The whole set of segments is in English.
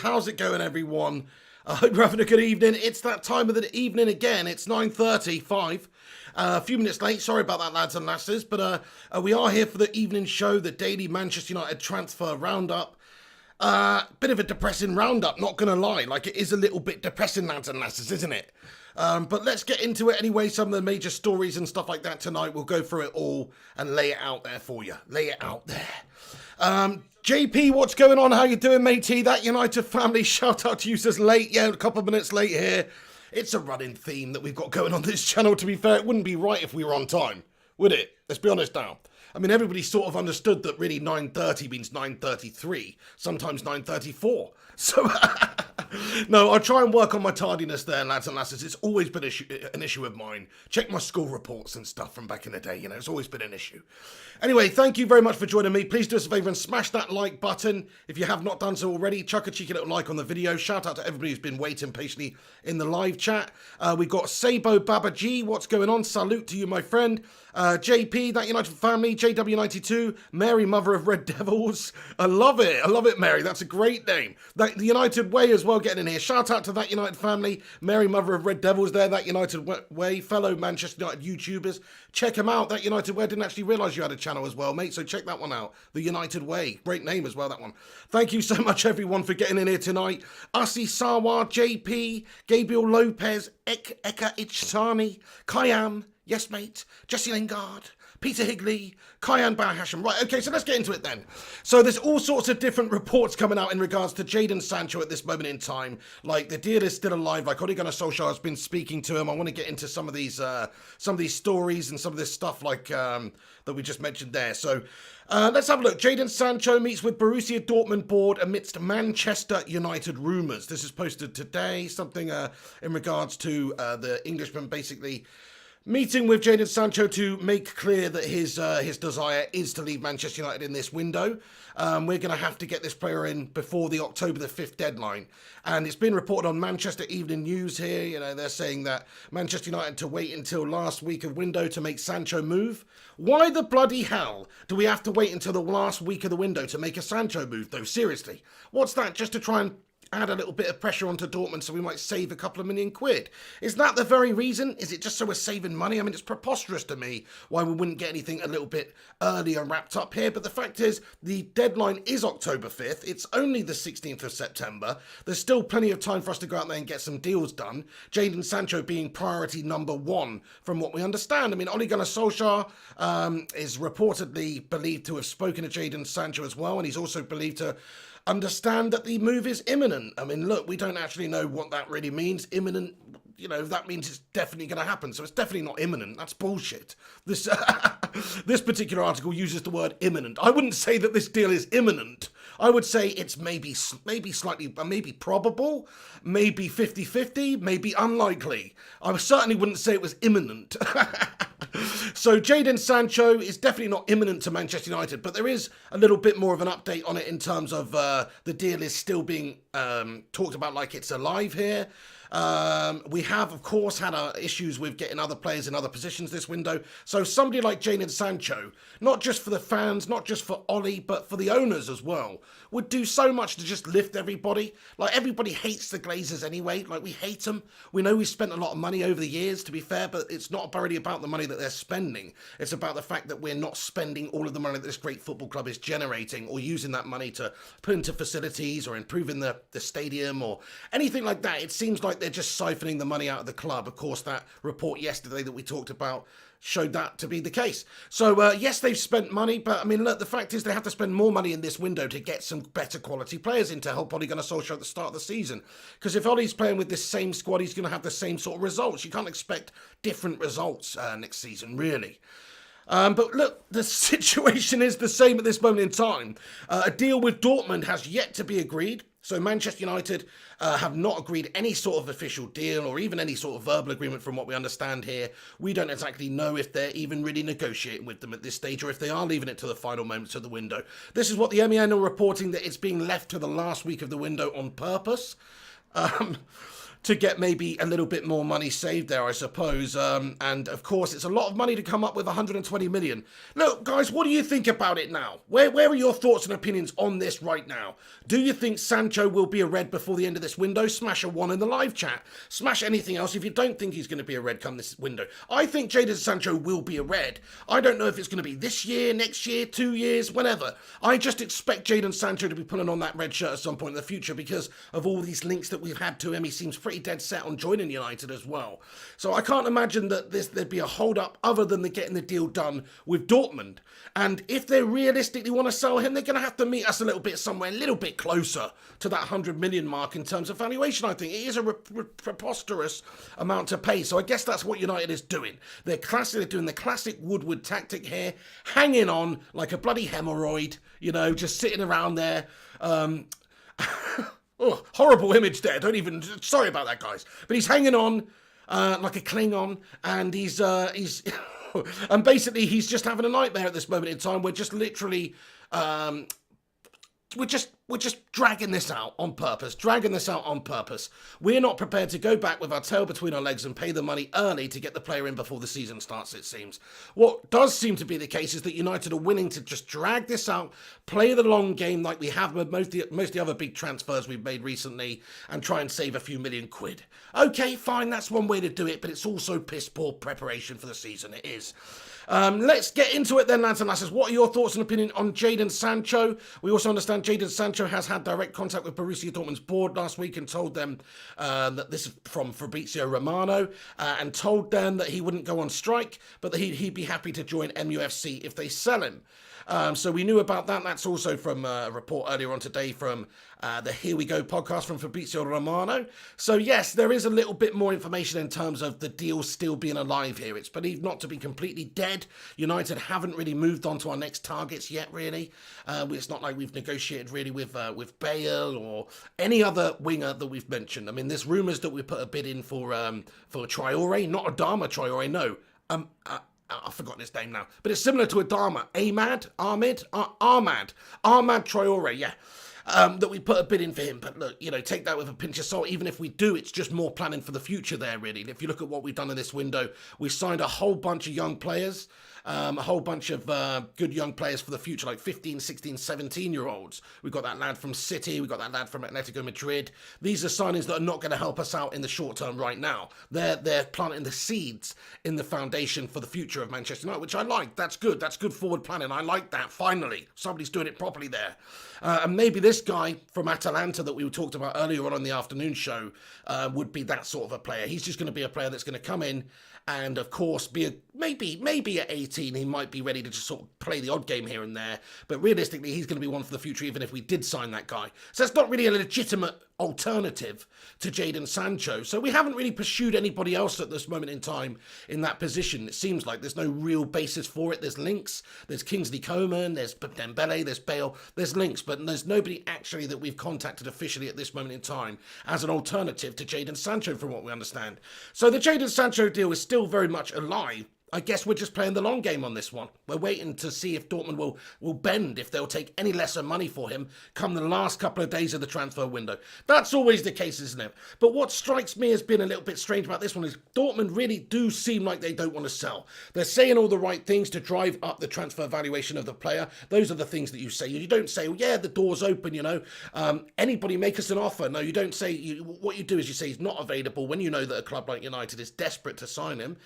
How's it going, everyone? I hope you're having a good evening. It's that time of the evening again. It's 9:35. A few minutes late. Sorry about that, lads and lasses. But we are here for the evening show, the daily Manchester United transfer roundup. Bit of a depressing roundup, not going to lie. Like, it is a little bit depressing, lads and lasses, isn't it? But let's get into it anyway. Some of the major stories and stuff like that tonight. We'll go through it all and lay it out there for you. Lay it out there. JP, what's going on? How you doing, matey? That United family, shout out to you, says late. Yeah, a couple of minutes late here. It's a running theme that we've got going on this channel, to be fair. It wouldn't be right if we were on time, would it? Let's be honest now. I mean, everybody sort of understood that really 9:30 means 9:33, sometimes 9:34. So, no, I try and work on my tardiness there, lads and lasses. It's always been an issue of mine. Check my school reports and stuff from back in the day, you know, it's always been an issue. Anyway, thank you very much for joining me. Please do us a favour and smash that like button. If you have not done so already, chuck a cheeky little like on the video. Shout out to everybody who's been waiting patiently in the live chat. We've got Sabo Baba G. What's going on? Salute to you, my friend. JP, That United Family, JW92, Mary, Mother of Red Devils. I love it, Mary. That's a great name. The United Way as well getting in here. Shout out to That United Family, Mary, Mother of Red Devils there, That United Way, fellow Manchester United YouTubers. Check them out. That United Way. I didn't actually realise you had a channel as well, mate, so check that one out. The United Way. Great name as well, that one. Thank you so much, everyone, for getting in here tonight. Asi Sawar, JP, Gabriel Lopez, Eka Ichsani, Kayam, yes, mate, Jesse Lingard, Peter Higley, Kyan Bahasham. Right, okay, so let's get into it then. So there's all sorts of different reports coming out in regards to Jadon Sancho at this moment in time. Like, the deal is still alive. Like, Ole Gunnar Solskjaer has been speaking to him. I want to get into some of these stories and some of this stuff like that we just mentioned there. So let's have a look. Jadon Sancho meets with Borussia Dortmund board amidst Manchester United rumours. This is posted today. Something in regards to the Englishman basically meeting with Jadon Sancho to make clear that his desire is to leave Manchester United in this window. We're going to have to get this player in before the October the 5th deadline. And it's been reported on Manchester Evening News here. You know, they're saying that Manchester United to wait until last week of window to make Sancho move. Why the bloody hell do we have to wait until the last week of the window to make a Sancho move, though? Seriously. What's that? Just to try and add a little bit of pressure onto Dortmund so we might save a couple of £1 million? Is that the very reason? Is it just so we're saving money? I mean, it's preposterous to me why we wouldn't get anything a little bit earlier wrapped up here. But the fact is, the deadline is October 5th. It's only the 16th of September. There's still plenty of time for us to go out there and get some deals done. Jadon Sancho being priority number one, from what we understand. I mean, Ole Gunnar Solskjaer is reportedly believed to have spoken to Jadon Sancho as well. And he's also believed to understand that the move is imminent. I mean, look, we don't actually know what that really means. Imminent, you know, that means it's definitely going to happen. So it's definitely not imminent. That's bullshit. This this particular article uses the word imminent. I wouldn't say that this deal is imminent. I would say it's maybe slightly, maybe probable, maybe 50-50, maybe unlikely. I certainly wouldn't say it was imminent. So Jadon Sancho is definitely not imminent to Manchester United, but there is a little bit more of an update on it in terms of the deal is still being talked about like it's alive here. We have, of course, had issues with getting other players in other positions this window. So somebody like Jadon Sancho, not just for the fans, not just for Ollie, but for the owners as well, would do so much to just lift everybody. Like, everybody hates the Glazers anyway. Like, we hate them. We know we've spent a lot of money over the years, to be fair, but it's not really about the money that they're spending. It's about the fact that we're not spending all of the money that this great football club is generating, or using that money to put into facilities or improving the stadium or anything like that. It seems like they're just siphoning the money out of the club. Of course, that report yesterday that we talked about showed that to be the case. So, yes, they've spent money, but, I mean, look, the fact is they have to spend more money in this window to get some better quality players in to help Ole Gunnar Solskjaer at the start of the season. Because if Ole's playing with this same squad, he's going to have the same sort of results. You can't expect different results next season, really. But look, the situation is the same at this moment in time. A deal with Dortmund has yet to be agreed. So Manchester United have not agreed any sort of official deal or even any sort of verbal agreement from what we understand here. We don't exactly know if they're even really negotiating with them at this stage or if they are leaving it to the final moments of the window. This is what the MEN are reporting, that it's being left to the last week of the window on purpose. to get maybe a little bit more money saved there, I suppose. And of course, it's a lot of money to come up with 120 million. Look, guys, what do you think about it now? Where are your thoughts and opinions on this right now? Do you think Sancho will be a red before the end of this window? Smash a 1 in the live chat. Smash anything else if you don't think he's going to be a red come this window. I think Jadon Sancho will be a red. I don't know if it's going to be this year, next year, 2 years, whenever. I just expect Jadon Sancho to be pulling on that red shirt at some point in the future because of all these links that we've had to him. He seems pretty dead set on joining United as well. So I can't imagine that there'd be a hold up other than getting the deal done with Dortmund. And if they realistically want to sell him, they're going to have to meet us a little bit somewhere, a little bit closer to that 100 million mark in terms of valuation. I think it is a preposterous amount to pay. So I guess that's what United is doing. They're doing the classic Woodward tactic here, hanging on like a bloody hemorrhoid, just sitting around there. Oh, horrible image there. Sorry about that, guys. But he's hanging on like a Klingon, and he's and basically he's just having a nightmare at this moment in time. We're just literally, we're just dragging this out on purpose. We're not prepared to go back with our tail between our legs and pay the money early to get the player in before the season starts, it seems. What does seem to be the case is that United are willing to just drag this out, play the long game like we have with most of the other big transfers we've made recently, and try and save a few million quid. Okay, fine, that's one way to do it, but it's also piss poor preparation for the season, it is. Let's get into it then, lads and lasses. What are your thoughts and opinion on Jadon Sancho? We also understand Jadon Sancho has had direct contact with Borussia Dortmund's board last week and told them that this is from Fabrizio Romano and told them that he wouldn't go on strike, but that he'd be happy to join MUFC if they sell him. So we knew about that. That's also from a report earlier on today from the Here We Go podcast from Fabrizio Romano. So yes, there is a little bit more information in terms of the deal still being alive here. It's believed not to be completely dead. United haven't really moved on to our next targets yet, really. It's not like we've negotiated really with Bale or any other winger that we've mentioned. I mean, there's rumours that we put a bid in for Traore, not Adama Traore, no. I've forgotten his name now, but it's similar to Adama. Armad Traore, yeah. That we put a bid in for him, but look, take that with a pinch of salt. Even if we do, it's just more planning for the future there, really. If you look at what we've done in this window, we signed a whole bunch of young players, a whole bunch of good young players for the future, like 15, 16, 17-year-olds. We've got that lad from City, we've got that lad from Atletico Madrid. These are signings that are not going to help us out in the short term right now. They're planting the seeds in the foundation for the future of Manchester United, which I like. That's good. That's good forward planning. I like that. Finally, somebody's doing it properly there. And maybe this guy from Atalanta that we talked about earlier on the afternoon show would be that sort of a player. He's just going to be a player that's going to come in and, of course, maybe at 18 he might be ready to just sort of play the odd game here and there. But realistically, he's going to be one for the future even if we did sign that guy. So it's not really a legitimate alternative to Jadon Sancho. So we haven't really pursued anybody else at this moment in time in that position. It seems like there's no real basis for it. There's links. There's Kingsley Coman. There's Dembele. There's Bale. There's links, but there's nobody actually that we've contacted officially at this moment in time as an alternative to Jadon Sancho, from what we understand. So the Jadon Sancho deal is still very much alive. I guess we're just playing the long game on this one. We're waiting to see if Dortmund will bend, if they'll take any lesser money for him come the last couple of days of the transfer window. That's always the case, isn't it? But what strikes me as being a little bit strange about this one is Dortmund really do seem like they don't want to sell. They're saying all the right things to drive up the transfer valuation of the player. Those are the things that you say. You don't say, well, yeah, the door's open, anybody make us an offer. No, you don't say, what you do is you say he's not available when you know that a club like United is desperate to sign him.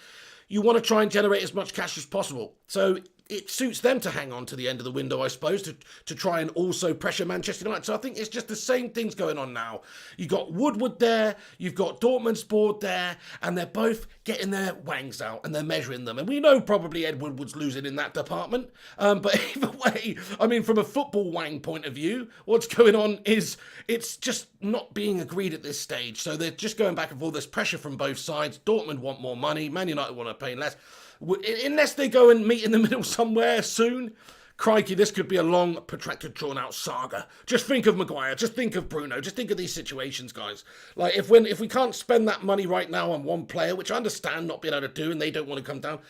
You want to try and generate as much cash as possible. So it suits them to hang on to the end of the window, I suppose, to try and also pressure Manchester United. So I think it's just the same things going on now. You've got Woodward there, you've got Dortmund's board there, and they're both getting their wangs out and they're measuring them. And we know probably Ed Woodward's losing in that department. But either way, I mean, from a football wang point of view, what's going on is it's just not being agreed at this stage. So they're just going back and forth. There's pressure from both sides. Dortmund want more money. Man United want to pay less. Unless they go and meet in the middle somewhere soon, crikey, this could be a long, protracted, drawn-out saga. Just think of Maguire, just think of Bruno, just think of these situations, guys. Like, if we can't spend that money right now on one player, which I understand not being able to do, and they don't want to come down,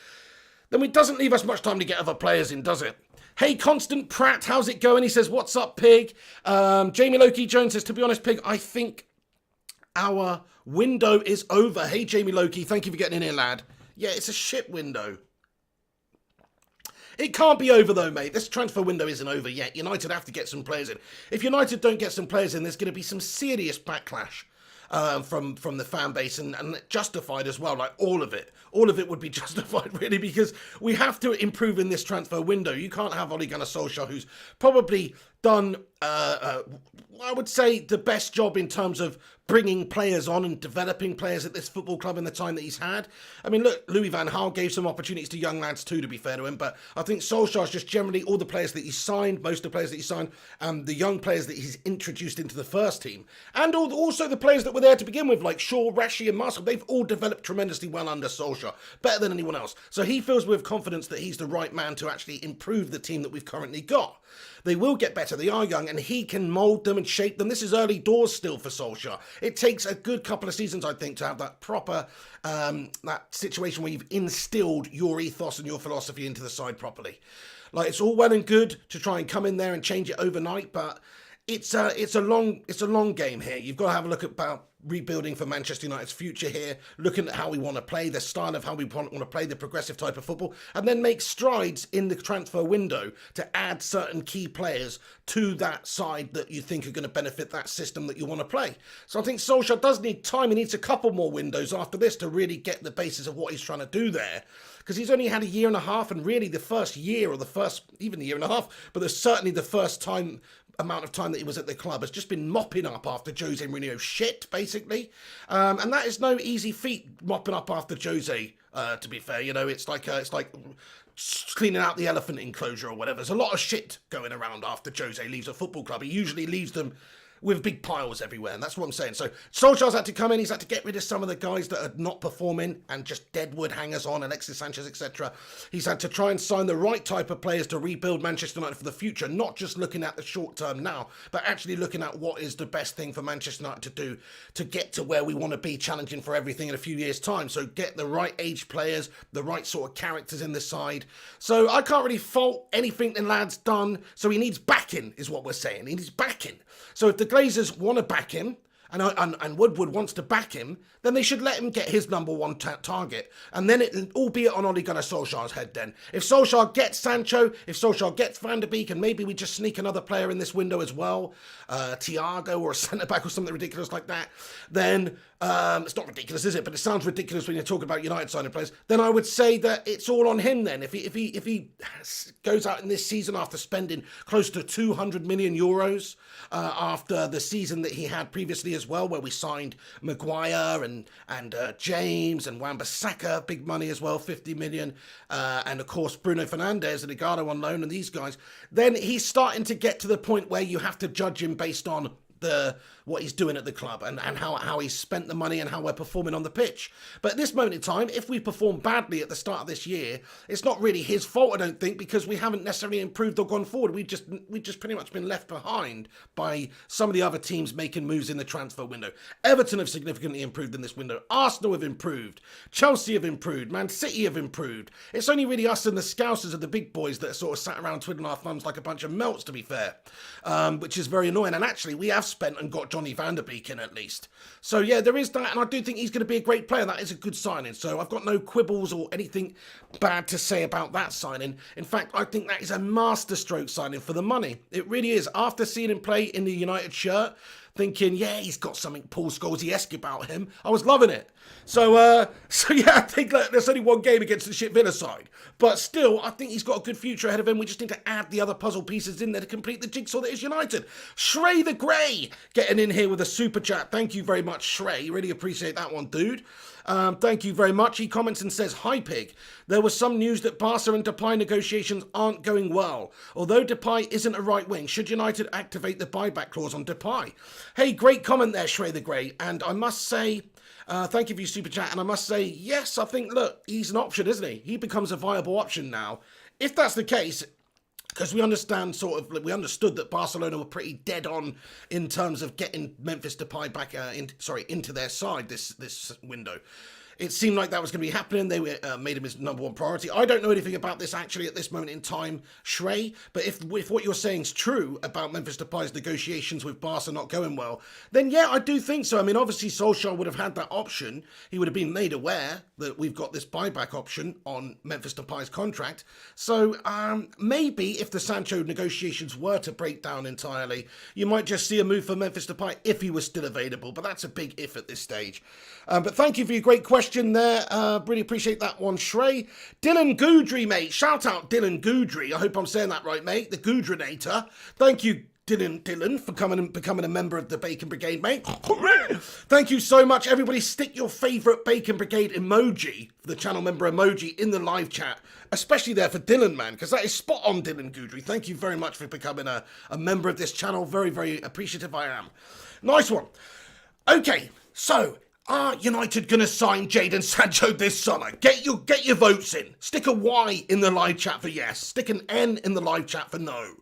then it doesn't leave us much time to get other players in, does it? Hey, Constant Pratt, how's it going? He says, what's up, Pig? Jamie Loki Jones says, to be honest, Pig, I think our window is over. Hey, Jamie Loki, thank you for getting in here, lad. Yeah, it's a shit window. It can't be over though, mate. This transfer window isn't over yet. United have to get some players in. If United don't get some players in, there's going to be some serious backlash from the fan base, and justified as well. Like all of it would be justified really, because we have to improve in this transfer window. You can't have Ole Gunnar Solskjaer, who's probably done I would say the best job in terms of bringing players on and developing players at this football club in the time that he's had. I mean, look, Louis van Gaal gave some opportunities to young lads too, to be fair to him, but I think Solskjaer's just generally all the players that he signed, most of the players that he signed, and the young players that he's introduced into the first team, and also the players that were there to begin with, like Shaw, Rashi and Marcel, they've all developed tremendously well under Solskjaer, better than anyone else. So he feels with confidence that he's the right man to actually improve the team that we've currently got. They will get better, they are young, and he can mould them and shape them. This is early doors still for Solskjaer. It takes a good couple of seasons, I think, to have that proper, that situation where you've instilled your ethos and your philosophy into the side properly. Like, it's all well and good to try and come in there and change it overnight, but it's a long game here. You've got to have a look about rebuilding for Manchester United's future here, looking at how we want to play, the style of how we want to play, the progressive type of football, and then make strides in the transfer window to add certain key players to that side that you think are going to benefit that system that you want to play. So I think Solskjaer does need time. He needs a couple more windows after this to really get the basis of what he's trying to do there, because he's only had a year and a half, and really the first year, or the first, even a year and a half, but there's certainly the first amount of time that he was at the club has just been mopping up after Jose Mourinho shit, basically. And that is no easy feat, mopping up after Jose, to be fair. You know, it's like cleaning out the elephant enclosure or whatever. There's a lot of shit going around after Jose leaves a football club. He usually leaves them with big piles everywhere, and that's what I'm saying. So Solskjaer's had to come in, he's had to get rid of some of the guys that are not performing and just deadwood hangers on, Alexis Sanchez, etc. He's had to try and sign the right type of players to rebuild Manchester United for the future, not just looking at the short term now, but actually looking at what is the best thing for Manchester United to do to get to where we want to be, challenging for everything in a few years' time. So get the right age players, the right sort of characters in the side. So I can't really fault anything the lad's done. So he needs backing, is what we're saying. He needs backing. So if the Glazers want to back him, and Woodward wants to back him, then they should let him get his number one target. And then it, albeit on Ole Gunnar Solskjaer's head then. If Solskjaer gets Sancho, if Solskjaer gets Van der Beek, and maybe we just sneak another player in this window as well, Thiago or a centre-back or something ridiculous like that, then it's not ridiculous, is it? But it sounds ridiculous when you're talking about United signing players. Then I would say that it's all on him then. If he goes out in this season after spending close to 200 million euros after the season that he had previously as well, where we signed Maguire and James and Wan-Bissaka, big money as well, 50 million, and of course Bruno Fernandes and Igalo on loan and these guys, then he's starting to get to the point where you have to judge him based on what he's doing at the club and how he's spent the money and how we're performing on the pitch. But at this moment in time, if we perform badly at the start of this year, it's not really his fault, I don't think, because we haven't necessarily improved or gone forward. We've just pretty much been left behind by some of the other teams making moves in the transfer window. Everton have significantly improved in this window. Arsenal have improved. Chelsea have improved. Man City have improved. It's only really us and the Scousers of the big boys that are sort of sat around twiddling our thumbs like a bunch of melts, to be fair, which is very annoying. And actually, we have spent and got Johnny Van der Beek in at least. So yeah, there is that, and I do think he's going to be a great player. That is a good signing. So I've got no quibbles or anything bad to say about that signing. In fact, I think that is a masterstroke signing for the money. It really is. After seeing him play in the United shirt, thinking, yeah, he's got something Paul Scholes-esque about him, I was loving it. So yeah, I think there's only one game against the shit Villa side. But still, I think he's got a good future ahead of him. We just need to add the other puzzle pieces in there to complete the jigsaw that is United. Shrey the Grey getting in here with a super chat. Thank you very much, Shrey. Really appreciate that one, dude. Thank you very much. He comments and says, "Hi, Pig. There was some news that Barca and Depay negotiations aren't going well. Although Depay isn't a right wing, should United activate the buyback clause on Depay?" Hey, great comment there, Shrey the Grey. And I must say, thank you for your super chat. And I must say, yes, I think, look, he's an option, isn't he? He becomes a viable option now. If that's the case, because we understood that Barcelona were pretty dead on in terms of getting Memphis Depay back into their side this window. It seemed like that was going to be happening. They made him his number one priority. I don't know anything about this actually at this moment in time, Shrey, but if what you're saying is true about Memphis Depay's negotiations with Barca not going well, then yeah, I do think so. I mean, obviously Solskjaer would have had that option. He would have been made aware that we've got this buyback option on Memphis Depay's contract. So maybe if the Sancho negotiations were to break down entirely, you might just see a move for Memphis Depay if he was still available, but that's a big if at this stage. But thank you for your great question there. Really appreciate that one, Shrey. Dylan Goodry, mate. Shout out Dylan Goodry. I hope I'm saying that right, mate. The Goodranator. Thank you, Dylan, for becoming a member of the Bacon Brigade, mate. Thank you so much. Everybody stick your favourite Bacon Brigade emoji, the channel member emoji, in the live chat. Especially there for Dylan, man, because that is spot on, Dylan Goodry. Thank you very much for becoming a member of this channel. Very, very appreciative I am. Nice one. Okay, so are United going to sign Jadon Sancho this summer? Get your votes in. Stick a Y in the live chat for yes. Stick an N in the live chat for no.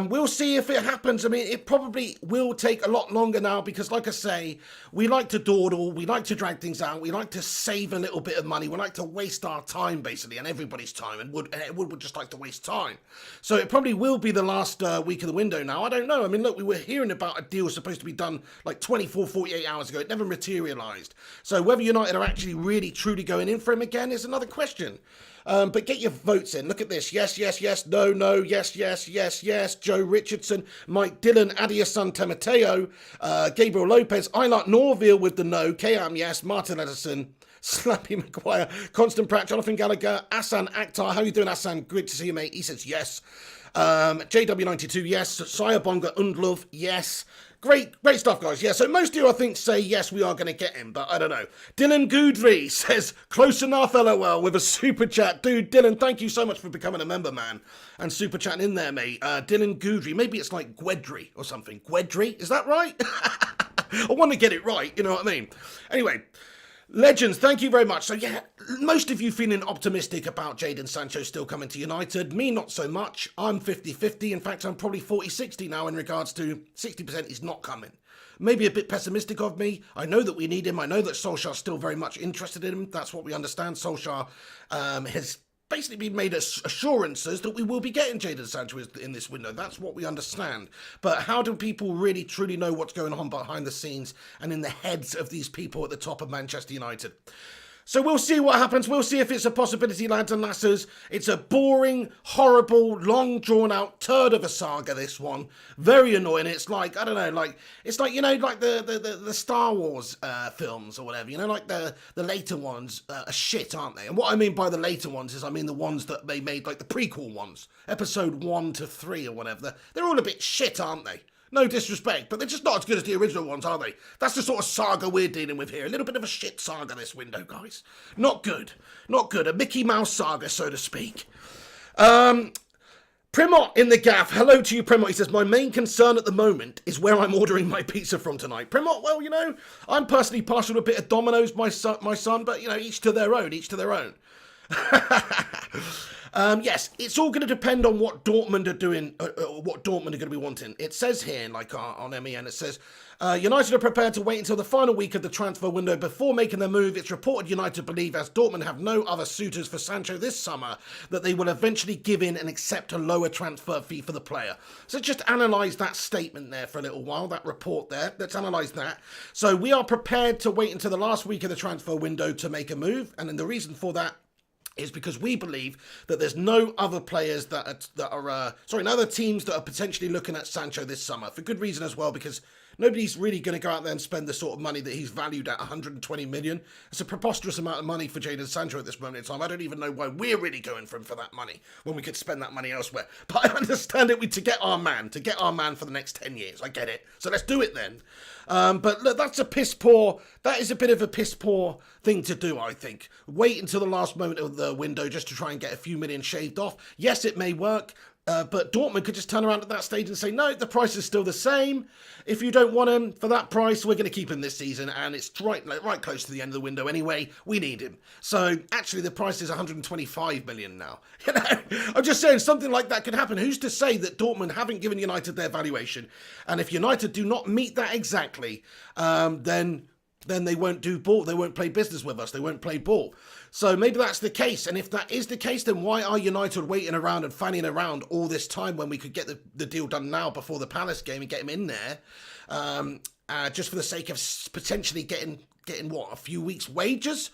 We'll see if it happens. I mean, it probably will take a lot longer now because, like I say, we like to dawdle, we like to drag things out, we like to save a little bit of money, we like to waste our time, basically, and everybody's time, and Wood would just like to waste time. So it probably will be the last week of the window now. I don't know. I mean, look, we were hearing about a deal supposed to be done like 24, 48 hours ago. It never materialised. So whether United are actually really, truly going in for him again is another question. But get your votes in. Look at this. Yes, yes, yes. No, no. Yes, yes, yes, yes. Joe Richardson, Mike Dillon, Adiason Temateo, Gabriel Lopez, Eilert Norville with the no. KM, yes. Martin Edison, Slappy McGuire, Constant Pratt, Jonathan Gallagher, Asan Akhtar. How you doing, Asan? Great to see you, mate. He says yes. JW92, yes. Saya Bonga Undlove, yes. Great stuff, guys. Yeah, so most of you, I think, say, yes, we are going to get him, but I don't know. Dylan Goodry says, close enough, LOL, with a super chat. Dude, Dylan, thank you so much for becoming a member, man, and super chatting in there, mate. Dylan Goodry, maybe it's like Gwedry or something. Gwedry, is that right? I want to get it right, you know what I mean? Anyway, legends, thank you very much. So yeah, most of you feeling optimistic about Jadon Sancho still coming to United. Me, not so much. I'm 50-50. In fact, I'm probably 40-60 now in regards to 60% he's not coming. Maybe a bit pessimistic of me. I know that we need him. I know that Solskjaer's still very much interested in him. That's what we understand. Solskjaer has basically been made assurances that we will be getting Jadon Sancho in this window. That's what we understand. But how do people really truly know what's going on behind the scenes and in the heads of these people at the top of Manchester United? So we'll see what happens. We'll see if it's a possibility, lads and lasses. It's a boring, horrible, long drawn out turd of a saga, this one. Very annoying. It's like, I don't know, like, it's like, you know, like the Star Wars films or whatever, you know, like the later ones are shit, aren't they? And what I mean by the later ones is I mean the ones that they made, like the prequel ones, episode 1 to 3 or whatever. They're all a bit shit, aren't they? No disrespect, but they're just not as good as the original ones, are they? That's the sort of saga we're dealing with here. A little bit of a shit saga this window, guys. Not good. Not good. A Mickey Mouse saga, so to speak. Primot in the gaff. Hello to you, Primot. He says, my main concern at the moment is where I'm ordering my pizza from tonight. Primot, well, you know, I'm personally partial to a bit of Domino's, my son, but, you know, each to their own, each to their own. Yes, it's all going to depend on what Dortmund are doing, what Dortmund are going to be wanting. It says here, like on MEN, it says, United are prepared to wait until the final week of the transfer window before making their move. It's reported United believe, as Dortmund have no other suitors for Sancho this summer, that they will eventually give in and accept a lower transfer fee for the player. So just analyse that statement there for a little while, that report there. Let's analyse that. So we are prepared to wait until the last week of the transfer window to make a move, and then the reason for that is because we believe that there's no other players no other teams that are potentially looking at Sancho this summer, for good reason as well, because nobody's really going to go out there and spend the sort of money that he's valued at 120 million. It's a preposterous amount of money for Jadon Sancho at this moment in time. I don't even know why we're really going for him for that money when we could spend that money elsewhere. But I understand it, to get our man for the next 10 years. I get it. So let's do it then. But look, that is a bit of a piss poor thing to do, I think. Wait until the last moment of the window just to try and get a few million shaved off. Yes, it may work. But Dortmund could just turn around at that stage and say, no, the price is still the same. If you don't want him for that price, we're going to keep him this season. And it's right close to the end of the window anyway. We need him. So actually, the price is 125 million now. You know, I'm just saying something like that could happen. Who's to say that Dortmund haven't given United their valuation? And if United do not meet that exactly, then then they won't do ball. They won't play business with us. They won't play ball. So maybe that's the case. And if that is the case, then why are United waiting around and fanning around all this time when we could get the deal done now before the Palace game and get him in there, just for the sake of potentially getting what, a few weeks' wages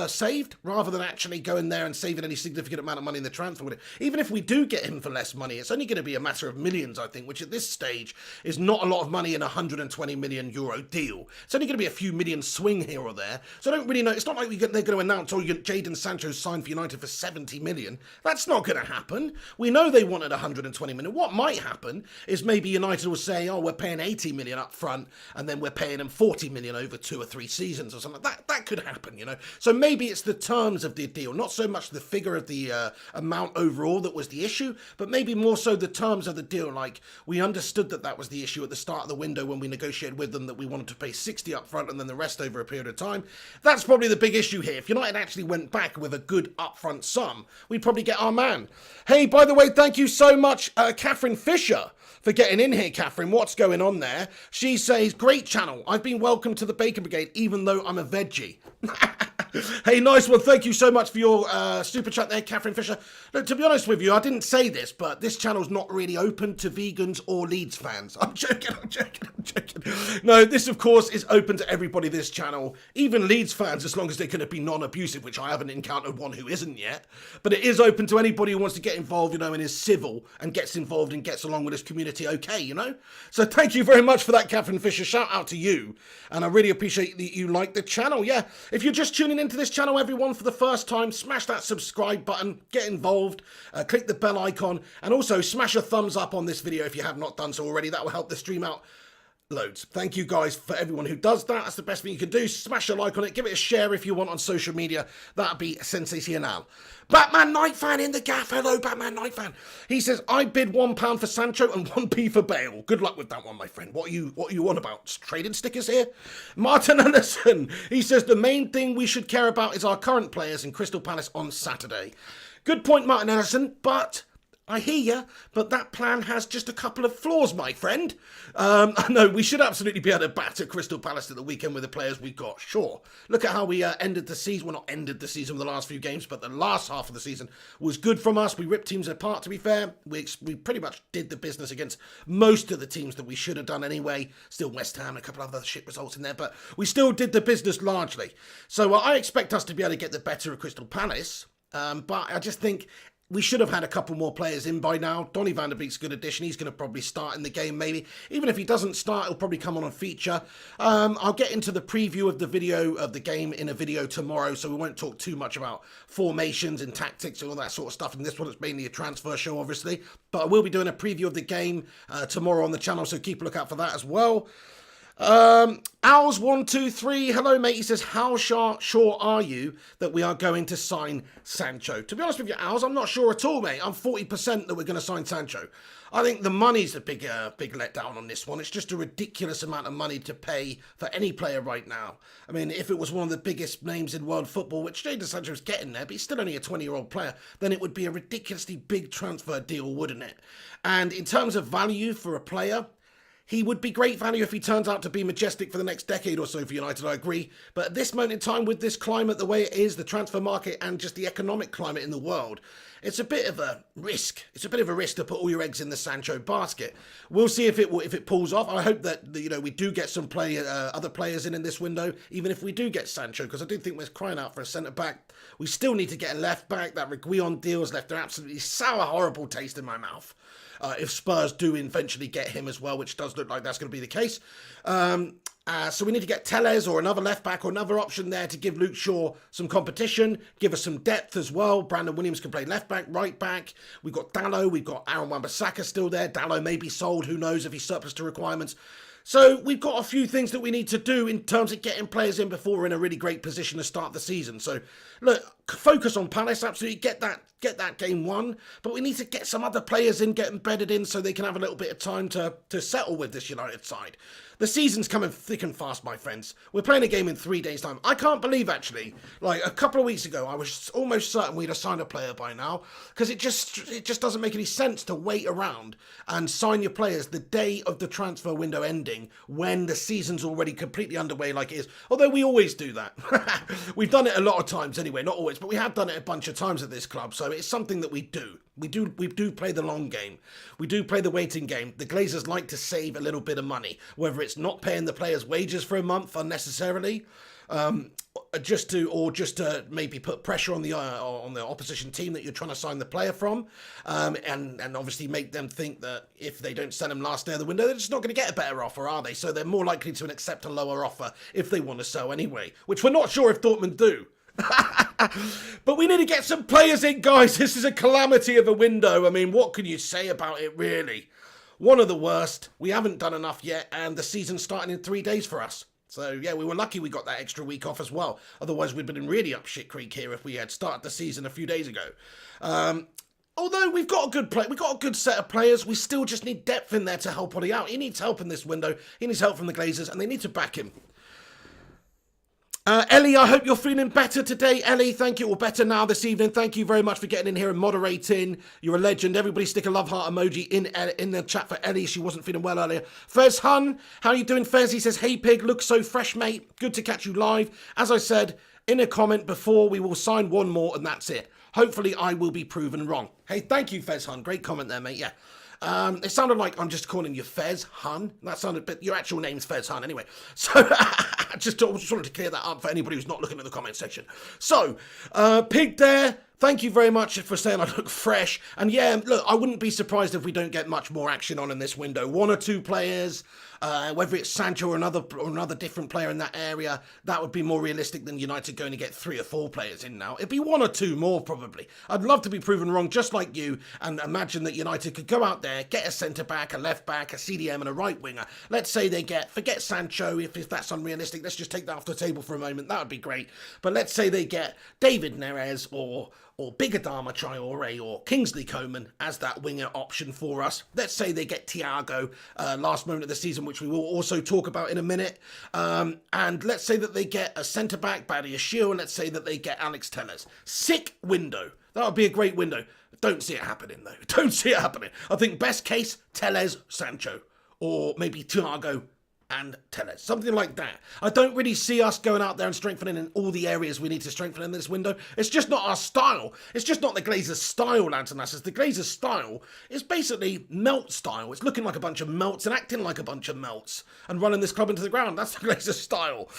saved, rather than actually going there and saving any significant amount of money in the transfer window. Even if we do get him for less money, it's only going to be a matter of millions, I think, which at this stage is not a lot of money in a €120 million deal. It's only going to be a few million swing here or there. So I don't really know. It's not like they're going to announce, oh, Jadon Sancho signed for United for 70 million. That's not going to happen. We know they wanted 120 million. What might happen is maybe United will say, oh, we're paying 80 million up front, and then we're paying them 40 million over 2 or 3 seasons or something. That could happen, you know. So maybe it's the terms of the deal, not so much the figure of the amount overall that was the issue, but maybe more so the terms of the deal. Like, we understood that was the issue at the start of the window when we negotiated with them, that we wanted to pay 60 up front and then the rest over a period of time. That's probably the big issue here. If United actually went back with a good upfront sum, we'd probably get our man. Hey, by the way, thank you so much, Catherine Fisher, for getting in here. Catherine, what's going on there? She says, great channel. I've been welcomed to the Bacon Brigade, even though I'm a veggie. Hey, nice one. Thank you so much for your super chat there, Catherine Fisher. Look, to be honest with you, I didn't say this, but this channel's not really open to vegans or Leeds fans. I'm joking. No, this, of course, is open to everybody, this channel. Even Leeds fans, as long as they're going to be non-abusive, which I haven't encountered one who isn't yet. But it is open to anybody who wants to get involved, you know, and is civil and gets involved and gets along with this community okay, you know? So thank you very much for that, Catherine Fisher. Shout out to you. And I really appreciate that you like the channel. Yeah, if you're just tuning into this channel, everyone, for the first time, smash that subscribe button, get involved, click the bell icon, and also smash a thumbs up on this video if you have not done so already. That will help the stream out loads. Thank you guys for everyone who does that. That's the best thing you can do. Smash a like on it. Give it a share if you want on social media. That'd be sensational. Batman Night Fan in the gaff. Hello, Batman Night Fan. He says, I bid £1 for Sancho and 1p for Bale. Good luck with that one, my friend. What are you on about? Trading stickers here? Martin Anderson. He says, the main thing we should care about is our current players in Crystal Palace on Saturday. Good point, Martin Anderson, but I hear you, but that plan has just a couple of flaws, my friend. No, we should absolutely be able to batter Crystal Palace at the weekend with the players we got, sure. Look at how we ended the season. Well, not ended the season with the last few games, but the last half of the season was good from us. We ripped teams apart, to be fair. We pretty much did the business against most of the teams that we should have done anyway. Still West Ham, a couple of other shit results in there, but we still did the business largely. So I expect us to be able to get the better of Crystal Palace, but I just think we should have had a couple more players in by now. Donny van der Beek's a good addition. He's going to probably start in the game, maybe. Even if he doesn't start, he'll probably come on a feature. I'll get into the preview of the video of the game in a video tomorrow, so we won't talk too much about formations and tactics and all that sort of stuff. And this one is mainly a transfer show, obviously. But I will be doing a preview of the game tomorrow on the channel, so keep a look out for that as well. Owls123, hello mate. He says, how sure are you that we are going to sign Sancho? To be honest with you, Owls, I'm not sure at all, mate. I'm 40% that we're going to sign Sancho. I think the money's a big letdown on this one. It's just a ridiculous amount of money to pay for any player right now. I mean, if it was one of the biggest names in world football, which Jadon Sancho is getting there, but he's still only a 20-year-old player, then it would be a ridiculously big transfer deal, wouldn't it? And in terms of value for a player, he would be great value if he turns out to be majestic for the next decade or so for United, I agree. But at this moment in time, with this climate the way it is, the transfer market and just the economic climate in the world, it's a bit of a risk. It's a bit of a risk to put all your eggs in the Sancho basket. We'll see if it pulls off. I hope that, you know, we do get some other players in this window, even if we do get Sancho, because I do think we're crying out for a centre-back. We still need to get a left-back. That Reguilon deal has left an absolutely sour, horrible taste in my mouth. If Spurs do eventually get him as well, which does look like that's going to be the case. So we need to get Telles or another left-back or another option there to give Luke Shaw some competition, give us some depth as well. Brandon Williams can play left-back, right-back. We've got Dalot, we've got Aaron Wan-Bissaka still there. Dalot may be sold, who knows if he's surplus to requirements. So we've got a few things that we need to do in terms of getting players in before we're in a really great position to start the season. So look, focus on Palace, absolutely, get that game won, but we need to get some other players in, get embedded in so they can have a little bit of time to settle with this United side. The season's coming thick and fast, my friends. We're playing a game in 3 days' time. I can't believe, actually, like a couple of weeks ago, I was almost certain we'd have signed a player by now, because it just doesn't make any sense to wait around and sign your players the day of the transfer window ending when the season's already completely underway like it is. Although we always do that. We've done it a lot of times anyway, not always, but we have done it a bunch of times at this club, so it's something that we do. We do play the long game. We do play the waiting game. The Glazers like to save a little bit of money, whether it's not paying the players' wages for a month unnecessarily, just to maybe put pressure on the opposition team that you're trying to sign the player from, and obviously make them think that if they don't sell him last day of the window, they're just not going to get a better offer, are they? So they're more likely to accept a lower offer if they want to sell anyway, which we're not sure if Dortmund do. But we need to get some players in, guys. This is a calamity of a window. I mean, what can you say about it, really? One of the worst. We haven't done enough yet, and the season's starting in 3 days for us. So, yeah, we were lucky we got that extra week off as well. Otherwise, we'd been in really up shit creek here if we had started the season a few days ago. Although we've got a good set of players, we still just need depth in there to help Ollie out. He needs help in this window. He needs help from the Glazers, and they need to back him. Ellie, I hope you're feeling better today. Ellie, thank you. Or better now this evening. Thank you very much for getting in here and moderating. You're a legend. Everybody stick a love heart emoji in the chat for Ellie. She wasn't feeling well earlier. Fez Hun, how are you doing, Fez? He says, hey, Pig, look so fresh, mate. Good to catch you live. As I said in a comment before, we will sign one more and that's it. Hopefully, I will be proven wrong. Hey, thank you, Fez Hun. Great comment there, mate. Yeah. It sounded like I'm just calling you Fez Hun. That sounded, but your actual name's Fez Hun anyway. So I just wanted to clear that up for anybody who's not looking at the comment section. So, Pig there, thank you very much for saying I look fresh. And yeah, look, I wouldn't be surprised if we don't get much more action on in this window. 1 or 2 players, whether it's Sancho or another different player in that area, that would be more realistic than United going to get 3 or 4 players in now. It'd be 1 or 2 more probably. I'd love to be proven wrong just like you and imagine that United could go out there, get a centre-back, a left-back, a CDM and a right-winger. Let's say they forget Sancho if that's unrealistic. Let's just take that off the table for a moment. That would be great. But let's say they get David Neres or Bigadama Traore or Kingsley Coman as that winger option for us. Let's say they get Thiago last moment of the season, which we will also talk about in a minute. And let's say that they get a centre-back, Badiashile, and let's say that they get Alex Telles. Sick window. That would be a great window. Don't see it happening, though. Don't see it happening. I think best case, Telles, Sancho. Or maybe Thiago and Telles. Something like that. I don't really see us going out there and strengthening in all the areas we need to strengthen in this window. It's just not our style. It's just not the Glazers' style, lads and lasses. The Glazers' style is basically melt style. It's looking like a bunch of melts and acting like a bunch of melts and running this club into the ground. That's the Glazers' style.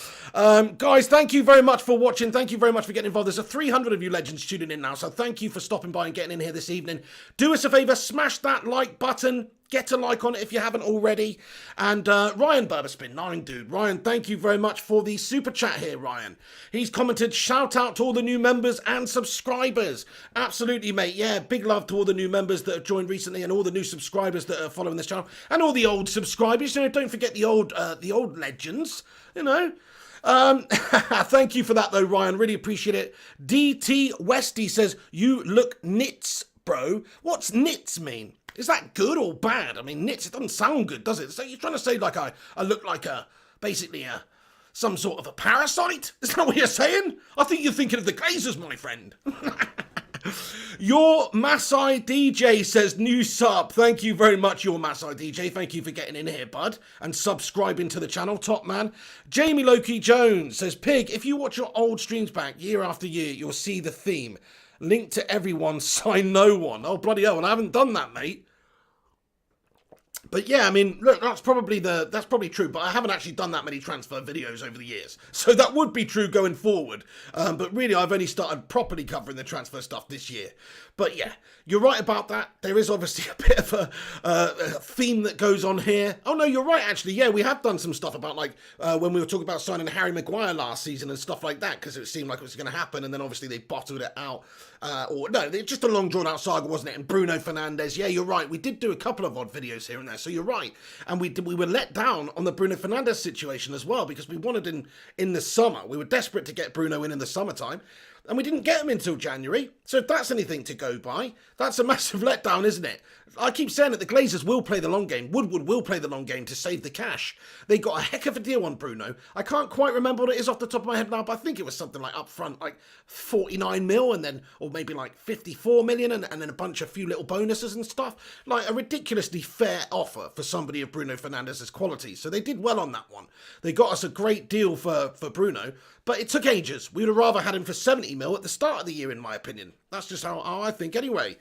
Guys, thank you very much for watching. Thank you very much for getting involved. There's a 300 of you legends tuning in now, so thank you for stopping by and getting in here this evening. Do us a favour, smash that like button. Get a like on it if you haven't already. And Ryan Berbatov, 9 dude. Ryan, thank you very much for the super chat here, Ryan. He's commented, shout out to all the new members and subscribers. Absolutely, mate. Yeah, big love to all the new members that have joined recently and all the new subscribers that are following this channel. And all the old subscribers. You know, don't forget the old legends, you know. Thank you for that, though, Ryan. Really appreciate it. DT Westy says, you look nits, bro. What's nits mean? Is that good or bad? I mean, nits, it doesn't sound good, does it? So you're trying to say like I look like basically some sort of a parasite? Is that what you're saying? I think you're thinking of the Glazers, my friend. Your Masai DJ says, new sub. Thank you very much, Your Masai DJ. Thank you for getting in here, bud, and subscribing to the channel. Top man. Jamie Loki Jones says, Pig, if you watch your old streams back year after year, you'll see the theme. Link to everyone, sign no one. Oh, bloody hell, and I haven't done that, mate. But yeah, I mean, look, that's probably true, but I haven't actually done that many transfer videos over the years. So that would be true going forward. But really, I've only started properly covering the transfer stuff this year. But yeah, you're right about that. There is obviously a bit of a theme that goes on here. Oh no, you're right, actually. Yeah, we have done some stuff about, like, when we were talking about signing Harry Maguire last season and stuff like that, because it seemed like it was going to happen, and then obviously they bottled it out. Or no, it's just a long drawn out saga, wasn't it? And Bruno Fernandes, yeah, you're right. We did do a couple of odd videos here and there, so you're right. And we were let down on the Bruno Fernandes situation as well, because we wanted in the summer. We were desperate to get Bruno in the summertime. And we didn't get him until January. So if that's anything to go by, that's a massive letdown, isn't it? I keep saying that the Glazers will play the long game. Woodward will play the long game to save the cash. They got a heck of a deal on Bruno. I can't quite remember what it is off the top of my head now, but I think it was something like up front, like 49 mil, and then, or maybe like 54 million, and then a few little bonuses and stuff. Like a ridiculously fair offer for somebody of Bruno Fernandes's quality. So they did well on that one. They got us a great deal for Bruno, but it took ages. We would have rather had him for 70 mil at the start of the year, in my opinion. That's just how I think anyway.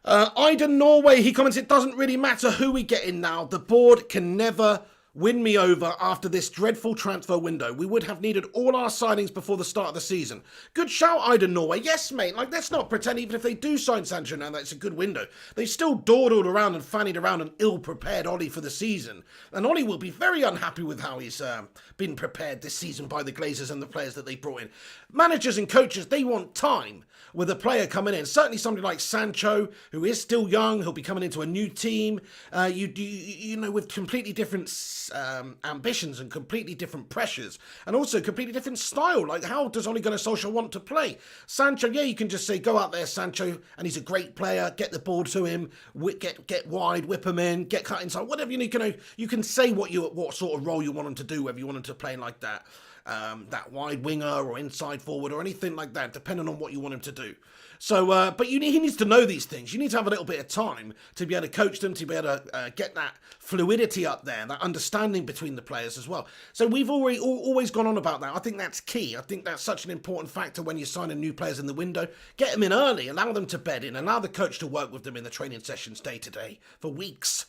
Iden Norway, he comments, it doesn't really matter who we get in now. The board can never win me over after this dreadful transfer window. We would have needed all our signings before the start of the season. Good shout, Iden Norway. Yes, mate. Like, let's not pretend even if they do sign Sancho now that it's a good window. They still dawdled around and fannied around an ill-prepared Ollie for the season. And Ollie will be very unhappy with how he's been prepared this season by the Glazers and the players that they brought in. Managers and coaches, they want time with a player coming in. Certainly somebody like Sancho, who is still young, he'll be coming into a new team, you know, with completely different ambitions and completely different pressures, and also completely different style. Like, how does Ole Gunnar Solskjaer want to play? Sancho, yeah, you can just say, go out there, Sancho, and he's a great player, get the ball to him, get wide, whip him in, get cut inside, whatever you need. You can say what sort of role you want him to do, whether you want him to play like that. That wide winger or inside forward or anything like that, depending on what you want him to do. So, but he needs to know these things. You need to have a little bit of time to be able to coach them, to be able to get that fluidity up there, that understanding between the players as well. So we've always gone on about that. I think that's key. I think that's such an important factor when you're signing new players in the window. Get them in early, allow them to bed in, allow the coach to work with them in the training sessions day to day for weeks.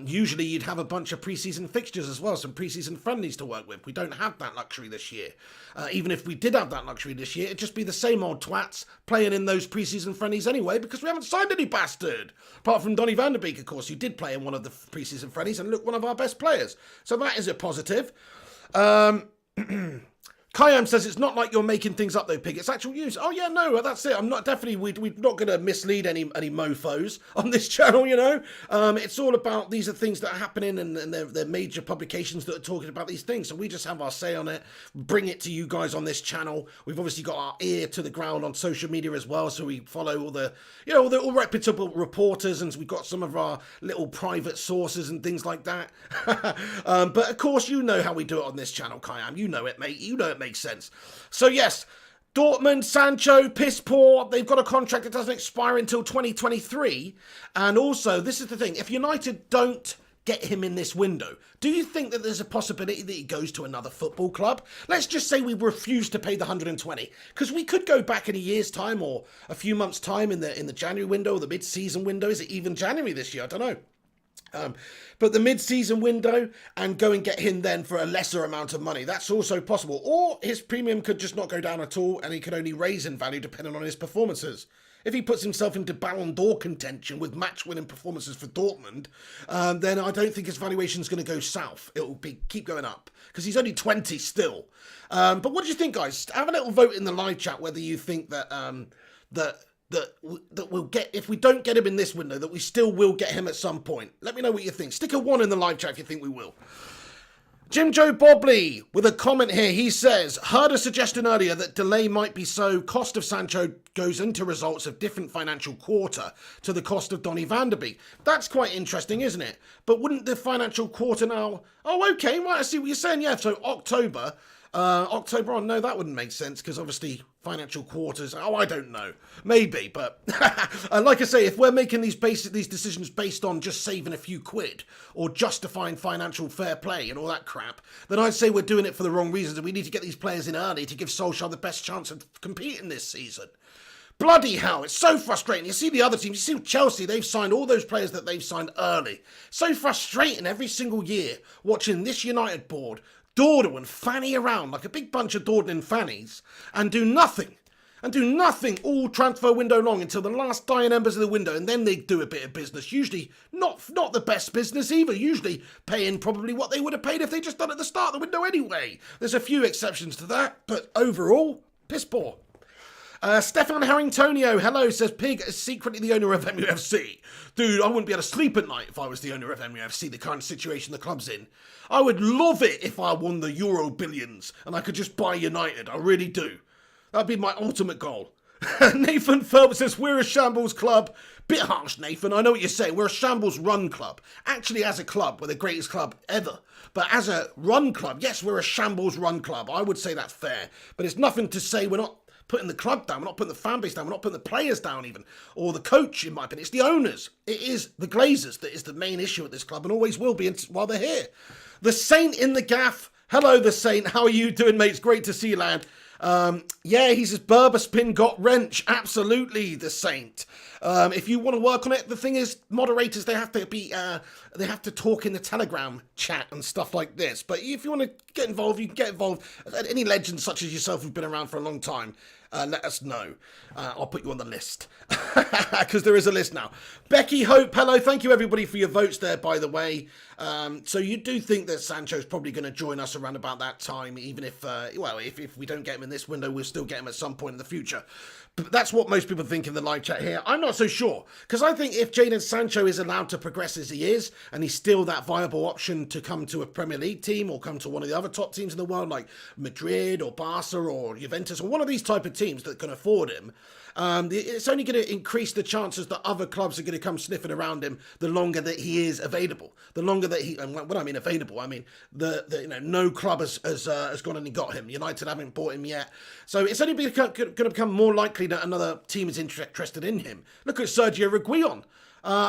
Usually you'd have a bunch of pre-season fixtures as well, some pre-season friendlies to work with. We don't have that luxury this year. Even if we did have that luxury this year, it'd just be the same old twats playing in those pre-season friendlies anyway, because we haven't signed any bastard. Apart from Donny van der Beek, of course, who did play in one of the pre-season friendlies and look, one of our best players. So that is a positive. Kayam says it's not like you're making things up though, Pig. It's actual news. Oh yeah, no, that's it. I'm not we're not going to mislead any mofos on this channel, you know. It's all about, these are things that are happening, and they're major publications that are talking about these things. So we just have our say on it, bring it to you guys on this channel. We've obviously got our ear to the ground on social media as well, so we follow all the, you know, all reputable reporters, and we've got some of our little private sources and things like that. But of course, you know how we do it on this channel, Kayam. You know it, mate. You know it makes sense. So yes, Dortmund, Sancho, piss poor. They've got a contract that doesn't expire until 2023. And also, this is the thing, if United don't get him in this window, do you think that there's a possibility that he goes to another football club? Let's just say we refuse to pay the 120, because we could go back in a year's time or a few months' time in the January window or the mid-season window. Is it even January this year? I don't know. But the mid-season window, and go and get him then for a lesser amount of money. That's also possible. Or his premium could just not go down at all, and he could only raise in value depending on his performances. If he puts himself into Ballon d'Or contention with match-winning performances for Dortmund, then I don't think his valuation is going to go south. It will keep going up, because he's only 20 still. But what do you think, guys? Have a little vote in the live chat whether you think that that we'll get, if we don't get him in this window, that we still will get him at some point. Let me know what you think. Stick a 1 in the live chat if you think we will. Jim Joe Bobley with a comment here. He says, heard a suggestion earlier that delay might be so cost of Sancho goes into results of different financial quarter to the cost of Donny van der Beek. That's quite interesting, isn't it? But wouldn't the financial quarter now... Oh, okay, right, I see what you're saying. Yeah, so October, no, that wouldn't make sense, because obviously financial quarters, I don't know, maybe, but like I say, if we're making these decisions based on just saving a few quid or justifying financial fair play and all that crap, then I'd say we're doing it for the wrong reasons, and we need to get these players in early to give Solskjaer the best chance of competing this season. Bloody hell, it's so frustrating. You see the other teams, you see Chelsea, they've signed all those players that they've signed early. So frustrating every single year watching this United board dawdle and fanny around like a big bunch of dawdling fannies and do nothing all transfer window long until the last dying embers of the window, and then they do a bit of business. Usually not the best business either, usually paying probably what they would have paid if they just done it at the start of the window anyway. There's a few exceptions to that, but overall, piss poor. Stefan Harringtonio, hello, says Pig is secretly the owner of MUFC. Dude, I wouldn't be able to sleep at night if I was the owner of MUFC, the current situation the club's in. I would love it if I won the Euro billions and I could just buy United. I really do. That'd be my ultimate goal. Nathan Phelps says, we're a shambles club. Bit harsh, Nathan. I know what you're saying. We're a shambles run club. Actually, as a club, we're the greatest club ever. But as a run club, yes, we're a shambles run club. I would say that's fair. But it's nothing to say we're not putting the club down. We're not putting the fan base down. We're not putting the players down even. Or the coach, in my opinion. It's the owners. It is the Glazers that is the main issue at this club and always will be while they're here. The Saint in the gaff. Hello, the Saint. How are you doing, mate? It's great to see you, lad. Yeah, he says Berber spin got wrench. Absolutely, the Saint. If you want to work on it, the thing is, moderators, they have to talk in the Telegram chat and stuff like this. But if you want to get involved, you can get involved. Any legends such as yourself who've been around for a long time, let us know. I'll put you on the list. Because there is a list now. Becky Hope, hello. Thank you, everybody, for your votes there, by the way. So you do think that Sancho's probably going to join us around about that time, even if, if we don't get him in this window, we'll still get him at some point in the future. But that's what most people think in the live chat here. I'm not so sure, because I think if Jadon Sancho is allowed to progress as he is, and he's still that viable option to come to a Premier League team or come to one of the other top teams in the world, like Madrid or Barca or Juventus or one of these type of teams that can afford him, it's only going to increase the chances that other clubs are going to come sniffing around him the longer that he is available. The longer that he, and when I mean available, I mean no club has gone and got him. United haven't bought him yet. So it's only going to become more likely that another team is interested in him. Look at Sergio Reguilon.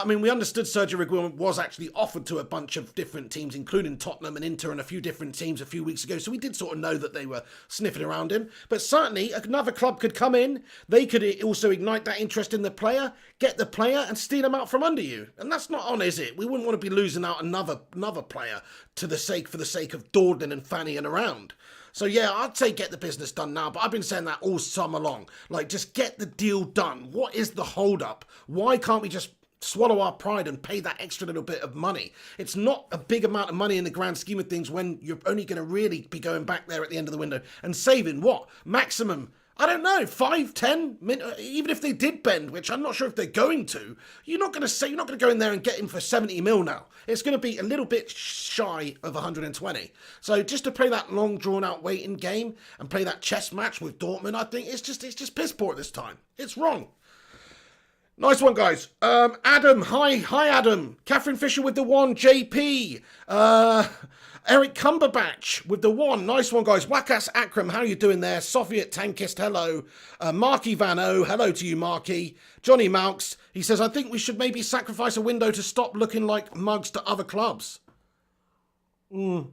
We understood Sergio Reguilon was actually offered to a bunch of different teams, including Tottenham and Inter and a few different teams a few weeks ago. So we did sort of know that they were sniffing around him. But certainly another club could come in. They could also ignite that interest in the player, get the player and steal him out from under you. And that's not on, is it? We wouldn't want to be losing out another player for the sake of dawdling and fannying around. So yeah, I'd say get the business done now, but I've been saying that all summer long. Like, just get the deal done. What is the hold up? Why can't we just swallow our pride and pay that extra little bit of money? It's not a big amount of money in the grand scheme of things when you're only going to really be going back there at the end of the window and saving what? Maximum, I don't know, 5, 10 minutes, even if they did bend, which I'm not sure if they're going to. You're not going to go in there and get him for 70 mil now. It's going to be a little bit shy of 120. So just to play that long drawn out waiting game and play that chess match with Dortmund, I think it's just piss poor this time. It's wrong. Nice one, guys. Adam, hi Adam. Catherine Fisher with the 1. JP. Eric Cumberbatch with the 1. Nice one, guys. Wakas Akram, how you doing there? Soviet Tankist, hello. Marky Van O, hello to you, Marky. Johnny Malks, he says, I think we should maybe sacrifice a window to stop looking like mugs to other clubs. I know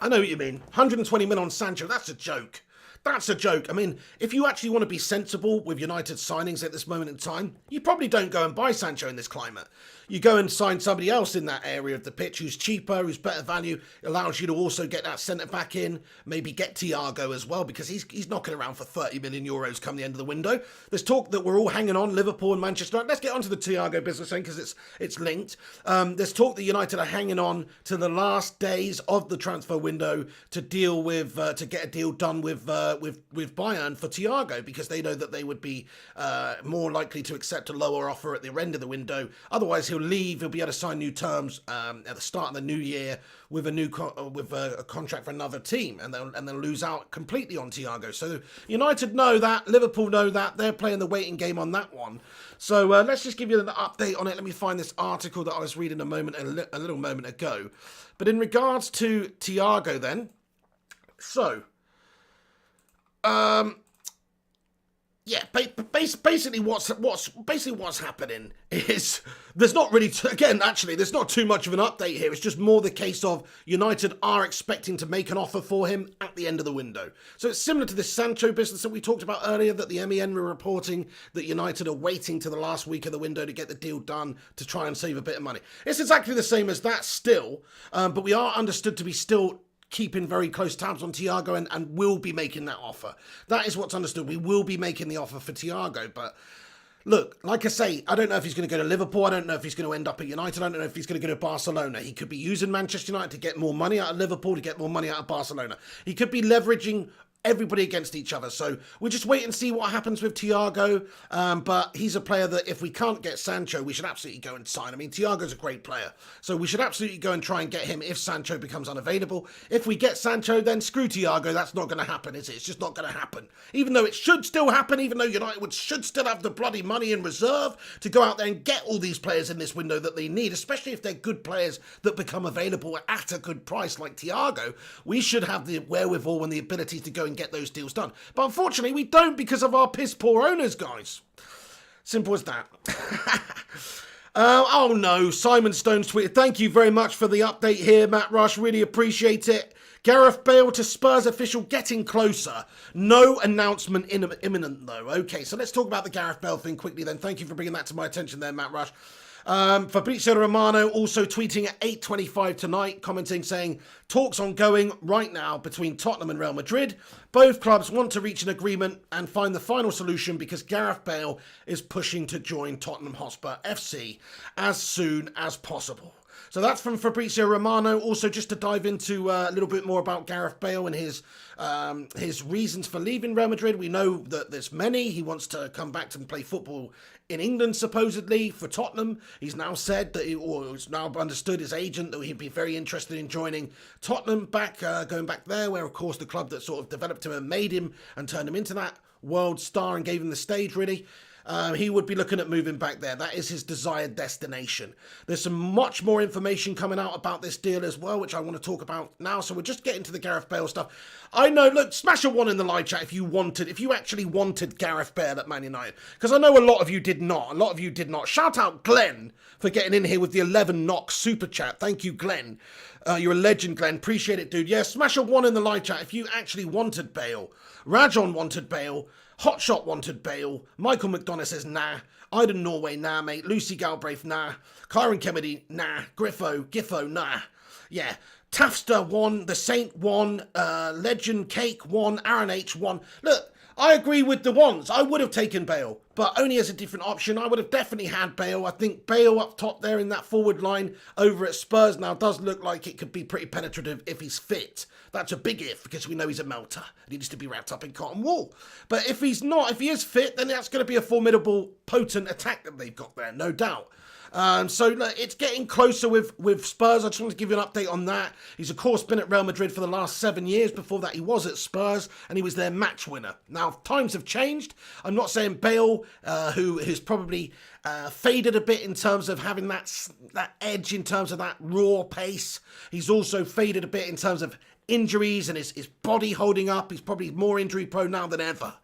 what you mean. 120 mil on Sancho, that's a joke. That's a joke. I mean, if you actually want to be sensible with United signings at this moment in time, you probably don't go and buy Sancho in this climate. You go and sign somebody else in that area of the pitch who's cheaper, who's better value, allows you to also get that centre-back in, maybe get Thiago as well, because he's knocking around for 30 million euros come the end of the window. There's talk that we're all hanging on, Liverpool and Manchester United. Let's get onto the Thiago business then, because it's linked. There's talk that United are hanging on to the last days of the transfer window to deal with, to get a deal done with Bayern for Thiago, because they know that they would be more likely to accept a lower offer at the end of the window. Otherwise, he'll leave. He'll be able to sign new terms at the start of the new year with a contract for another team, and they'll lose out completely on Thiago. So United know that, Liverpool know that. They're playing the waiting game on that one. So let's just give you an update on it. Let me find this article that I was reading a little moment ago. But in regards to Thiago, then, so. Yeah, basically what's happening is there's not really there's not too much of an update here. It's just more the case of United are expecting to make an offer for him at the end of the window. So it's similar to the Sancho business that we talked about earlier, that the MEN were reporting that United are waiting to the last week of the window to get the deal done to try and save a bit of money. It's exactly the same as that still, but we are understood to be still keeping very close tabs on Thiago and will be making that offer. That is what's understood. We will be making the offer for Thiago, but look, like I say, I don't know if he's going to go to Liverpool. I don't know if he's going to end up at United. I don't know if he's going to go to Barcelona. He could be using Manchester United to get more money out of Liverpool, to get more money out of Barcelona. He could be leveraging everybody against each other. So we'll just wait and see what happens with Thiago. But he's a player that if we can't get Sancho, we should absolutely go and sign. I mean, Thiago's a great player. So we should absolutely go and try and get him if Sancho becomes unavailable. If we get Sancho, then screw Thiago. That's not going to happen, is it? It's just not going to happen. Even though it should still happen, even though United should still have the bloody money in reserve to go out there and get all these players in this window that they need, especially if they're good players that become available at a good price like Thiago. We should have the wherewithal and the ability to go and get those deals done. But unfortunately, we don't because of our piss poor owners, guys. Simple as that. Oh no, Simon Stone's tweeted, thank you very much for the update here, Matt Rush, really appreciate it. Gareth Bale to Spurs official getting closer. No announcement imminent though. Okay, so let's talk about the Gareth Bale thing quickly then. Thank you for bringing that to my attention there, Matt Rush. Fabrizio Romano also tweeting at 8:25 tonight, commenting saying, talks ongoing right now between Tottenham and Real Madrid. Both clubs want to reach an agreement and find the final solution because Gareth Bale is pushing to join Tottenham Hotspur FC as soon as possible. So that's from Fabrizio Romano. Also, just to dive into a little bit more about Gareth Bale and his reasons for leaving Real Madrid. We know that there's many. He wants to come back to play football in England, supposedly, for Tottenham. He's now said that, or it's now understood his agent, that he'd be very interested in joining Tottenham back, going back there, where, of course, the club that sort of developed him and made him and turned him into that world star and gave him the stage, really. He would be looking at moving back there. That is his desired destination. There's some much more information coming out about this deal as well, which I want to talk about now. So we're just getting to the Gareth Bale stuff. I know, look, smash a 1 in the live chat if you actually wanted Gareth Bale at Man United. Because I know a lot of you did not. A lot of you did not. Shout out Glenn for getting in here with the 11 knock super chat. Thank you, Glenn. You're a legend, Glenn. Appreciate it, dude. Yeah, smash a 1 in the live chat if you actually wanted Bale. Rajon wanted Bale. Hotshot wanted Bale. Michael McDonough says nah. Iden Norway, nah, mate. Lucy Galbraith, nah. Kyron Kennedy, nah. Giffo, nah. Yeah. Tafster won. The Saint won. Legend Cake won. Aaron H won. Look, I agree with the ones. I would have taken Bale, but only as a different option. I would have definitely had Bale. I think Bale up top there in that forward line over at Spurs now does look like it could be pretty penetrative if he's fit. That's a big if, because we know he's a melter. He needs to be wrapped up in cotton wool. But if he's not, if he is fit, then that's going to be a formidable, potent attack that they've got there, no doubt. So look, it's getting closer with Spurs. I just want to give you an update on that. He's, of course, been at Real Madrid for the last 7 years. Before that, he was at Spurs, and he was their match winner. Now, times have changed. I'm not saying Bale, who has probably faded a bit in terms of having that edge, in terms of that raw pace. He's also faded a bit in terms of injuries and his body holding up. He's probably more injury prone now than ever.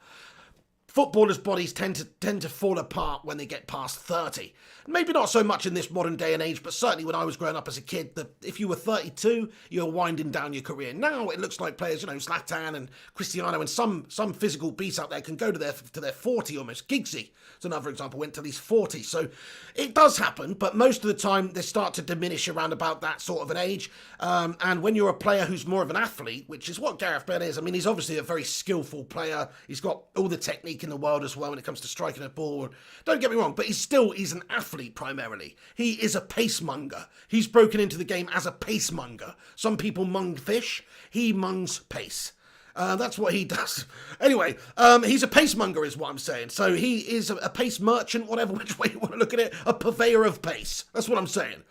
Footballers' bodies tend to fall apart when they get past 30. Maybe not so much in this modern day and age, but certainly when I was growing up as a kid, that if you were 32, you were winding down your career. Now it looks like players, Zlatan and Cristiano and some physical beasts out there can go to their 40 almost. Giggsy, as another example, went to at least 40. So it does happen, but most of the time they start to diminish around about that sort of an age. And when you're a player who's more of an athlete, which is what Gareth Bale is, I mean, he's obviously a very skillful player. He's got all the technique in the world as well when it comes to striking a ball. Don't get me wrong, but he's an athlete primarily. He is a pacemonger. He's broken into the game as a pacemonger. Some people mung fish. He mungs pace. That's what he does. Anyway, he's a pacemonger is what I'm saying. So he is a pace merchant, whatever which way you want to look at it, a purveyor of pace. That's what I'm saying.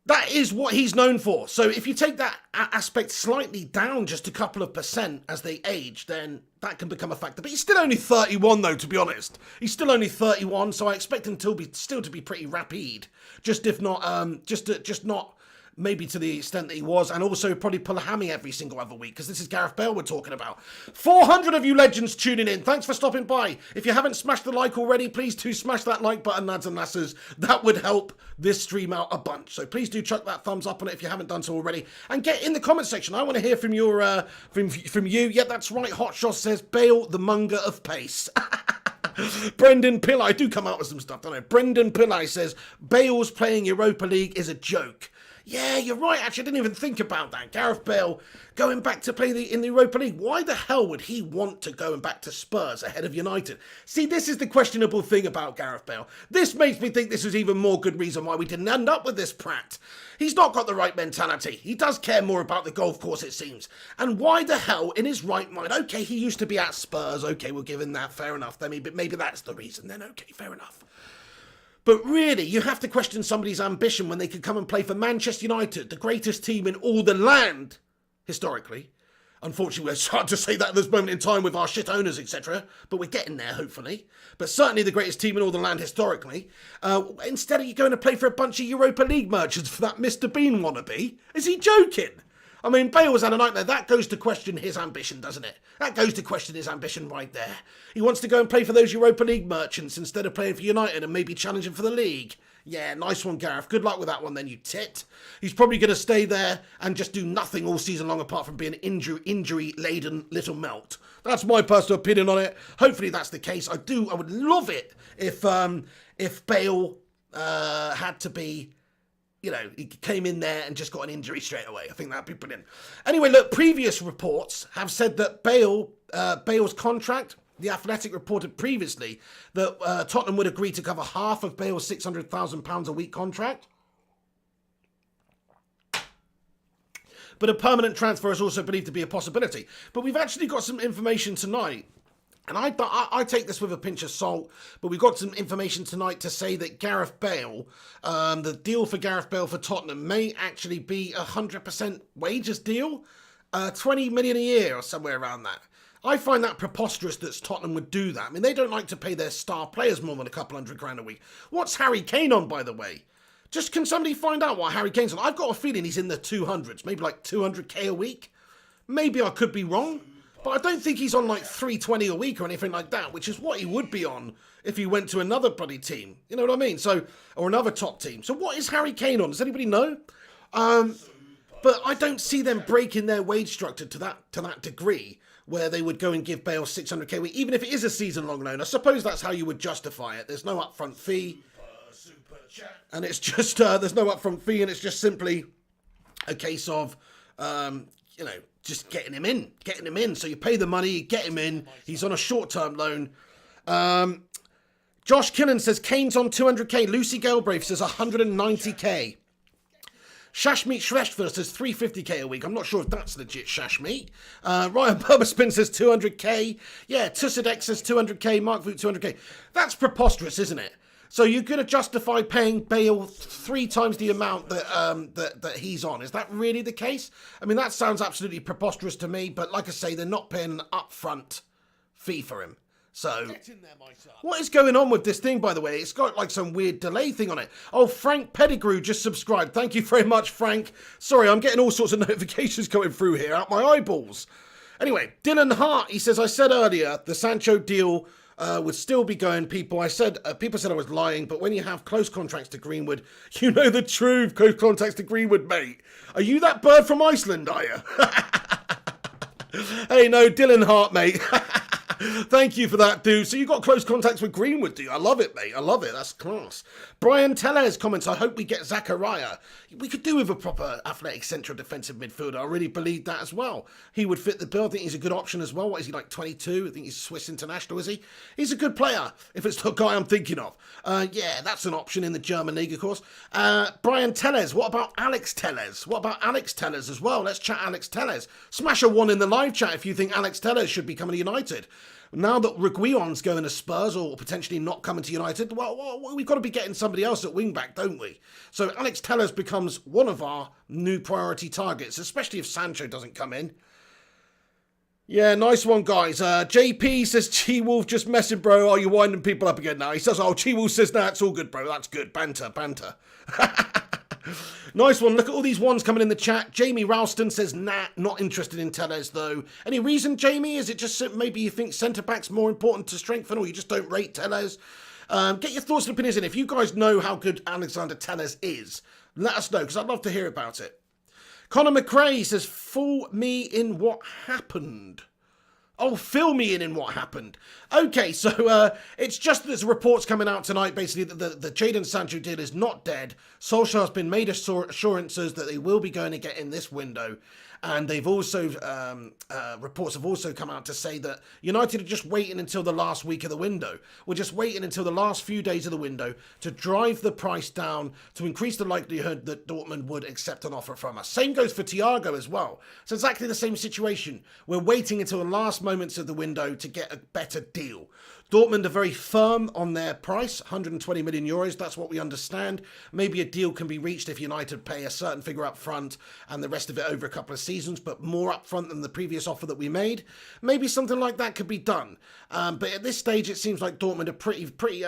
That is what he's known for. So if you take that aspect slightly down just a couple of % as they age, then that can become a factor. But he's still only 31, though, to be honest. He's still only 31, so I expect him to be pretty rapid. Just if not, just not maybe to the extent that he was, and also probably pull a hammy every single other week, because this is Gareth Bale we're talking about. 400 of you legends tuning in. Thanks for stopping by. If you haven't smashed the like already, please do smash that like button, lads and lasses. That would help this stream out a bunch. So please do chuck that thumbs up on it if you haven't done so already, and get in the comment section. I want to hear from your from you. Yeah, that's right. Hotshot says Bale, the monger of pace. Brendan Pillai, I do come out with some stuff, don't I? Brendan Pillai says Bale's playing Europa League is a joke. Yeah, you're right. Actually, I didn't even think about that. Gareth Bale going back to play in the Europa League. Why the hell would he want to go back to Spurs ahead of United? See, this is the questionable thing about Gareth Bale. This makes me think this is even more good reason why we didn't end up with this prat. He's not got the right mentality. He does care more about the golf course, it seems. And why the hell, in his right mind, okay, he used to be at Spurs. Okay, we'll give him that. Fair enough. Then maybe that's the reason then. Okay, fair enough. But really, you have to question somebody's ambition when they could come and play for Manchester United, the greatest team in all the land, historically. Unfortunately, it's hard to say that at this moment in time with our shit owners, etc. But we're getting there, hopefully. But certainly the greatest team in all the land historically. Instead of you going to play for a bunch of Europa League merchants for that Mr. Bean wannabe. Is he joking? I mean, Bale was had a nightmare. That goes to question his ambition, doesn't it? That goes to question his ambition right there. He wants to go and play for those Europa League merchants instead of playing for United and maybe challenging for the league. Yeah, nice one, Gareth. Good luck with that one then, you tit. He's probably going to stay there and just do nothing all season long apart from being an injury-laden little melt. That's my personal opinion on it. Hopefully that's the case. I would love it if Bale had to be... You know, he came in there and just got an injury straight away. I think that'd be brilliant. Anyway, look, previous reports have said that Bale's contract, The Athletic reported previously that Tottenham would agree to cover half of Bale's £600,000 a week contract. But a permanent transfer is also believed to be a possibility. But we've actually got some information tonight. And I take this with a pinch of salt, but we've got some information tonight to say that Gareth Bale, the deal for Gareth Bale for Tottenham may actually be 100% wages deal, 20 million a year or somewhere around that. I find that preposterous that Tottenham would do that. I mean, they don't like to pay their star players more than a couple £100 a week. What's Harry Kane on, by the way? Just can somebody find out what Harry Kane's on? I've got a feeling he's in the 200s, maybe like 200k a week. Maybe I could be wrong. But I don't think he's on like 320 a week or anything like that, which is what he would be on if he went to another bloody team. You know what I mean? So, or another top team. So what is Harry Kane on? Does anybody know? But I don't see them breaking their wage structure to that degree where they would go and give Bale 600k a week, even if it is a season-long loan. I suppose that's how you would justify it. There's no upfront fee. And it's just, there's no upfront fee, and it's just simply a case of, you know, just getting him in. So you pay the money, get him in. He's on a short-term loan. Josh Killen says Kane's on 200k. Lucy Galbraith says 190k. Shashmeet Shrestha says 350k a week. I'm not sure if that's legit Shashmeet. Ryan Burberspin says 200k. Yeah, Tussadek says 200k. Mark Voot 200k. That's preposterous, isn't it? So you're going to justify paying Bale 3 times the amount that he's on. Is that really the case? I mean, that sounds absolutely preposterous to me. But like I say, they're not paying an upfront fee for him. So what is going on with this thing, by the way? It's got like some weird delay thing on it. Oh, Frank Pettigrew just subscribed. Thank you very much, Frank. Sorry, I'm getting all sorts of notifications coming through here out my eyeballs. Anyway, Dylan Hart, he says, I said earlier, the Sancho deal... would still be going, people. People said I was lying, but when you have close contacts to Greenwood, you know the truth. Close contacts to Greenwood, mate. Are you that bird from Iceland, are you? Hey, no, Dylan Hart, mate. Thank you for that, dude. So you got close contacts with Greenwood, do you? I love it, mate. I love it. That's class. Brian Tellez comments, I hope we get Zachariah. We could do with a proper athletic central defensive midfielder. I really believe that as well. He would fit the bill. I think he's a good option as well. What is he, like 22? I think he's Swiss international, is he? He's a good player, if it's the guy I'm thinking of. Yeah, that's an option in the German league, of course. Brian Tellez. What about Alex Tellez? What about Alex Tellez as well? Let's chat Alex Tellez. Smash a 1 in the live chat if you think Alex Tellez should be coming to United. Now that Reguilon's going to Spurs or potentially not coming to United, well, we've got to be getting somebody else at wing-back, don't we? So Alex Tellez becomes one of our new priority targets, especially if Sancho doesn't come in. Yeah, nice one, guys. JP says, Chi-Wolf just messing, bro. Are you winding people up again now? He says, oh, Chi-Wolf says, nah, it's all good, bro. That's good. Banter. Nice one. Look at all these ones coming in the chat. Jamie Ralston says, nah, not interested in Tellez, though. Any reason, Jamie? Is it just maybe you think centre-back's more important to strengthen, or you just don't rate Tellez? Get your thoughts and opinions in. If you guys know how good Alexander Tellez is, let us know, because I'd love to hear about it. Conor McRae says, fool me in what happened. Oh, fill me in what happened. Okay, so it's just that there's reports coming out tonight, basically, that the Jadon Sancho deal is not dead. Solskjaer has been made assurances that they will be going to get in this window. And they've also, reports have also come out to say that United are just waiting until the last week of the window. We're just waiting until the last few days of the window to drive the price down, to increase the likelihood that Dortmund would accept an offer from us. Same goes for Thiago as well. So exactly the same situation. We're waiting until the last moments of the window to get a better deal. Dortmund are very firm on their price, 120 million euros. That's what we understand. Maybe a deal can be reached if United pay a certain figure up front and the rest of it over a couple of seasons, but more up front than the previous offer that we made. Maybe something like that could be done. But at this stage, it seems like Dortmund are pretty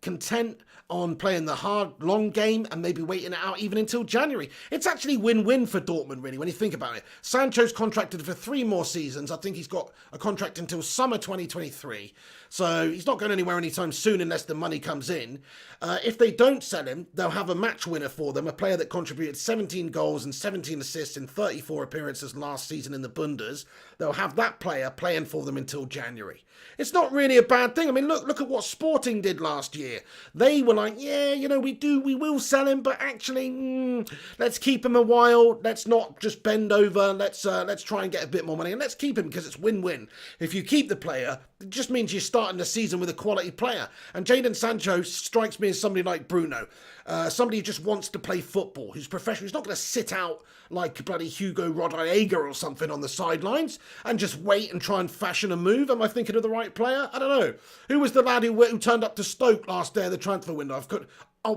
content on playing the hard, long game and maybe waiting it out even until January. It's actually win-win for Dortmund, really, when you think about it. Sancho's contracted for 3 more seasons. I think he's got a contract until summer 2023. So he's not going anywhere anytime soon unless the money comes in. If they don't sell him, they'll have a match winner for them, a player that contributed 17 goals and 17 assists in 34 appearances last season in the Bundes. They'll have that player playing for them until January. It's not really a bad thing. I mean, look at what Sporting did last year. They were like, yeah, you know, we will sell him, but actually, let's keep him a while. Let's not just bend over. Let's try and get a bit more money, and let's keep him because it's win-win. If you keep the player, it just means you're starting the season with a quality player. And Jadon Sancho strikes me as somebody like Bruno, somebody who just wants to play football, who's professional. He's not going to sit out like bloody Hugo Rodallega or something on the sidelines and just wait and try and fashion a move. Am I thinking of the right player? I don't know. Who was the lad who turned up to Stoke last day of the transfer window?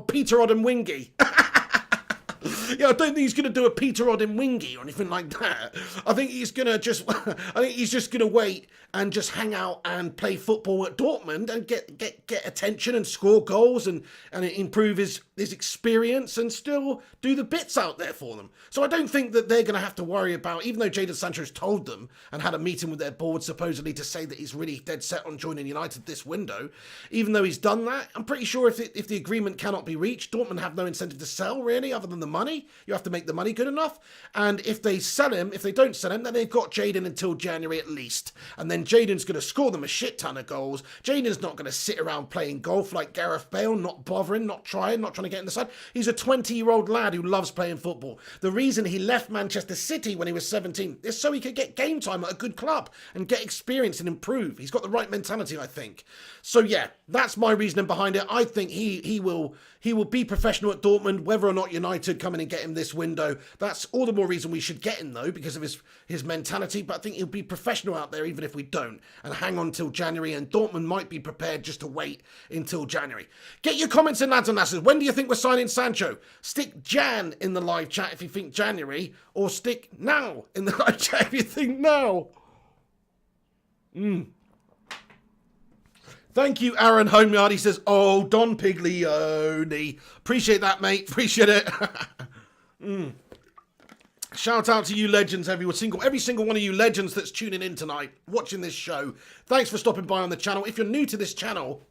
Peter Odemwingie. Yeah, I don't think he's going to do a Peter Odemwingie or anything like that. I think he's just going to wait and just hang out and play football at Dortmund and get attention and score goals and improve his experience and still do the bits out there for them. So I don't think that they're going to have to worry about, even though Jadon Sancho's told them and had a meeting with their board supposedly to say that he's really dead set on joining United this window, even though he's done that, I'm pretty sure if the agreement cannot be reached, Dortmund have no incentive to sell really other than the money. You have to make the money good enough. And if they don't sell him, then they've got Jadon until January at least. And then Jadon's going to score them a shit ton of goals. Jadon's not going to sit around playing golf like Gareth Bale, not bothering, not trying to get in the side. He's a 20-year-old lad who loves playing football. The reason he left Manchester City when he was 17 is so he could get game time at a good club and get experience and improve. He's got the right mentality, I think. So yeah, that's my reasoning behind it. I think he will be professional at Dortmund, whether or not United come in and get him this window. That's all the more reason we should get him, though, because of his mentality. But I think he'll be professional out there, even if we don't, and hang on till January. And Dortmund might be prepared just to wait until January. Get your comments in, lads and lasses. When do you think we're signing Sancho? Stick Jan in the live chat if you think January, or stick now in the live chat if you think now. Thank you, Aaron Homeyard. He says, oh, Don Piglioni. Appreciate that, mate. Appreciate it. Shout out to you legends, every single one of you legends that's tuning in tonight, watching this show. Thanks for stopping by on the channel. If you're new to this channel,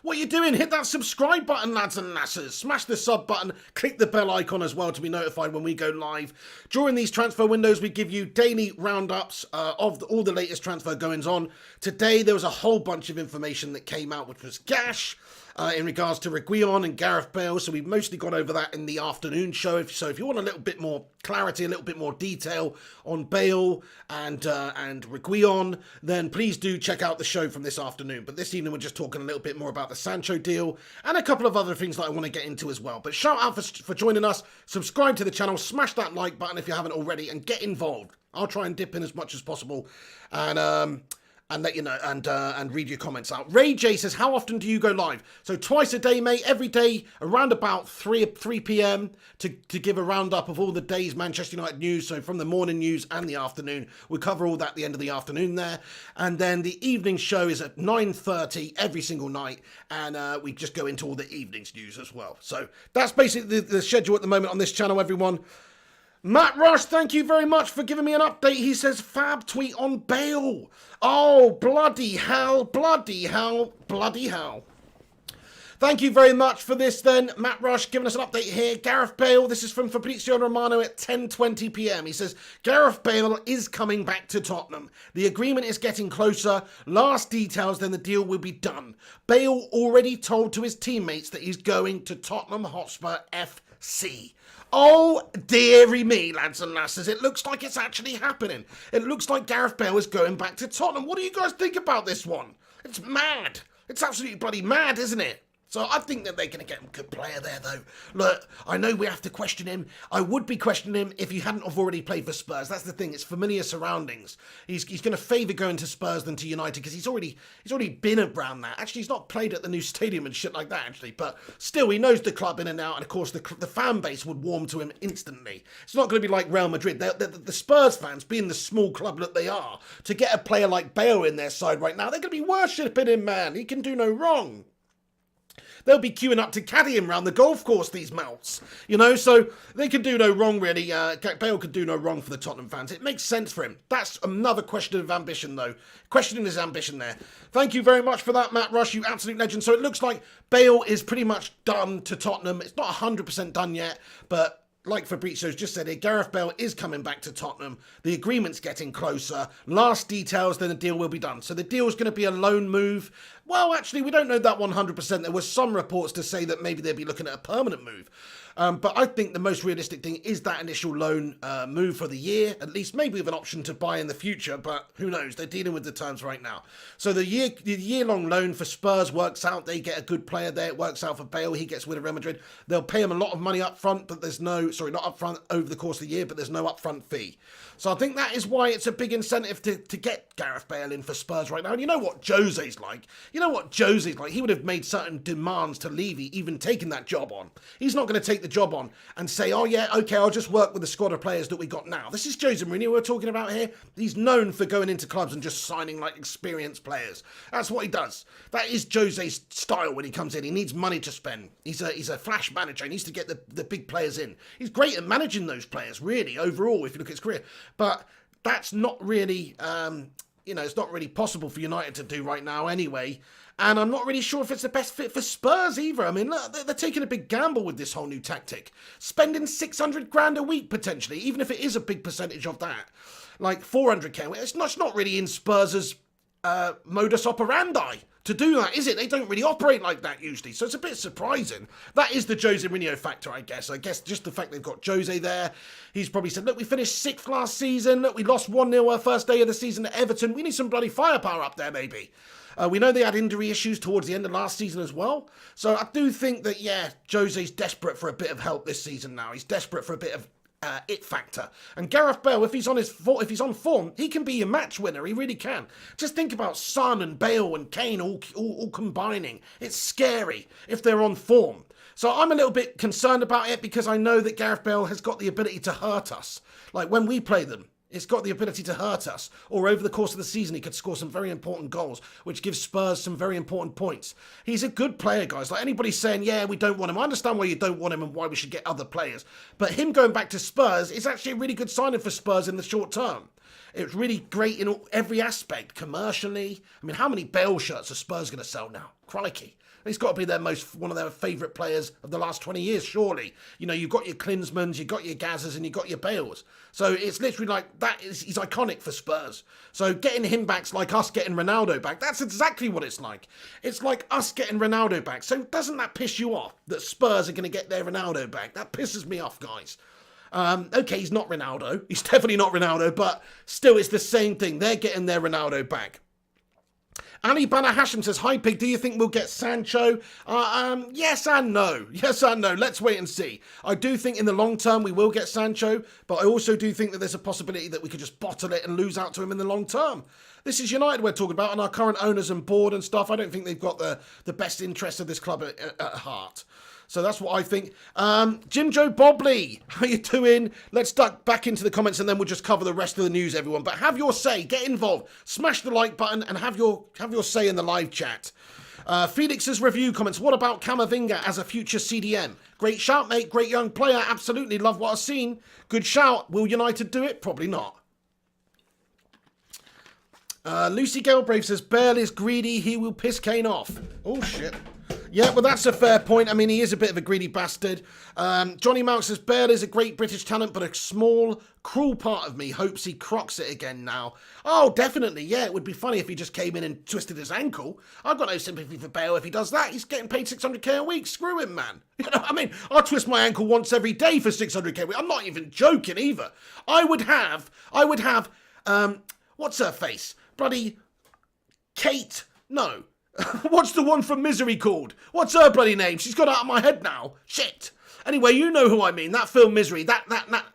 what are you doing? Hit that subscribe button, lads and lasses. Smash the sub button. Click the bell icon as well to be notified when we go live. During these transfer windows, we give you daily roundups of all the latest transfer goings on. Today, there was a whole bunch of information that came out, which was gash. In regards to Reguilon and Gareth Bale, so we've mostly gone over that in the afternoon show. So if you want a little bit more clarity, a little bit more detail on Bale and Reguilon, then please do check out the show from this afternoon. But this evening we're just talking a little bit more about the Sancho deal and a couple of other things that I want to get into as well. But shout out for joining us, subscribe to the channel, smash that like button if you haven't already, and get involved. I'll try and dip in as much as possible and let you know, and read your comments out. Ray J says, how often do you go live? So twice a day, mate, every day around about 3 p.m. to give a roundup of all the day's Manchester United news. So from the morning news and the afternoon, we cover all that at the end of the afternoon there. And then the evening show is at 9:30 every single night, and we just go into all the evening's news as well. So that's basically the schedule at the moment on this channel, everyone. Matt Rush, thank you very much for giving me an update. He says, fab tweet on Bale. Oh, bloody hell, bloody hell, bloody hell. Thank you very much for this then. Matt Rush giving us an update here. Gareth Bale, this is from Fabrizio Romano at 10:20 p.m. He says, Gareth Bale is coming back to Tottenham. The agreement is getting closer. Last details, then the deal will be done. Bale already told to his teammates that he's going to Tottenham Hotspur FC. Oh, dearie me, lads and lasses. It looks like it's actually happening. It looks like Gareth Bale is going back to Tottenham. What do you guys think about this one? It's mad. It's absolutely bloody mad, isn't it? So I think that they're going to get a good player there, though. Look, I know we have to question him. I would be questioning him if he hadn't have already played for Spurs. That's the thing. It's familiar surroundings. He's going to favour going to Spurs than to United because he's already been around that. Actually, he's not played at the new stadium and shit like that, actually. But still, he knows the club in and out. And, of course, the fan base would warm to him instantly. It's not going to be like Real Madrid. The Spurs fans, being the small club that they are, to get a player like Bale in their side right now, they're going to be worshipping him, man. He can do no wrong. They'll be queuing up to caddy him around the golf course, these melts. You know, so they can do no wrong, really. Bale could do no wrong for the Tottenham fans. It makes sense for him. That's another question of ambition, though. Questioning his ambition there. Thank you very much for that, Matt Rush, you absolute legend. So it looks like Bale is pretty much done to Tottenham. It's not 100% done yet, but like Fabrizio's just said here, Gareth Bale is coming back to Tottenham. The agreement's getting closer. Last details, then the deal will be done. So the deal's going to be a loan move. Well, actually, we don't know that 100%. There were some reports to say that maybe they'd be looking at a permanent move. But I think the most realistic thing is that initial loan move for the year, at least maybe with an option to buy in the future, but who knows? They're dealing with the terms right now. So the year-long loan for Spurs works out. They get a good player there. It works out for Bale. He gets with Real Madrid. They'll pay him a lot of money up front, but there's no, sorry, not up front over the course of the year, but there's no upfront fee. So I think that is why it's a big incentive to get Gareth Bale in for Spurs right now. And you know what Jose's like? He would have made certain demands to leave, even taking that job on. He's not going to take the job on and say, oh yeah, okay, I'll just work with the squad of players that we got now. This is Jose Mourinho we're talking about here. He's known for going into clubs and just signing like experienced players. That's what he does. That is Jose's style when he comes in. He needs money to spend. He's a flash manager. He needs to get the big players in. He's great at managing those players, really, overall, if you look at his career. But that's not really, it's not really possible for United to do right now anyway. And I'm not really sure if it's the best fit for Spurs either. I mean, look, they're taking a big gamble with this whole new tactic. Spending 600 grand a week, potentially, even if it is a big percentage of that. Like 400k. It's not really in Spurs' modus operandi to do that, is it? They don't really operate like that usually. So it's a bit surprising. That is the Jose Mourinho factor, I guess. I guess just the fact they've got Jose there. He's probably said, look, we finished 6th last season. Look, we lost 1-0 our first day of the season at Everton. We need some bloody firepower up there, maybe. We know they had injury issues towards the end of last season as well. So I do think that, yeah, Jose's desperate for a bit of help this season now. He's desperate for a bit of it factor. And Gareth Bale, if he's on form, he can be a match winner. He really can. Just think about Son and Bale and Kane all combining. It's scary if they're on form. So I'm a little bit concerned about it because I know that Gareth Bale has got the ability to hurt us. Like when we play them, it's got the ability to hurt us. Or over the course of the season, he could score some very important goals, which gives Spurs some very important points. He's a good player, guys. Like anybody saying, yeah, we don't want him. I understand why you don't want him and why we should get other players. But him going back to Spurs is actually a really good signing for Spurs in the short term. It's really great in every aspect, commercially. I mean, how many Bale shirts are Spurs going to sell now? Crikey. He's got to be one of their favourite players of the last 20 years, surely. You know, you've got your Klinsmans, you've got your Gazas, and you've got your Bales. So it's literally like that. He's iconic for Spurs. So getting him back's like us getting Ronaldo back. That's exactly what it's like. It's like us getting Ronaldo back. So doesn't that piss you off that Spurs are going to get their Ronaldo back? That pisses me off, guys. Okay, he's not Ronaldo. He's definitely not Ronaldo, but still it's the same thing. They're getting their Ronaldo back. Ali Bana Hashim says, hi Pig, do you think we'll get Sancho? Yes and no. Yes and no. Let's wait and see. I do think in the long term we will get Sancho, but I also do think that there's a possibility that we could just bottle it and lose out to him in the long term. This is United we're talking about and our current owners and board and stuff. I don't think they've got the best interest of this club at heart. So that's what I think. Jim Joe Bobley, how you doing? Let's duck back into the comments and then we'll just cover the rest of the news, everyone. But have your say, get involved, smash the like button and have your say in the live chat. Felix's review comments, what about Camavinga as a future CDM? Great shout, mate, great young player, absolutely, love what I've seen. Good shout, will United do it? Probably not. Lucy Galbraith says, Bale is greedy, he will piss Kane off. Oh, shit. Yeah, well, that's a fair point. I mean, he is a bit of a greedy bastard. Johnny Mount says, Bale is a great British talent, but a small, cruel part of me hopes he crocs it again now. Oh, definitely, yeah. It would be funny if he just came in and twisted his ankle. I've got no sympathy for Bale if he does that. He's getting paid 600k a week. Screw him, man. You know, I mean, I'll twist my ankle once every day for 600k a week. I'm not even joking either. I would have, what's her face? Bloody Kate, no. What's the one from Misery called? What's her bloody name? She's got out of my head now. Shit. Anyway, you know who I mean. That film Misery. That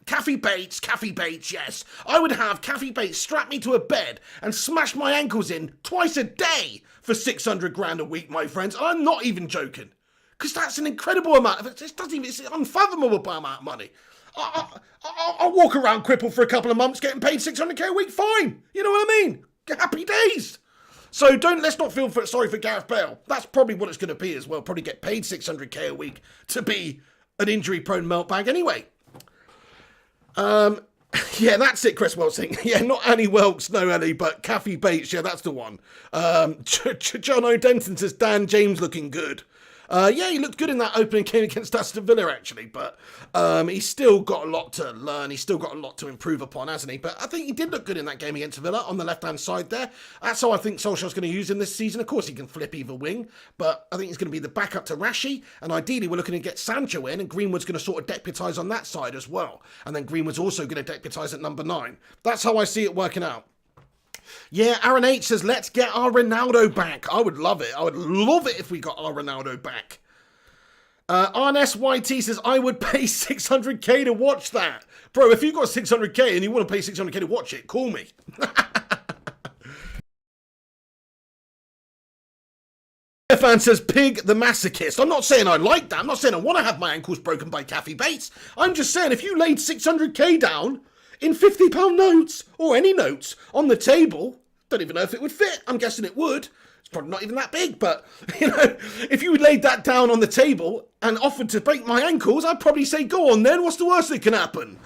Kathy Bates, yes. I would have Kathy Bates strap me to a bed and smash my ankles in twice a day for 600 grand a week, my friends. I'm not even joking. Because that's an incredible amount. It's an unfathomable amount of money. I'll walk around crippled for a couple of months getting paid 600k a week. Fine. You know what I mean? Happy days. So let's not feel sorry for Gareth Bale. That's probably what it's going to be as well. Probably get paid 600k a week to be an injury-prone meltbag anyway. Yeah, that's it, Chris Welsing. Yeah, not Annie Welks, no Ellie, but Kathy Bates. Yeah, that's the one. John O'Denton says, Dan James looking good. Yeah, he looked good in that opening game against Aston Villa, actually, but he's still got a lot to learn. He's still got a lot to improve upon, hasn't he? But I think he did look good in that game against Villa on the left-hand side there. That's how I think Solskjaer's going to use him this season. Of course, he can flip either wing, but I think he's going to be the backup to Rashi, and ideally we're looking to get Sancho in, and Greenwood's going to sort of deputise on that side as well. And then Greenwood's also going to deputise at number 9. That's how I see it working out. Yeah, Aaron H says, let's get our Ronaldo back. I would love it. I would love it if we got our Ronaldo back. RNSYT says, I would pay 600k to watch that. Bro, if you got 600k and you want to pay 600k to watch it, call me. Fan says, Pig the masochist. I'm not saying I like that. I'm not saying I want to have my ankles broken by Kathy Bates. I'm just saying if you laid 600k down in £50 notes, or any notes, on the table, don't even know if it would fit. I'm guessing it would. It's probably not even that big, but, you know, if you laid that down on the table and offered to break my ankles, I'd probably say, go on then, what's the worst that can happen?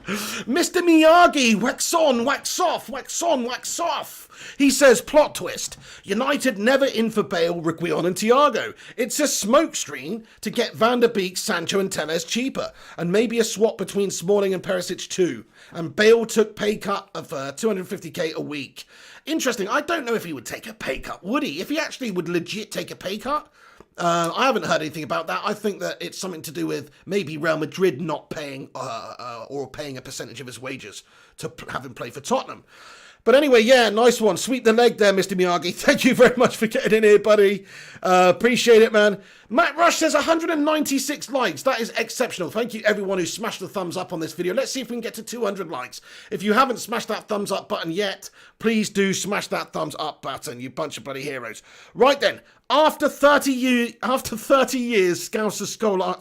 Mr. Miyagi, wax on, wax off, wax on, wax off. He says, plot twist. United never in for Bale, Reguilon and Thiago. It's a smokescreen to get Van der Beek, Sancho and Telles cheaper. And maybe a swap between Smalling and Perisic too. And Bale took pay cut of 250k a week. Interesting. I don't know if he would take a pay cut, would he? If he actually would legit take a pay cut, I haven't heard anything about that. I think that it's something to do with maybe Real Madrid not paying or paying a percentage of his wages to have him play for Tottenham. But anyway, yeah, nice one. Sweep the leg there, Mr. Miyagi. Thank you very much for getting in here, buddy. Appreciate it, man. Matt Rush says 196 likes. That is exceptional. Thank you, everyone who smashed the thumbs up on this video. Let's see if we can get to 200 likes. If you haven't smashed that thumbs up button yet, please do smash that thumbs up button, you bunch of bloody heroes. Right then, after 30 years, Scouser stole our...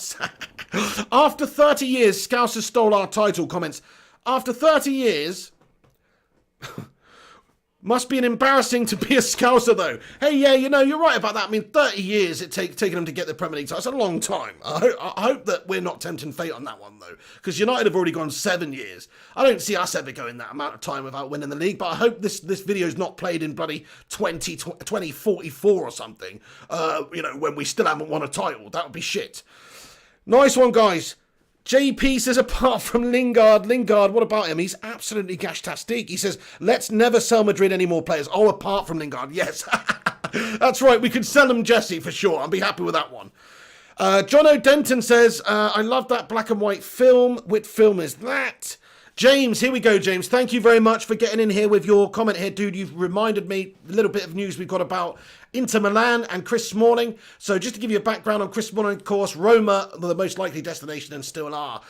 after 30 years, Scouser stole our title. Comments. After 30 years... Must be an embarrassing to be a Scouser, though. Hey, yeah, you know, you're right about that. I mean, 30 years it taken them to get the Premier League title. That's a long time. I hope that we're not tempting fate on that one, though, because United have already gone 7 years. I don't see us ever going that amount of time without winning the league, but I hope this video's not played in bloody 2044 or something, you know, when we still haven't won a title. That would be shit. Nice one, guys. JP says, apart from Lingard, what about him? He's absolutely gash-tastic. He says, let's never sell Madrid any more players. Oh, apart from Lingard, yes. That's right, we could sell him Jesse for sure. I'll be happy with that one. John O'Denton says, I love that black and white film. Which film is that? James, here we go, James. Thank you very much for getting in here with your comment here, dude. You've reminded me a little bit of news we've got about Inter Milan and Chris Smalling. So just to give you a background on Chris Smalling, of course, Roma are the most likely destination and still are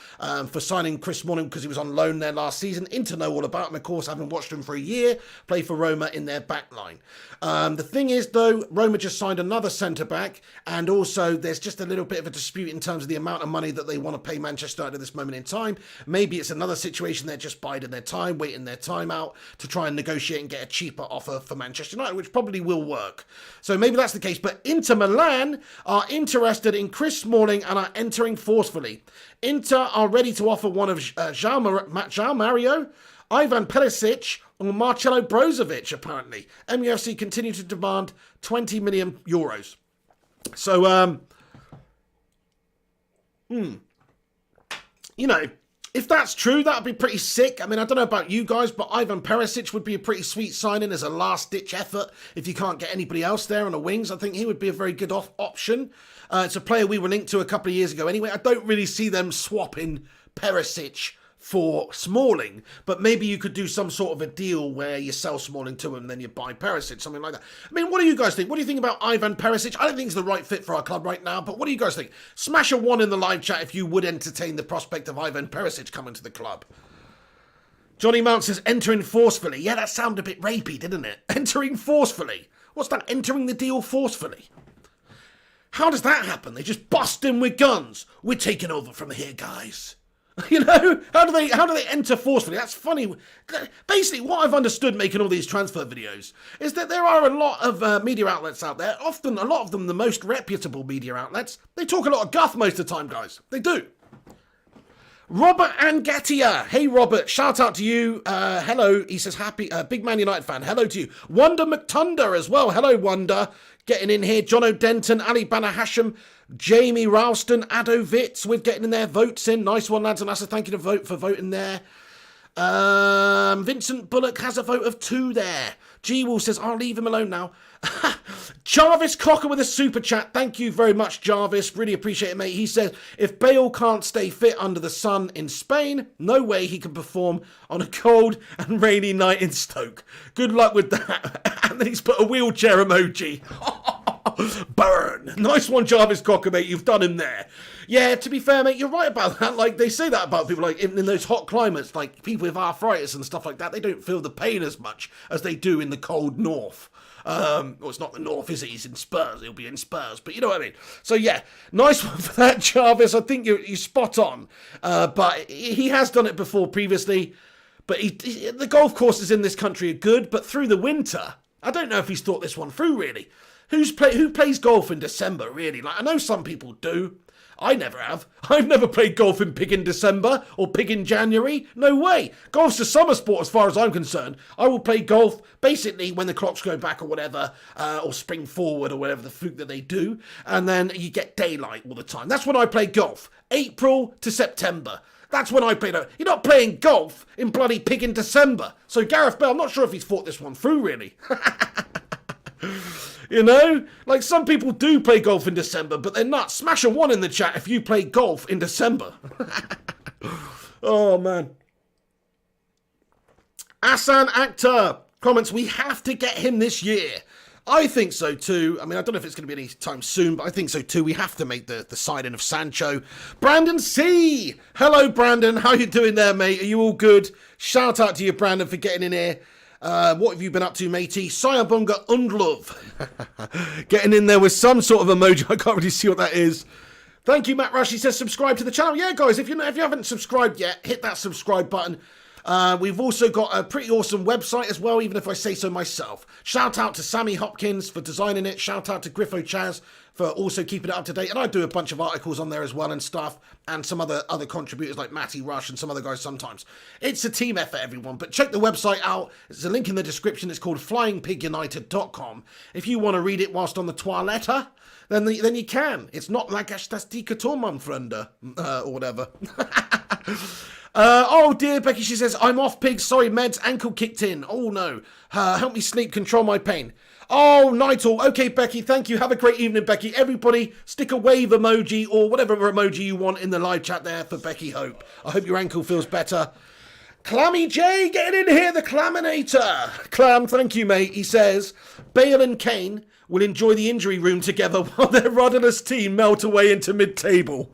for signing Chris Smalling because he was on loan there last season. Inter know all about him, of course, having watched him for a year, play for Roma in their back line. The thing is, though, Roma just signed another centre-back, and also there's just a little bit of a dispute in terms of the amount of money that they want to pay Manchester United at this moment in time. Maybe it's another situation they're just biding their time, waiting their time out to try and negotiate and get a cheaper offer for Manchester United, which probably will work. So maybe that's the case, but Inter Milan are interested in Chris Smalling and are entering forcefully. Inter are ready to offer one of João Mario, Ivan Perisic, or Marcelo Brozovic, apparently. MUFC continue to demand 20 million euros. So, you know, if that's true, that would be pretty sick. I mean, I don't know about you guys, but Ivan Perisic would be a pretty sweet signing as a last-ditch effort if you can't get anybody else there on the wings. I think he would be a very good option. It's a player we were linked to a couple of years ago anyway. I don't really see them swapping Perisic for Smalling, but maybe you could do some sort of a deal where you sell Smalling to him, then you buy Perisic, something like that. I mean, what do you guys think? What do you think about Ivan Perisic? I don't think he's the right fit for our club right now, but what do you guys think? Smash a 1 in the live chat if you would entertain the prospect of Ivan Perisic coming to the club. Johnny Mount says, entering forcefully. Yeah, that sounded a bit rapey, didn't it? Entering forcefully. What's that? Entering the deal forcefully? How does that happen? They just bust in with guns. We're taking over from here, guys. You know, how do they enter forcefully? That's funny. Basically, what I've understood making all these transfer videos is that there are a lot of media outlets out there. Often, a lot of them, the most reputable media outlets, they talk a lot of guff most of the time, guys. They do. Robert Angatia. Hey, Robert. Shout out to you. Hello. He says, happy, big Man United fan. Hello to you. Wonder McTunder as well. Hello, Wonder. Getting in here. John O'Denton, Ali Bana Hashim, Jamie Ralston, Ado Vitz with getting in their votes in. Nice one, lads and lasses. Thank you for voting there. Vincent Bullock has a vote of 2 there. G-Wall says, I'll leave him alone now. Jarvis Cocker with a super chat. Thank you very much, Jarvis. Really appreciate it, mate. He says, if Bale can't stay fit under the sun in Spain, no way he can perform on a cold and rainy night in Stoke. Good luck with that. And then he's put a wheelchair emoji. Burn. Nice one, Jarvis Cocker, mate. You've done him there. Yeah, to be fair, mate, you're right about that. Like, they say that about people, like, in those hot climates, like, people with arthritis and stuff like that, they don't feel the pain as much as they do in the cold north. Well, it's not the north, is it? He's in Spurs. He'll be in Spurs. But you know what I mean? So, yeah, nice one for that, Jarvis. I think you're spot on. But he has done it before previously. But the golf courses in this country are good. But through the winter, I don't know if he's thought this one through, really. Who plays golf in December, really? Like, I know some people do. I never have. I've never played golf in pig in December or pig in January. No way. Golf's a summer sport as far as I'm concerned. I will play golf basically when the clocks go back or whatever, or spring forward or whatever the fluke that they do. And then you get daylight all the time. That's when I play golf. April to September. That's when I play. You're not playing golf in bloody pig in December. So Gareth Bale, I'm not sure if he's thought this one through, really. You know, like some people do play golf in December, but they're not. Smash a 1 in the chat if you play golf in December. Oh, man. Asan Akhtar comments, we have to get him this year. I think so too. I mean, I don't know if it's going to be any time soon, but I think so too. We have to make the signing of Sancho. Brandon C. Hello, Brandon. How you doing there, mate? Are you all good? Shout out to you, Brandon, for getting in here. What have you been up to, matey? Sayabunga Undlove. Getting in there with some sort of emoji. I can't really see what that is. Thank you, Matt Rush. He says subscribe to the channel. Yeah, guys, if you haven't subscribed yet, hit that subscribe button. We've also got a pretty awesome website as well, even if I say so myself. Shout out to Sammy Hopkins for designing it. Shout out to Griffo Chaz for also keeping it up to date. And I do a bunch of articles on there as well and stuff. And some other contributors like Matty Rush and some other guys sometimes. It's a team effort, everyone. But check the website out. There's a link in the description. It's called flyingpigunited.com. If you want to read it whilst on the toilette, then you can. It's not like das die Karton, friend, or whatever. Oh dear, Becky, she says, I'm off, pig. Sorry, meds, ankle kicked in. Oh no. Help me sleep, control my pain. Oh, Nightal. Okay, Becky, thank you. Have a great evening, Becky. Everybody, stick a wave emoji or whatever emoji you want in the live chat there for Becky Hope. I hope your ankle feels better. Clammy J, getting in here, the Claminator. Clam, thank you, mate. He says, Bale and Kane will enjoy the injury room together while their rudderless team melt away into mid-table.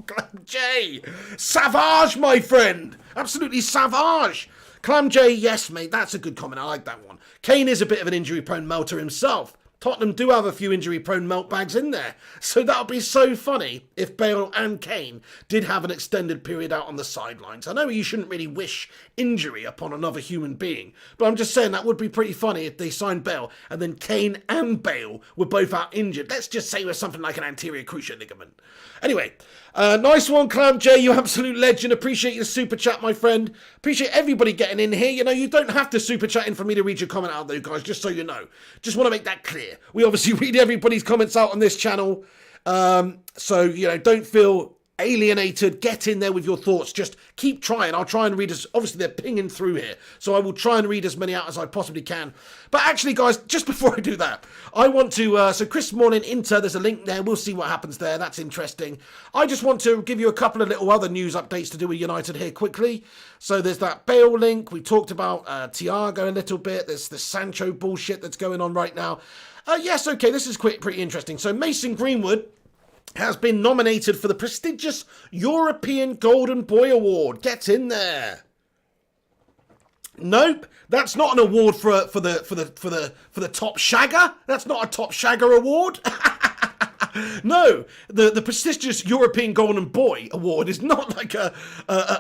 Clam J, savage, my friend. Absolutely savage. Clam J, yes, mate, that's a good comment. I like that one. Kane is a bit of an injury-prone melter himself. Tottenham do have a few injury-prone melt bags in there. So that would be so funny if Bale and Kane did have an extended period out on the sidelines. I know you shouldn't really wish injury upon another human being, but I'm just saying that would be pretty funny if they signed Bale and then Kane and Bale were both out injured. Let's just say with something like an anterior cruciate ligament. Anyway, Nice one, Clam J, you absolute legend. Appreciate your super chat, my friend. Appreciate everybody getting in here. You know, you don't have to super chat in for me to read your comment out, though, guys, just so you know. Just want to make that clear. We obviously read everybody's comments out on this channel. So, you know, don't feel alienated. Get in there with your thoughts. Just keep trying. I'll try and read as, obviously they're pinging through here, so I will try and read as many out as I possibly can. But actually, guys, just before I do that, I want to, so Chris Morning, Inter, there's a link there. We'll see what happens there. That's interesting. I just want to give you a couple of little other news updates to do with United here quickly. So there's that Bale link. We talked about Thiago a little bit. There's the Sancho bullshit that's going on right now. Yes, okay, this is pretty interesting. So Mason Greenwood has been nominated for the prestigious European Golden Boy Award. Get in there. Nope, that's not an award for the top shagger. That's not a top shagger award. No, the prestigious European Golden Boy Award is not like a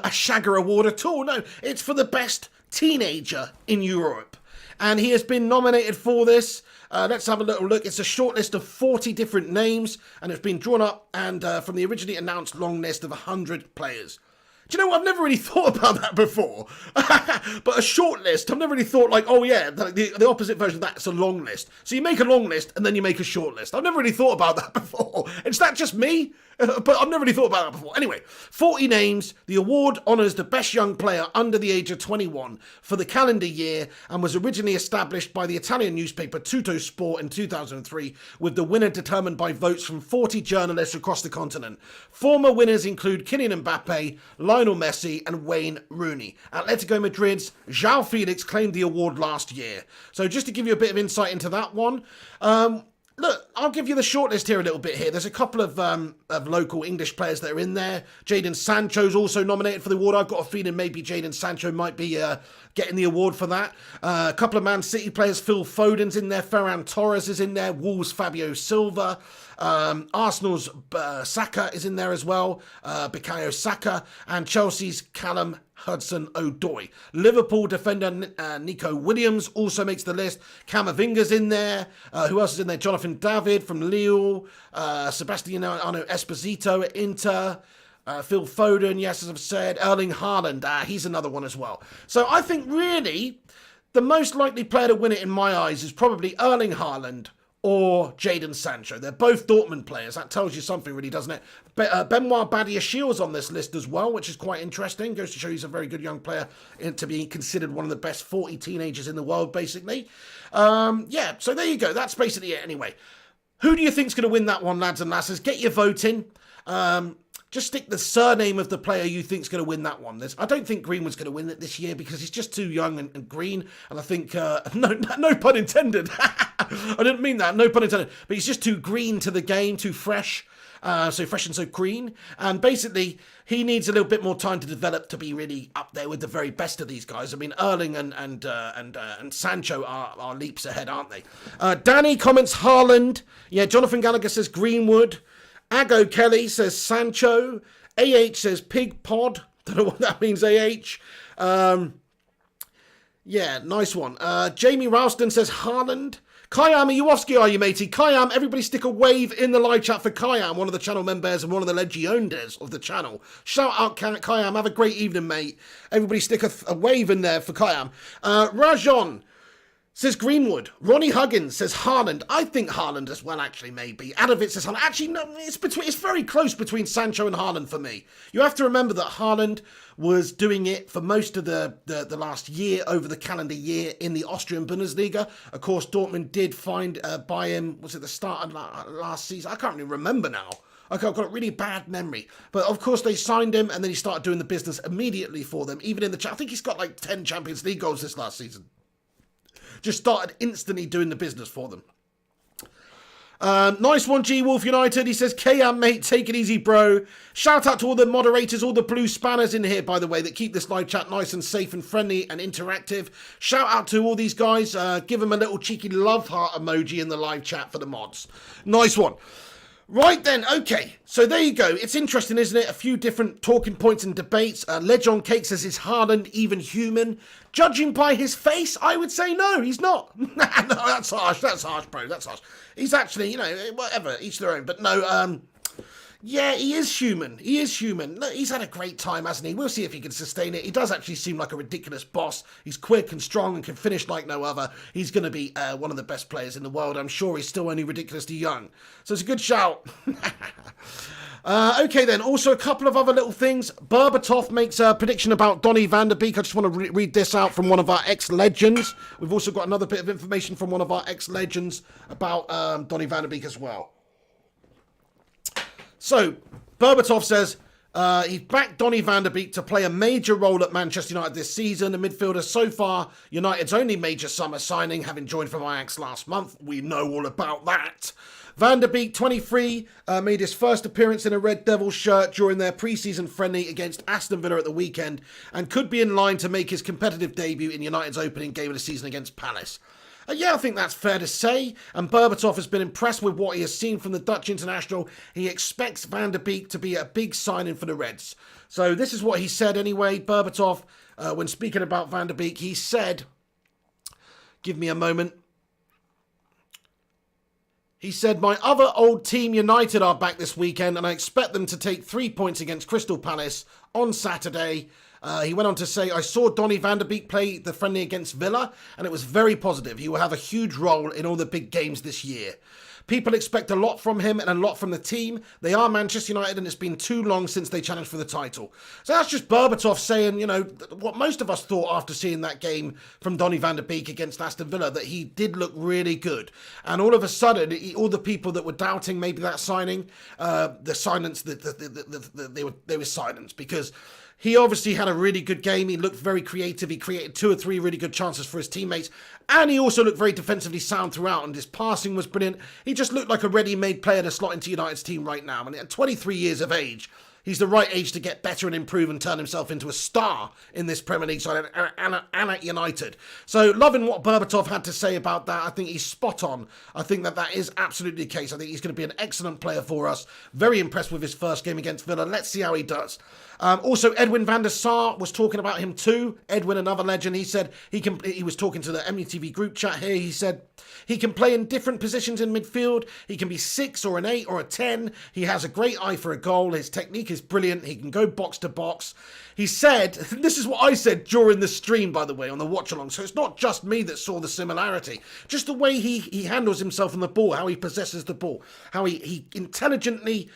shagger award at all. No, it's for the best teenager in Europe. And he has been nominated for this. Let's have a little look. It's a short list of 40 different names, and it's been drawn up and from the originally announced long list of 100 players. Do you know what? I've never really thought about that before. But a short list, I've never really thought like, oh yeah, the opposite version of that is a long list. So you make a long list and then you make a short list. I've never really thought about that before. Is that just me? But I've never really thought about that before. Anyway, 40 names. The award honours the best young player under the age of 21 for the calendar year and was originally established by the Italian newspaper Tutto Sport in 2003, with the winner determined by votes from 40 journalists across the continent. Former winners include Kylian Mbappe, Lionel Messi and Wayne Rooney. Atletico Madrid's João Felix claimed the award last year. So just to give you a bit of insight into that one, look, I'll give you the shortlist here a little bit here. There's a couple of local English players that are in there. Jadon Sancho's also nominated for the award. I've got a feeling maybe Jadon Sancho might be getting the award for that. A couple of Man City players. Phil Foden's in there. Ferran Torres is in there. Wolves' Fabio Silva. Arsenal's Saka is in there as well. Bukayo Saka. And Chelsea's Callum Hudson-Odoi. Liverpool defender Nico Williams also makes the list. Camavinga's in there. Who else is in there? Jonathan David from Lille. Sebastiano Esposito at Inter. Phil Foden, yes, as I've said. Erling Haaland, he's another one as well. So I think really the most likely player to win it in my eyes is probably Erling Haaland or Jadon Sancho. They're both Dortmund players. That tells you something, really, doesn't it? Benoit Badiashiel's on this list as well, which is quite interesting. Goes to show he's a very good young player to be considered one of the best 40 teenagers in the world, basically. Yeah, so there you go. That's basically it anyway. Who do you think's going to win that one, lads and lasses? Get your vote in. Just stick the surname of the player you think's going to win that one. I don't think Greenwood's going to win it this year because he's just too young and green. And I think, no pun intended. I didn't mean that, no pun intended. But he's just too green to the game, too fresh. So fresh and so green. And basically, he needs a little bit more time to develop to be really up there with the very best of these guys. I mean, Erling and Sancho are leaps ahead, aren't they? Danny comments Haaland. Yeah, Jonathan Gallagher says Greenwood. Ago Kelly says Sancho. AH says Pig Pod. Don't know what that means, AH. Yeah, nice one. Jamie Ralston says Haaland. Kayam Iwowski, are you, matey? Kayam, everybody stick a wave in the live chat for Kayam, one of the channel members and one of the legiondes of the channel. Shout out, Kayam. Have a great evening, mate. Everybody stick a wave in there for Kayam. Rajon says Greenwood. Ronnie Huggins says Haaland. I think Haaland as well, actually, maybe. Adovit says Haaland. Actually, no, it's very close between Sancho and Haaland for me. You have to remember that Haaland was doing it for most of the last year, over the calendar year, in the Austrian Bundesliga. Of course, Dortmund did buy him, was it the start of last season? I can't really remember now. I've got a really bad memory. But of course, they signed him, and then he started doing the business immediately for them, even in the... I think he's got like 10 Champions League goals this last season. Just started instantly doing the business for them. Nice one, G Wolf United. He says, K-Am, mate, take it easy, bro. Shout out to all the moderators, all the blue spanners in here, by the way, that keep this live chat nice and safe and friendly and interactive. Shout out to all these guys. Give them a little cheeky love heart emoji in the live chat for the mods. Nice one. Right then, okay, so there you go. It's interesting, isn't it? A few different talking points and debates. Lejon Cake says, is Haaland even human? Judging by his face, I would say no, he's not. No, that's harsh, bro, that's harsh. He's actually, you know, whatever, each their own. But no, Yeah, he is human. He is human. Look, he's had a great time, hasn't he? We'll see if he can sustain it. He does actually seem like a ridiculous boss. He's quick and strong and can finish like no other. He's going to be one of the best players in the world. I'm sure he's still only ridiculously young. So it's a good shout. Okay then, also a couple of other little things. Berbatov makes a prediction about Donny van de Beek. I just want to read this out from one of our ex-legends. We've also got another bit of information from one of our ex-legends about Donny van de Beek as well. So, Berbatov says he's backed Donny van de Beek to play a major role at Manchester United this season. The midfielder so far, United's only major summer signing, having joined from Ajax last month. We know all about that. Van de Beek, 23, made his first appearance in a Red Devils shirt during their pre-season friendly against Aston Villa at the weekend, and could be in line to make his competitive debut in United's opening game of the season against Palace. Yeah, I think that's fair to say, and Berbatov has been impressed with what he has seen from the Dutch international. He expects Van de Beek to be a big signing for the Reds. So this is what he said anyway. Berbatov, when speaking about Van de Beek, he said, give me a moment. He said, my other old team United are back this weekend and I expect them to take 3 points against Crystal Palace on Saturday. He went on to say, I saw Donny van de Beek play the friendly against Villa and it was very positive. He will have a huge role in all the big games this year. People expect a lot from him and a lot from the team. They are Manchester United and it's been too long since they challenged for the title. So that's just Berbatov saying, you know, what most of us thought after seeing that game from Donny van de Beek against Aston Villa, that he did look really good. And all of a sudden, all the people that were doubting maybe that signing, the silence, they were silenced because he obviously had a really good game. He looked very creative. He created 2 or 3 really good chances for his teammates. And he also looked very defensively sound throughout. And his passing was brilliant. He just looked like a ready-made player to slot into United's team right now. And at 23 years of age, he's the right age to get better and improve and turn himself into a star in this Premier League side and at United. So loving what Berbatov had to say about that. I think he's spot on. I think that is absolutely the case. I think he's going to be an excellent player for us. Very impressed with his first game against Villa. Let's see how he does. Also, Edwin van der Sar was talking about him too. Edwin, another legend, he said he was talking to the MUTV group chat here. He said he can play in different positions in midfield. He can be 6 or an 8 or a 10. He has a great eye for a goal. His technique is brilliant. He can go box to box. He said, this is what I said during the stream, by the way, on the watch along. So it's not just me that saw the similarity. Just the way he handles himself on the ball, how he possesses the ball, how he intelligently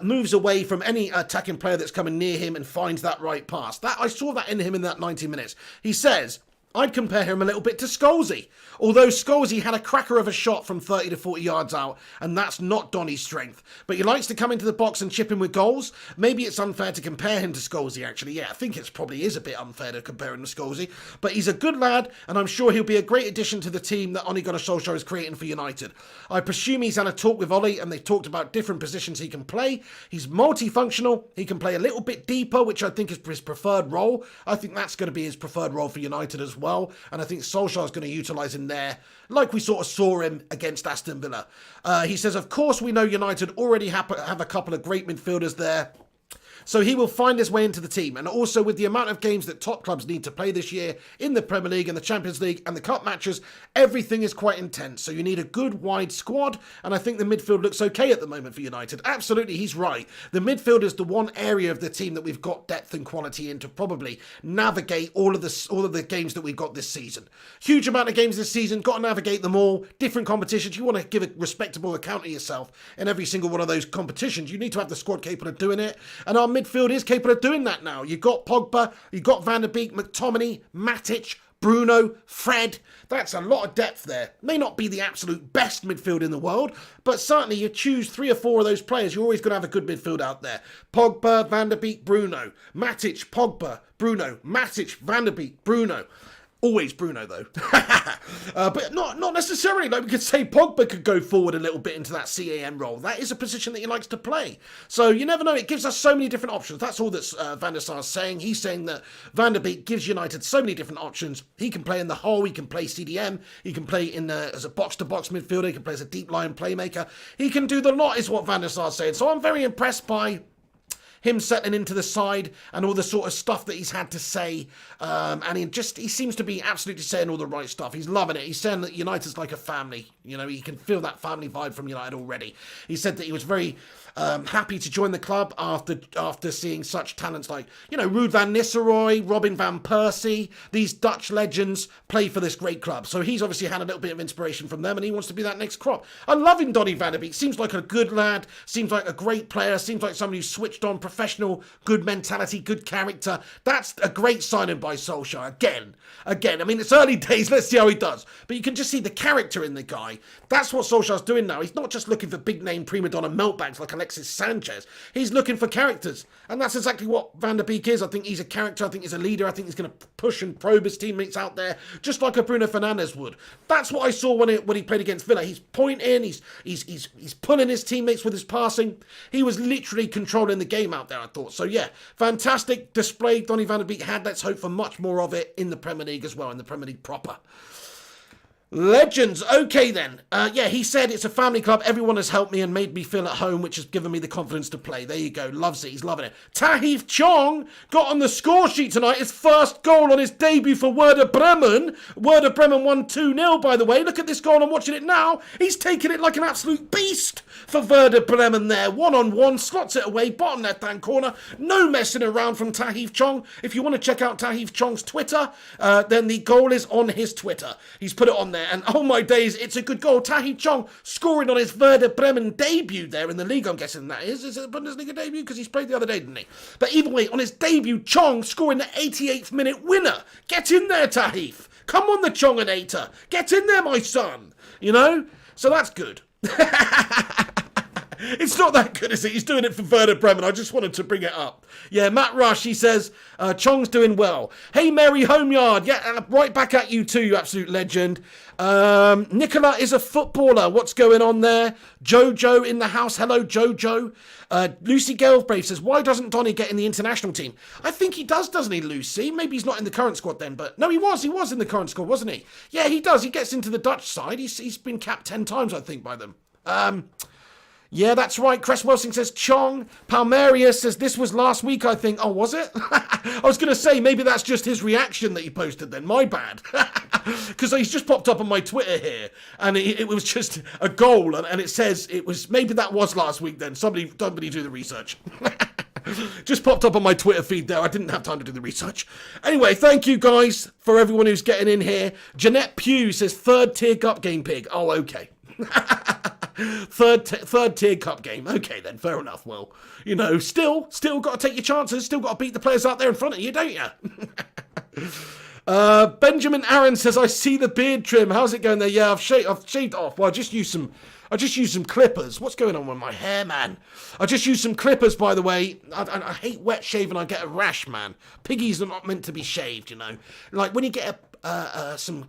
moves away from any attacking player that's coming near him and finds that right pass. That I saw that in him in that 90 minutes. He says, I'd compare him a little bit to Scholesy. Although Scholesy had a cracker of a shot from 30 to 40 yards out, and that's not Donny's strength. But he likes to come into the box and chip in with goals. Maybe it's unfair to compare him to Scholesy, actually. Yeah, I think it probably is a bit unfair to compare him to Scholesy. But he's a good lad, and I'm sure he'll be a great addition to the team that Ole Gunnar Solskjaer is creating for United. I presume he's had a talk with Ole, and they've talked about different positions he can play. He's multifunctional. He can play a little bit deeper, which I think is his preferred role. I think that's going to be his preferred role for United as well. And I think Solskjaer is going to utilise him there, like we sort of saw him against Aston Villa. He says, of course, we know United already have a couple of great midfielders there. So he will find his way into the team. And also with the amount of games that top clubs need to play this year in the Premier League and the Champions League and the cup matches, everything is quite intense. So you need a good wide squad. And I think the midfield looks okay at the moment for United. Absolutely, he's right. The midfield is the one area of the team that we've got depth and quality in to probably navigate all of the games that we've got this season. Huge amount of games this season. Got to navigate them all. Different competitions. You want to give a respectable account of yourself in every single one of those competitions. You need to have the squad capable of doing it. And our midfield is capable of doing that now. You've got Pogba, you've got Van der Beek, McTominay, Matic, Bruno, Fred. That's a lot of depth there. May not be the absolute best midfield in the world, but certainly you choose 3 or 4 of those players, you're always going to have a good midfield out there. Pogba, Van der Beek, Bruno. Matic, Pogba, Bruno. Matic, Van der Beek, Bruno. Always Bruno, though. But not necessarily. Like we could say Pogba could go forward a little bit into that CAM role. That is a position that he likes to play. So you never know. It gives us so many different options. That's all that Van der Sar is saying. He's saying that Van der Beek gives United so many different options. He can play in the hole. He can play CDM. He can play in as a box-to-box midfielder. He can play as a deep line playmaker. He can do the lot, is what Van der Sar is saying. So I'm very impressed by him settling into the side and all the sort of stuff that he's had to say. And he seems to be absolutely saying all the right stuff. He's loving it. He's saying that United's like a family. You know, he can feel that family vibe from United already. He said that he was very happy to join the club after seeing such talents like, you know, Ruud van Nistelrooy, Robin van Persie, these Dutch legends play for this great club. So he's obviously had a little bit of inspiration from them and he wants to be that next crop. I love him, Donny van de Beek. Seems like a good lad, seems like a great player, seems like somebody who's switched on, professional, good mentality, good character. That's a great signing by Solskjaer. Again, I mean, it's early days, let's see how he does. But you can just see the character in the guy. That's what Solskjaer's doing now. He's not just looking for big name prima donna meltbacks like Alexis Sanchez. He's looking for characters. And that's exactly what Van der Beek is. I think he's a character. I think he's a leader. I think he's going to push and probe his teammates out there, just like a Bruno Fernandes would. That's what I saw when he played against Villa. He's pointing, he's pulling his teammates with his passing. He was literally controlling the game out there, I thought. So yeah, fantastic display Donny van de Beek had. Let's hope for much more of it in the Premier League as well, in the Premier League proper. Legends. Okay then. Yeah, he said it's a family club. Everyone has helped me and made me feel at home, which has given me the confidence to play. There you go. Loves it. He's loving it. Tahith Chong got on the score sheet tonight. His first goal on his debut for Werder Bremen. Werder Bremen won 2-0, by the way. Look at this goal. I'm watching it now. He's taking it like an absolute beast for Werder Bremen there. One-on-one. Slots it away. Bottom left-hand corner. No messing around from Tahith Chong. If you want to check out Tahith Chong's Twitter, then the goal is on his Twitter. He's put it on there. And oh my days, it's a good goal. Tahith Chong scoring on his Werder Bremen debut there in the league, I'm guessing that is. Is it a Bundesliga debut? Because he's played the other day, didn't he? But either way, on his debut, Chong scoring the 88th minute winner. Get in there, Tahith. Come on, the Chonginator. Get in there, my son. You know? So that's good. It's not that good, is it? He's doing it for Werder Bremen. I just wanted to bring it up. Yeah, Matt Rush, he says, Chong's doing well. Hey, Mary Homeyard. Yeah, right back at you too, you absolute legend. Nicola is a footballer. What's going on there? Jojo in the house. Hello, Jojo. Lucy Galbraith says, why doesn't Donny get in the international team? I think he does, doesn't he, Lucy? Maybe he's not in the current squad then, but no, he was in the current squad, wasn't he? Yeah, he does. He gets into the Dutch side. He's been capped 10 times, I think, by them. Yeah, that's right. Cresswell says Chong. Palmerius says this was last week, I think. Oh, was it? I was going to say, maybe that's just his reaction that he posted then. My bad. Because he's just popped up on my Twitter here. And it was just a goal. And it says it was, maybe that was last week then. Somebody do the research. Just popped up on my Twitter feed there. I didn't have time to do the research. Anyway, thank you guys for everyone who's getting in here. Jeanette Pugh says third tier cup game pig. Oh, okay. Third tier cup game. Okay then, fair enough. Well, you know, still got to take your chances. Still got to beat the players out there in front of you, don't you? Benjamin Aaron says, I see the beard trim. How's it going there? Yeah, I've shaved it off. Well, I just used some clippers. What's going on with my hair, man? I just used some clippers, by the way. I hate wet shaving. I get a rash, man. Piggies are not meant to be shaved, you know. Like when you get some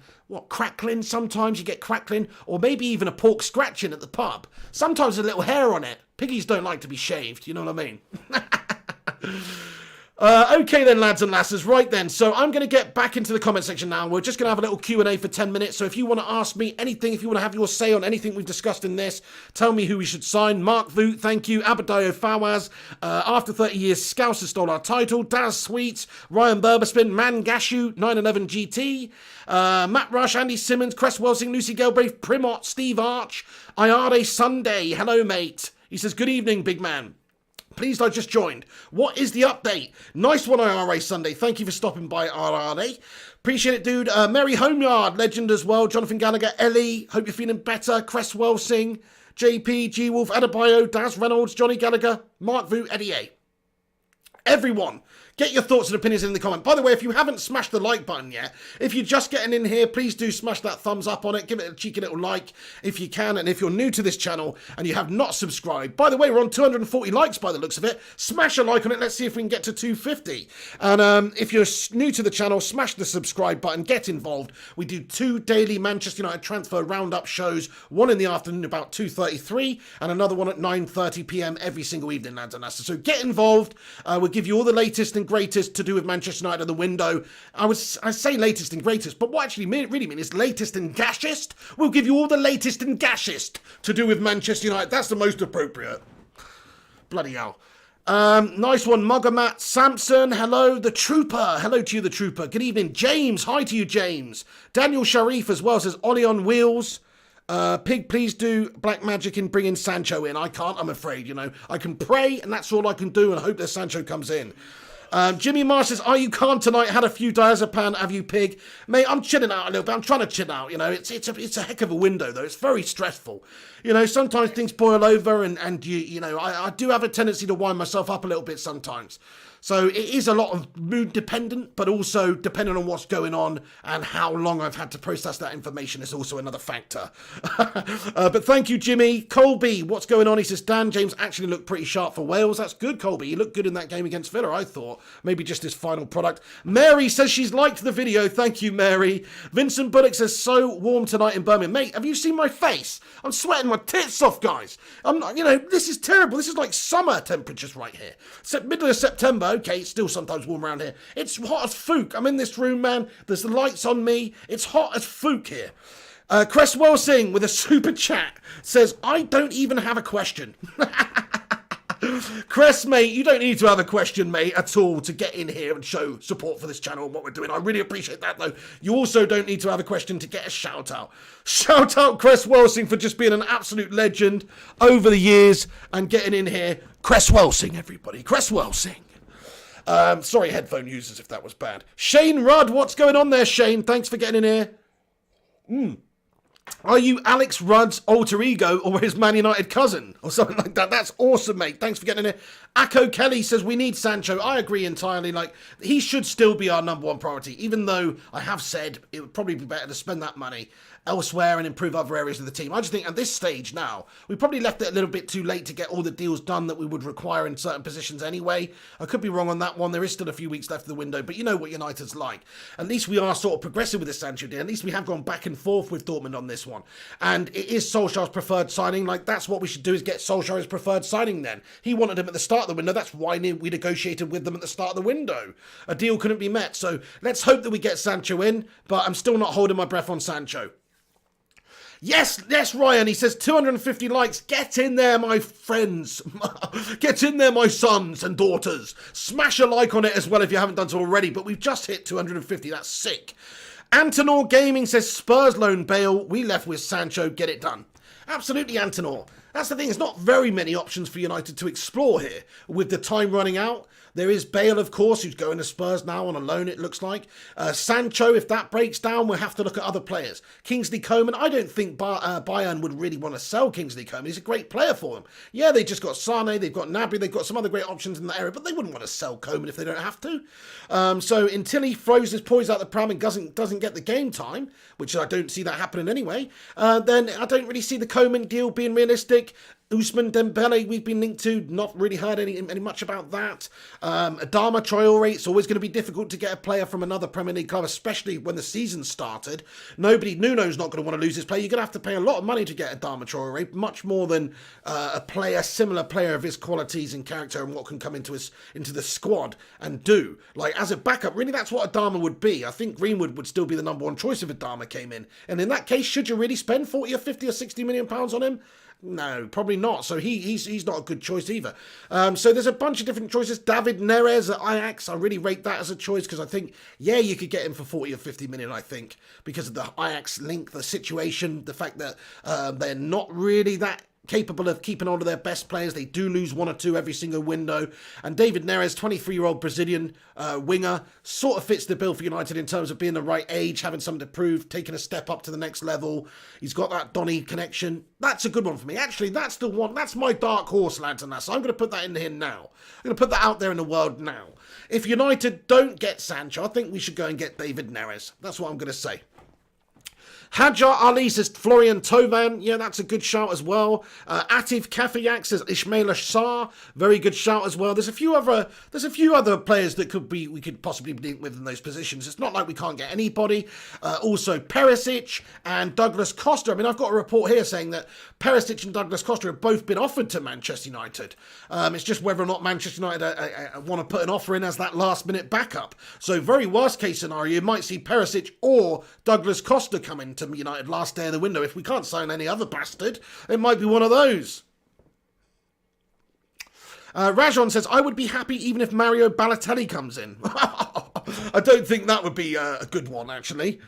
crackling. Sometimes you get crackling, or maybe even a pork scratching at the pub. Sometimes a little hair on it. Piggies don't like to be shaved. You know what I mean? Okay then, lads and lasses. Right then, so I'm going to get back into the comment section now. We're just going to have a little Q&A for 10 minutes. So if you want to ask me anything, if you want to have your say on anything we've discussed in this, tell me who we should sign. Mark Voot, thank you. Abadayo Fawaz, after 30 years, Scouse has stole our title. Daz Sweets, Ryan Berbaspin, Mangashu, 911 GT, Matt Rush, Andy Simmons, Cress Welsing, Lucy Galbraith, Primot, Steve Arch, Ayade Sunday. Hello, mate. He says, good evening, big man. Pleased I just joined. What is the update? Nice one, IRA Sunday. Thank you for stopping by, IRA. Appreciate it, dude. Mary Homeyard, legend as well. Jonathan Gallagher, Ellie. Hope you're feeling better. Cresswell Singh, JP, G Wolf, Adebayo, Daz Reynolds, Johnny Gallagher, Mark Vu, Eddie A. Everyone, get your thoughts and opinions in the comment. By the way, if you haven't smashed the like button yet, if you're just getting in here, please do smash that thumbs up on it. Give it a cheeky little like if you can. And if you're new to this channel and you have not subscribed, by the way, we're on 240 likes by the looks of it. Smash a like on it. Let's see if we can get to 250. And if you're new to the channel, smash the subscribe button. Get involved. We do 2 daily Manchester United transfer roundup shows. One in the afternoon about 2:33 and another one at 9:30 p.m. every single evening, lads and lasses. So get involved. We'll give you all the latest and greatest to do with Manchester United on the window. I say latest and greatest, but what I actually really mean is latest and gashest. We'll give you all the latest and gashest to do with Manchester United. That's the most appropriate. Bloody hell. Nice one, Mugamat Sampson. Hello, the Trooper. Hello to you, the Trooper. Good evening, James. Hi to you, James. Daniel Sharif as well says Ollie on wheels. Pig, please do black magic and bring in Sancho in. I can't, I'm afraid, I can pray and that's all I can do and hope that Sancho comes in. Jimmy Marsh says, are you calm tonight? Had a few diazepam, have you, Pig? Mate, I'm chilling out a little bit. I'm trying to chill out, It's a heck of a window, though. It's very stressful. Sometimes things boil over and I do have a tendency to wind myself up a little bit sometimes. So it is a lot of mood dependent, but also depending on what's going on and how long I've had to process that information is also another factor. But thank you, Jimmy. Colby, what's going on? He says, Dan James actually looked pretty sharp for Wales. That's good, Colby. He looked good in that game against Villa, I thought. Maybe just his final product. Mary says she's liked the video. Thank you, Mary. Vincent Bullock says, so warm tonight in Birmingham. Mate, have you seen my face? I'm sweating my tits off, guys. I'm not, this is terrible. This is like summer temperatures right here. Middle of September. Okay, it's still sometimes warm around here. It's hot as fook. I'm in this room, man. There's the lights on me. It's hot as fook here. Cresswell Singh with a super chat says, I don't even have a question. Cress, mate, you don't need to have a question, mate, at all to get in here and show support for this channel and what we're doing. I really appreciate that, though. You also don't need to have a question to get a shout out. Shout out Cress Welsing for just being an absolute legend over the years and getting in here. Cress Welsing, everybody. Cress Welsing. Sorry, headphone users, if that was bad. Shane Rudd, what's going on there, Shane? Thanks for getting in here. Are you Alex Rudd's alter ego or his Man United cousin? Or something like that. That's awesome, mate. Thanks for getting in here. Akko Kelly says we need Sancho. I agree entirely. He should still be our number one priority, even though I have said it would probably be better to spend that money elsewhere and improve other areas of the team. I just think at this stage now, we probably left it a little bit too late to get all the deals done that we would require in certain positions anyway. I could be wrong on that one. There is still a few weeks left of the window, but you know what United's like. At least we are sort of progressive with the Sancho deal. At least we have gone back and forth with Dortmund on this one. And it is Solskjaer's preferred signing. That's what we should do, is get Solskjaer as preferred signing then. He wanted him at the start of the window. That's why we negotiated with them at the start of the window. A deal couldn't be met. So let's hope that we get Sancho in, but I'm still not holding my breath on Sancho. Yes, Ryan, he says 250 likes. Get in there, my friends. Get in there, my sons and daughters. Smash a like on it as well if you haven't done so already, but we've just hit 250. That's sick. Antonor Gaming says Spurs loan Bale. We left with Sancho. Get it done. Absolutely, Antonor. That's the thing. There's not very many options for United to explore here. With the time running out, there is Bale, of course, who's going to Spurs now on a loan, it looks like. Sancho, if that breaks down, we'll have to look at other players. Kingsley Coman, I don't think Bayern would really want to sell Kingsley Coman. He's a great player for them. Yeah, they just got Sane, they've got Gnabry, they've got some other great options in that area, but they wouldn't want to sell Coman if they don't have to. So until he throws his poise out the pram and doesn't get the game time, which I don't see that happening anyway, then I don't really see the Coman deal being realistic. Ousmane Dembele, we've been linked to, not really heard any much about that. Adama Traore, it's always going to be difficult to get a player from another Premier League club, especially when the season started. Nuno's not going to want to lose his player. You're going to have to pay a lot of money to get Adama Traore, much more than similar player of his qualities and character and what can come into the squad and do. As a backup, really that's what Adama would be. I think Greenwood would still be the number one choice if Adama came in. And in that case, should you really spend 40 or 50 or 60 million pounds on him? No, probably not. So he's not a good choice either. So there's a bunch of different choices. David Neres at Ajax, I really rate that as a choice because I think, yeah, you could get him for 40 or 50 million, I think, because of the Ajax link, the situation, the fact that they're not really that capable of keeping hold of their best players. They do lose one or two every single window. And David Neres, 23-year-old Brazilian winger, sort of fits the bill for United in terms of being the right age, having something to prove, taking a step up to the next level. He's got that Donny connection. That's a good one for me. Actually, that's the one. That's my dark horse, lads and lads. So I'm going to put that in here now. I'm going to put that out there in the world now. If United don't get Sancho, I think we should go and get David Neres. That's what I'm going to say. Hajar Ali says Florian Thauvin. Yeah, that's a good shout as well. Atif Kafiak says Ismail Assar. Very good shout as well. There's a few other players that we could possibly link with in those positions. It's not like we can't get anybody. Also Perisic and Douglas Costa. I mean, I've got a report here saying that Perisic and Douglas Costa have both been offered to Manchester United. It's just whether or not Manchester United want to put an offer in as that last minute backup. So very worst case scenario, you might see Perisic or Douglas Costa come into United last day of the window. If we can't sign any other bastard, it might be one of those. Rajon says, I would be happy even if Mario Balotelli comes in. I don't think that would be a good one, actually.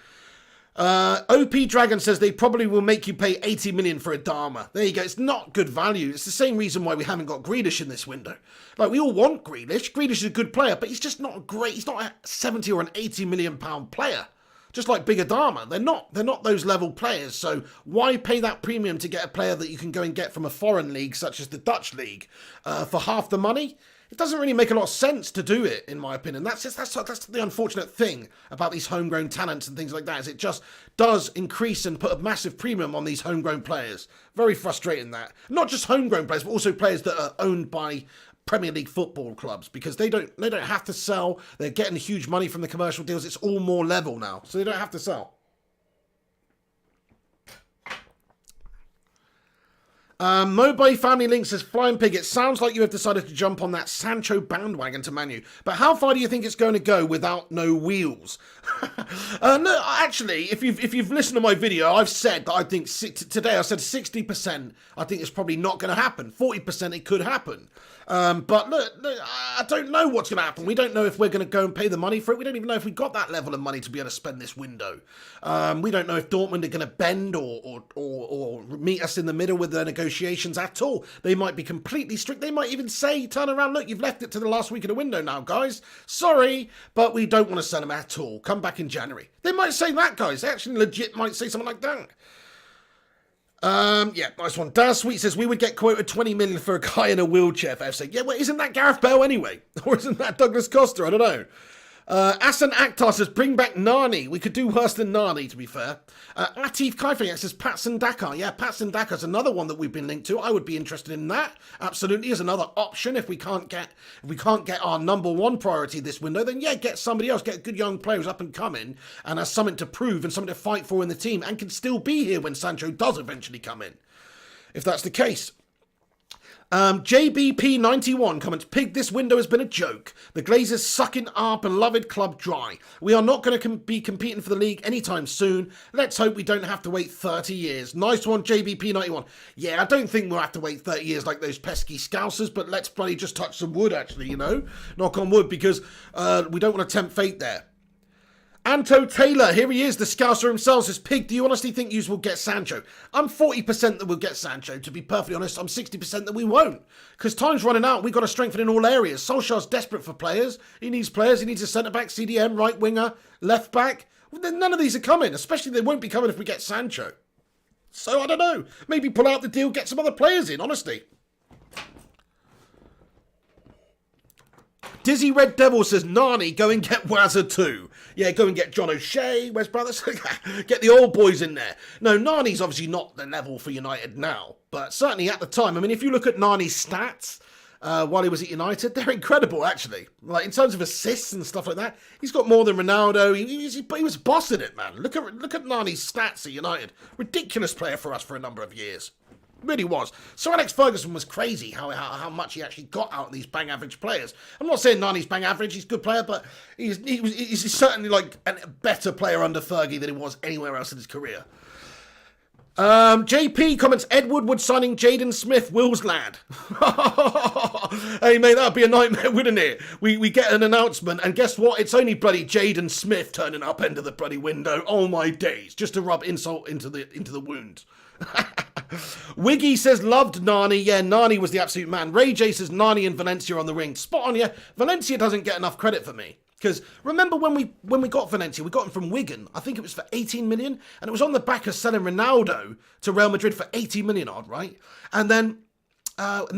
OP Dragon says they probably will make you pay 80 million for Adama. There you go. It's not good value. It's the same reason why we haven't got Grealish in this window. Like, we all want Grealish. Grealish is a good player, but he's just not great. He's not a 70 or an 80 million pound player. Just like Big Adama. They're not those level players. So why pay that premium to get a player that you can go and get from a foreign league such as the Dutch league for half the money? It doesn't really make a lot of sense to do it, in my opinion. That's the unfortunate thing about these homegrown talents and things like that, is it just does increase and put a massive premium on these homegrown players. Very frustrating, that. Not just homegrown players, but also players that are owned by Premier League football clubs, because they don't have to sell. They're getting huge money from the commercial deals. It's all more level now, so they don't have to sell. Mobile Family Link says, Flying Pig, it sounds like you have decided to jump on that Sancho bandwagon to Man U. But how far do you think it's going to go without no wheels? No, actually, if you've listened to my video, I've said that I think today I said 60%. I think it's probably not going to happen. 40% it could happen. But look, I don't know what's going to happen. We don't know if we're going to go and pay the money for it. We don't even know if we got that level of money to be able to spend this window. We don't know if Dortmund are going to bend or meet us in the middle with their negotiations at all. They might be completely strict. They might even say, turn around, look, you've left it to the last week of the window now, guys. Sorry, but we don't want to sell them at all. Come back in January. They might say that, guys. They actually legit might say something like that. Yeah, nice one. Daz Sweet says, we would get quoted 20 million for a guy in a wheelchair for FC. Yeah, well, isn't that Gareth Bale anyway? Or isn't that Douglas Costa? I don't know. Asan Akhtar says, bring back Nani. We could do worse than Nani, to be fair. Atif Kaifang says, Patson Dakar. Yeah, Patson Dakar's another one that we've been linked to. I would be interested in that. Absolutely, as another option. If we can't get our number one priority this window, then yeah, get somebody else. Get a good young player who's up and coming and has something to prove and something to fight for in the team and can still be here when Sancho does eventually come in. If that's the case. JBP91 comments, Pig, this window has been a joke. The Glazers sucking our beloved club dry. We are not going to be competing for the league anytime soon. Let's hope we don't have to wait 30 years. Nice one, JBP91. Yeah, I don't think we'll have to wait 30 years like those pesky Scousers, but let's bloody just touch some wood, actually, you know? Knock on wood, because we don't want to tempt fate there. Anto Taylor, here he is, the Scouser himself, says, Pig, do you honestly think you will get Sancho? I'm 40% that we'll get Sancho, to be perfectly honest. I'm 60% that we won't. Because time's running out, we've got to strengthen in all areas. Solskjaer's desperate for players. He needs players. He needs a centre-back, CDM, right winger, left-back. Well, none of these are coming, especially they won't be coming if we get Sancho. So, I don't know. Maybe pull out the deal, get some other players in, honestly. Dizzy Red Devil says, Nani, go and get Wazza too. Yeah, go and get John O'Shea, Wes Brothers. Get the old boys in there. No, Nani's obviously not the level for United now, but certainly at the time. I mean, if you look at Nani's stats while he was at United, they're incredible, actually. Like, in terms of assists and stuff like that, he's got more than Ronaldo. He was bossing it, man. Look at Nani's stats at United. Ridiculous player for us for a number of years. Really was. Sir Alex Ferguson was crazy how much he actually got out of these bang average players. I'm not saying Nani's bang average, he's a good player, but he's certainly like a better player under Fergie than he was anywhere else in his career. JP comments, Ed Woodward signing Jadon Smith, Will's lad. Hey mate, that'd be a nightmare, wouldn't it? We get an announcement and guess what? It's only bloody Jadon Smith turning up into the bloody window. Oh my days, just to rub insult into the wound. Wiggy says, loved Nani. Yeah, Nani was the absolute man. Ray J says, Nani and Valencia on the ring. Spot on, yeah. Valencia doesn't get enough credit for me. Because remember when we got Valencia, we got him from Wigan. I think it was for 18 million. And it was on the back of selling Ronaldo to Real Madrid for 80 million odd, right? And then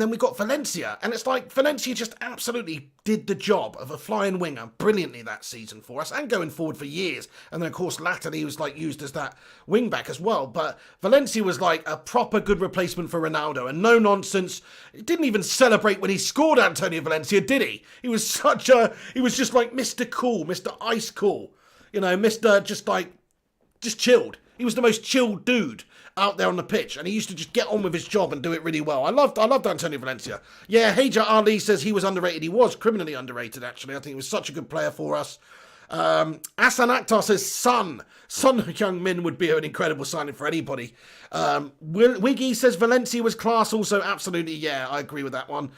we got Valencia. And it's like Valencia just absolutely did the job of a flying winger brilliantly that season for us and going forward for years. And then, of course, latterly he was like used as that wing back as well. But Valencia was like a proper good replacement for Ronaldo and no nonsense. He didn't even celebrate when he scored, Antonio Valencia, did he? He was just like Mr. Cool, Mr. Ice Cool. You know, Mr. just chilled. He was the most chilled dude out there on the pitch, and he used to just get on with his job and do it really well. I loved Antonio Valencia. Yeah, Hajar Ali says he was underrated. He was criminally underrated, actually. I think he was such a good player for us. Asan Akhtar says Son Heung-min would be an incredible signing for anybody. Wiggy says Valencia was class also. Absolutely, yeah, I agree with that one.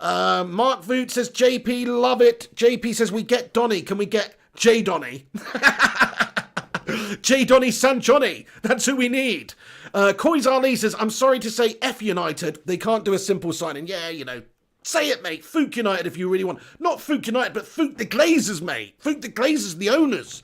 Mark Voot says, JP, love it. JP says, we get Donny. Can we get Donny? Jadon Sancho. That's who we need. Coys Ali says, I'm sorry to say F United. They can't do a simple signing. Yeah, you know. Say it, mate. Fook United if you really want. Not Fook United, but Fook the Glazers, mate. Fook the Glazers, the owners.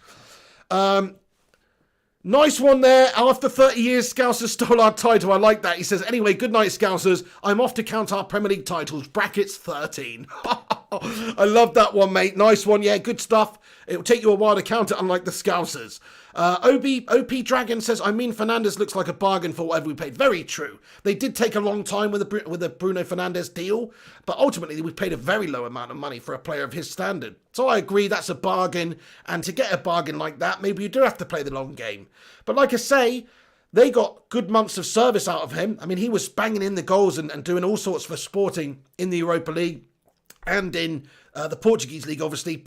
Nice one there. After 30 years, Scousers stole our title. I like that. He says, anyway, good night, Scousers. I'm off to count our Premier League titles. Brackets 13. I love that one, mate. Nice one. Yeah, good stuff. It'll take you a while to count it, unlike the Scousers. OP Dragon says, I mean, Fernandes looks like a bargain for whatever we paid. Very true. They did take a long time with the Bruno Fernandes deal, but ultimately we paid a very low amount of money for a player of his standard. So I agree that's a bargain, and to get a bargain like that, maybe you do have to play the long game. But like I say, they got good months of service out of him. I mean, he was banging in the goals and doing all sorts for Sporting in the Europa League and in the Portuguese League, obviously,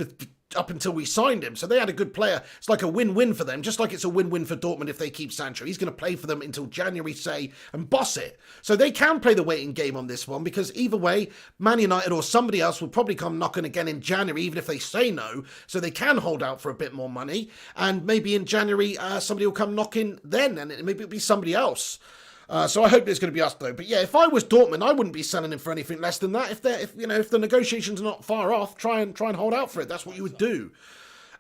up until we signed him. So they had a good player. It's like a win-win for them, just like it's a win-win for Dortmund if they keep Sancho. He's going to play for them until January, say, and boss it. So they can play the waiting game on this one, because either way, Man United or somebody else will probably come knocking again in January, even if they say no. So they can hold out for a bit more money. And maybe in January, somebody will come knocking then, and maybe it'll be somebody else. So I hope it's going to be us, though. But yeah, if I was Dortmund, I wouldn't be selling him for anything less than that. If the negotiations are not far off, try and hold out for it. That's what you would do.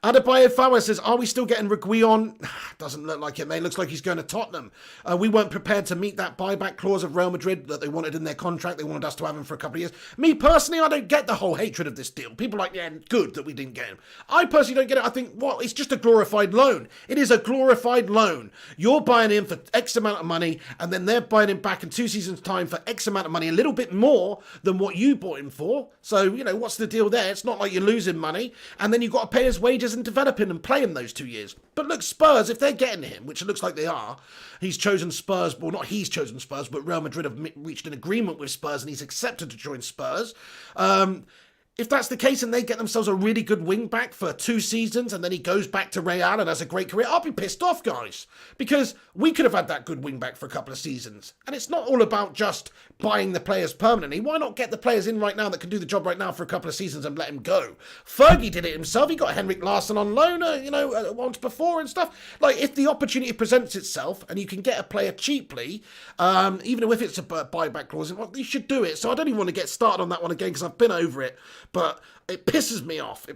Adebayo Fawa says, are we still getting Reguilon? Doesn't look like it, mate. Looks like he's going to Tottenham. We weren't prepared to meet that buyback clause of Real Madrid that they wanted in their contract. They wanted us to have him for a couple of years. Me, personally, I don't get the whole hatred of this deal. People are like, yeah, good that we didn't get him. I personally don't get it. I think, well, it's just a glorified loan. It is a glorified loan. You're buying him for X amount of money, and then they're buying him back in 2 seasons' time for X amount of money, a little bit more than what you bought him for. So, what's the deal there? It's not like you're losing money, and then you've got to pay his wages and develop him and play him those 2 years. But look, Spurs, if they're getting him, which it looks like they are, he's chosen Spurs, well, not he's chosen Spurs, but Real Madrid have reached an agreement with Spurs and he's accepted to join Spurs. If that's the case and they get themselves a really good wing back for 2 seasons and then he goes back to Real and has a great career, I'll be pissed off, guys. Because we could have had that good wing back for a couple of seasons. And it's not all about just buying the players permanently. Why not get the players in right now that can do the job right now for a couple of seasons and let him go? Fergie did it himself. He got Henrik Larsson on loan, once before and stuff. Like, if the opportunity presents itself and you can get a player cheaply, even if it's a buyback clause, well, you should do it. So I don't even want to get started on that one again because I've been over it. But it pisses me off. The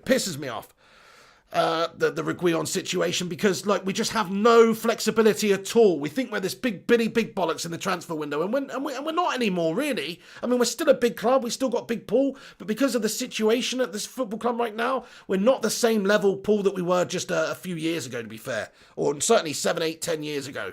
Reguilon situation, because we just have no flexibility at all. We think we're this big bollocks in the transfer window, and we're not anymore, really. I mean, we're still a big club. We still got big pool, but because of the situation at this football club right now, we're not the same level pool that we were just a few years ago, to be fair, or certainly 7, 8, 10 years ago.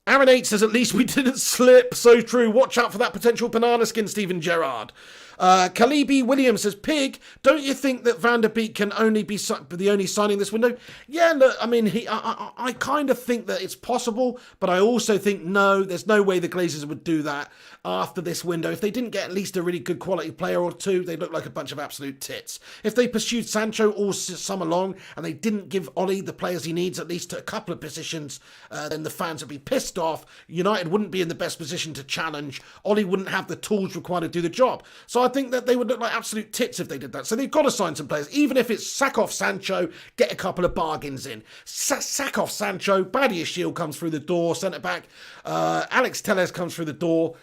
Aaron 8 says, at least we didn't slip. So true. Watch out for that potential banana skin, Steven Gerrard. Kalibi Williams says, Pig, don't you think that Van der Beek can only be the only signing this window? Yeah, look, I mean, I kind of think that it's possible, but I also think no, there's no way the Glazers would do that after this window. If they didn't get at least a really good quality player or two, they look like a bunch of absolute tits. If they pursued Sancho all summer long and they didn't give Ollie the players he needs, at least a couple of positions, then the fans would be pissed off. United wouldn't be in the best position to challenge. Ollie wouldn't have the tools required to do the job. So I think that they would look like absolute tits if they did that. So they've got to sign some players, even if it's sack off Sancho, get a couple of bargains in. Sack off Sancho, Badia Shield comes through the door, centre back. Alex Telles comes through the door.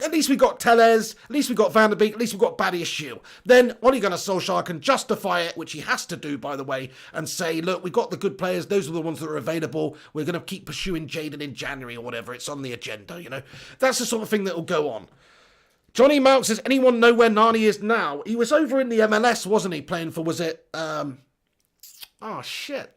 At least we got Telles, at least we got Van der Beek, at least we got Badia Shield. Then Ole Gunnar Solskjaer can justify it, which he has to do, by the way, and say, look, we got the good players, those are the ones that are available, we're going to keep pursuing Jadon in January or whatever, it's on the agenda, That's the sort of thing that will go on. Johnny Malk says, anyone know where Nani is now? He was over in the MLS, wasn't he, playing for, was it, shit.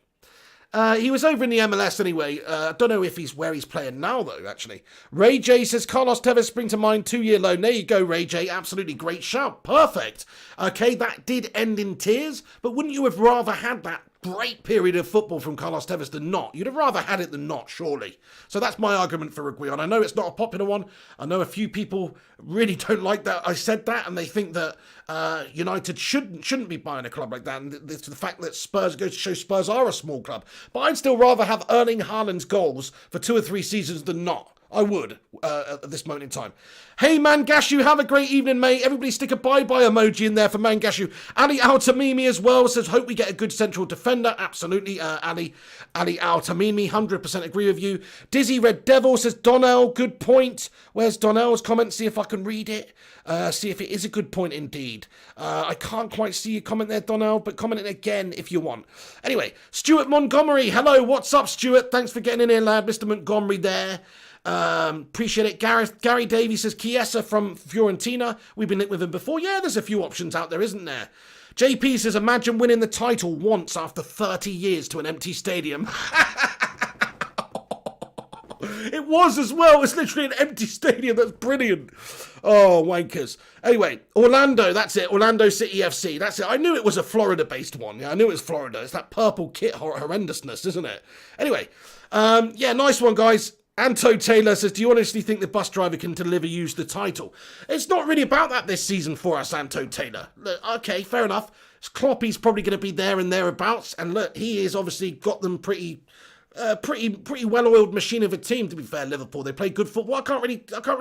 He was over in the MLS anyway. I don't know if where he's playing now, though, actually. Ray J says, Carlos Tevez spring to mind, 2-year loan. There you go, Ray J. Absolutely great shout. Perfect. Okay, that did end in tears, but wouldn't you have rather had that great period of football from Carlos Tevez than not? You'd have rather had it than not, surely. So that's my argument for Reguilon. I know it's not a popular one. I know a few people really don't like that I said that, and they think that United shouldn't be buying a club like that, and it's the fact that Spurs goes to show Spurs are a small club. But I'd still rather have Erling Haaland's goals for 2 or 3 seasons than not. I would, at this moment in time. Hey, Mangashu, have a great evening, mate. Everybody stick a bye-bye emoji in there for Mangashu. Ali Al-Tamimi as well says, hope we get a good central defender. Absolutely, Ali Al-Tamimi, 100% agree with you. Dizzy Red Devil says, Donnell, good point. Where's Donnell's comment? See if I can read it. See if it is a good point indeed. I can't quite see your comment there, Donnell, but comment it again if you want. Anyway, Stuart Montgomery. Hello, what's up, Stuart? Thanks for getting in here, lad. Mr. Montgomery there. Appreciate it. Gary Davies says Chiesa from Fiorentina. We've been linked with him before. Yeah, there's a few options out there, isn't there? JP says, imagine winning the title once after 30 years to an empty stadium. It was as well. It's literally an empty stadium. That's brilliant. Oh, wankers. Anyway, Orlando, that's it. Orlando City FC. That's it. I knew it was a Florida-based one. Yeah, I knew it was Florida. It's that purple kit horrendousness, isn't it? Anyway, yeah, nice one, guys. Anto Taylor says, do you honestly think the bus driver can deliver you the title? It's not really about that this season for us, Anto Taylor. Look, okay, fair enough. Kloppy's probably going to be there and thereabouts. And look, he has obviously got them pretty well-oiled machine of a team, to be fair. Liverpool, they play good football. I can't really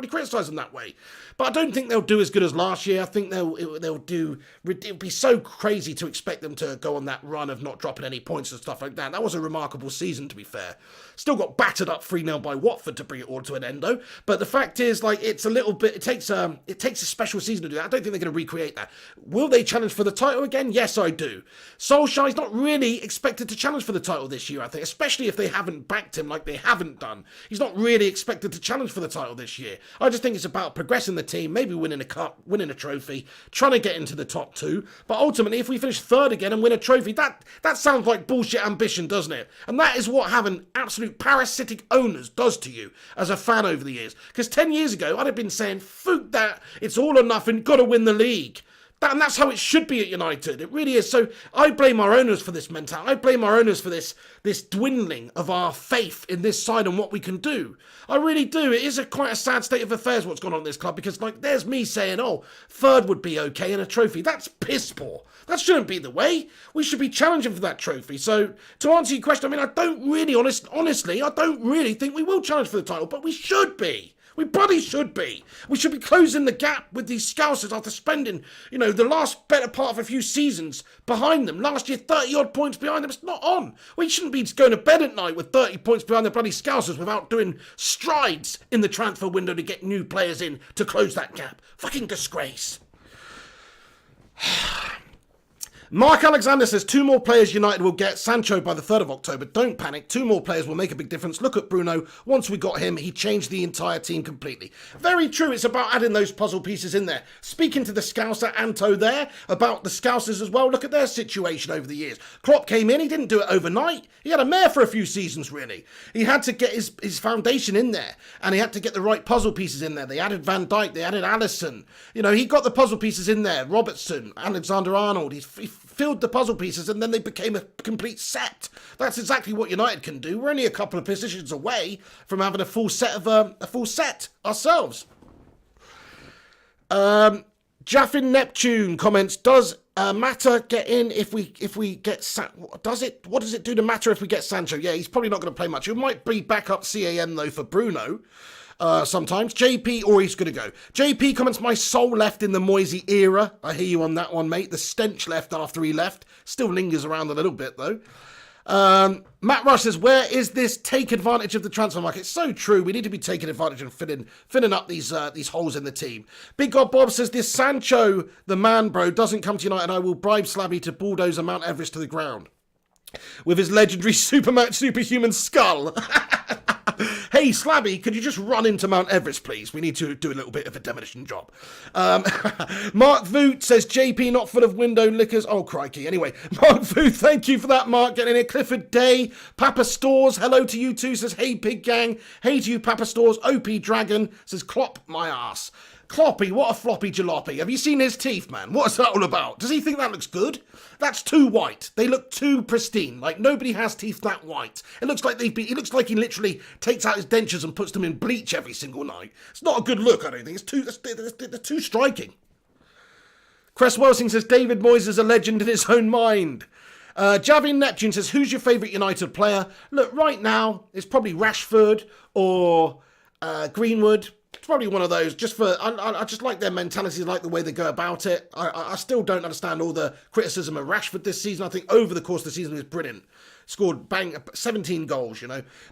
criticise them that way, but I don't think they'll do as good as last year. I think they'll do. It would be so crazy to expect them to go on that run of not dropping any points and stuff like that. That was a remarkable season, to be fair. Still got battered up 3-0 by Watford to bring it all to an end, though. But the fact is, like, it's a little bit. It takes a special season to do that. I don't think they're going to recreate that. Will they challenge for the title again? Yes, I do. Solskjaer's not really expected to challenge for the title this year, I think, especially if they haven't backed him like they haven't done. He's not really expected to challenge for the title this year. I just think it's about progressing the team, maybe winning a cup, winning a trophy, trying to get into the top two. But ultimately, if we finish third again and win a trophy, that sounds like bullshit ambition, doesn't it? And that is what having absolute parasitic owners does to you as a fan over the years. Because 10 years ago, I'd have been saying, "Fuck that, it's all or nothing, got to win the league." And that's how it should be at United. It really is. So I blame our owners for this mentality. I blame our owners for this dwindling of our faith in this side and what we can do. I really do. It is quite a sad state of affairs what's gone on in this club, because like there's me saying, oh, third would be okay in a trophy. That's piss poor. That shouldn't be the way. We should be challenging for that trophy. So to answer your question, I mean, I don't really, honestly, I don't really think we will challenge for the title, but we should be. We bloody should be. We should be closing the gap with these Scousers after spending, the last better part of a few seasons behind them. Last year, 30-odd points behind them. It's not on. We shouldn't be going to bed at night with 30 points behind the bloody Scousers without doing strides in the transfer window to get new players in to close that gap. Fucking disgrace. Mark Alexander says 2 more players United will get. Sancho by the 3rd of October. Don't panic. 2 more players will make a big difference. Look at Bruno. Once we got him, he changed the entire team completely. Very true. It's about adding those puzzle pieces in there. Speaking to the Scouser Anto there about the Scousers as well. Look at their situation over the years. Klopp came in. He didn't do it overnight. He had a mare for a few seasons, really. He had to get his foundation in there, and he had to get the right puzzle pieces in there. They added Van Dijk. They added Alisson. He got the puzzle pieces in there. Robertson, Alexander-Arnold. He filled the puzzle pieces, and then they became a complete set. That's exactly what United can do. We're only a couple of positions away from having a full set ourselves. Jaffin Neptune comments: does Mata get in if we get does it? What does it do to Mata if we get Sancho? Yeah, he's probably not going to play much. He might be backup CAM though for Bruno. Sometimes. JP, or he's going to go. JP comments, my soul left in the Moisey era. I hear you on that one, mate. The stench left after he left. Still lingers around a little bit, though. Matt Rush says, where is this take advantage of the transfer market? It's so true. We need to be taking advantage and filling up these holes in the team. Big God Bob says, this Sancho, the man, bro, doesn't come to United. I will bribe Slabby to bulldoze a Mount Everest to the ground with his legendary superhuman skull. Hey, Slabby, could you just run into Mount Everest, please? We need to do a little bit of a demolition job. Mark Voot says, JP not full of window liquors. Oh, crikey. Anyway, Mark Voot, thank you for that, Mark. Getting in here. Clifford Day, Papa Stores, hello to you too, says, hey, Pig Gang. Hey to you, Papa Stores. OP Dragon says, Klopp my ass. Kloppy, what a floppy jalopy. Have you seen his teeth, man? What's that all about? Does he think that looks good? That's too white. They look too pristine. Like, nobody has teeth that white. It looks like he looks like he literally takes out his dentures and puts them in bleach every single night. It's not a good look, I don't think. They're too striking. Cress Welsing says, David Moyes is a legend in his own mind. Javin Neptune says, who's your favourite United player? Look, right now, it's probably Rashford or Greenwood, it's probably one of those. I just like their mentality, like the way they go about it. I still don't understand all the criticism of Rashford this season. I think over the course of the season he was brilliant. Scored 17 goals,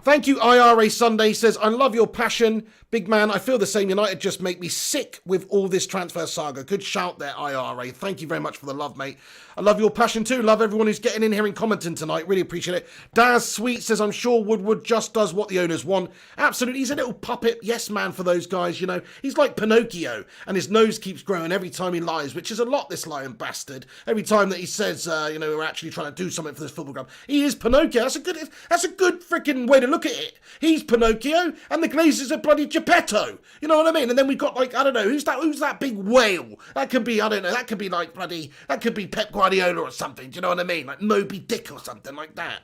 Thank you, IRA Sunday says, I love your passion. Big man, I feel the same. United just make me sick with all this transfer saga. Good shout there, IRA. Thank you very much for the love, mate. I love your passion too. Love everyone who's getting in here and commenting tonight. Really appreciate it. Daz Sweet says, I'm sure Woodward just does what the owners want. Absolutely. He's a little puppet yes man for those guys, He's like Pinocchio, and his nose keeps growing every time he lies, which is a lot, this lying bastard. Every time that he says, we're actually trying to do something for this football club. He is Pinocchio. That's a good freaking way to look at it. He's Pinocchio, and the Glazers are bloody Geppetto. You know what I mean? And then we've got, like, I don't know, who's that big whale? That could be, I don't know, that could be like that could be Pep Guardiola or something. Do you know what I mean? Like Moby Dick or something like that.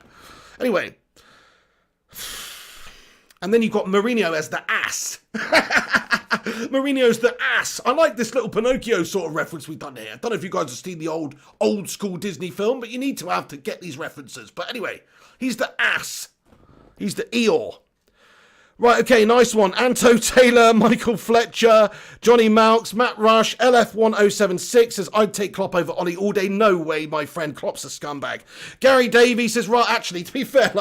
Anyway. And then you've got Mourinho as the ass. Mourinho's the ass. I like this little Pinocchio sort of reference we've done here. I don't know if you guys have seen the old school Disney film, but you need to have to get these references. But anyway, he's the ass. He's the Eeyore. Right, okay, nice one. Anto Taylor, Michael Fletcher, Johnny Malks, Matt Rush, LF1076 says, I'd take Klopp over Ollie all day. No way, my friend. Klopp's a scumbag. Gary Davies says, right, actually, to be fair,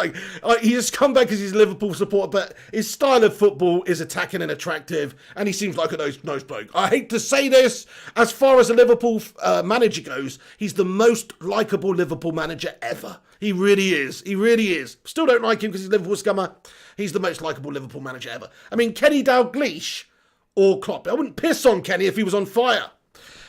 he's a scumbag because he's a Liverpool supporter, but his style of football is attacking and attractive, and he seems like a nice bloke. I hate to say this, as far as a Liverpool manager goes, he's the most likeable Liverpool manager ever. He really is. He really is. Still don't like him because he's a Liverpool scummer. He's the most likeable Liverpool manager ever. I mean, Kenny Dalglish or Klopp. I wouldn't piss on Kenny if he was on fire.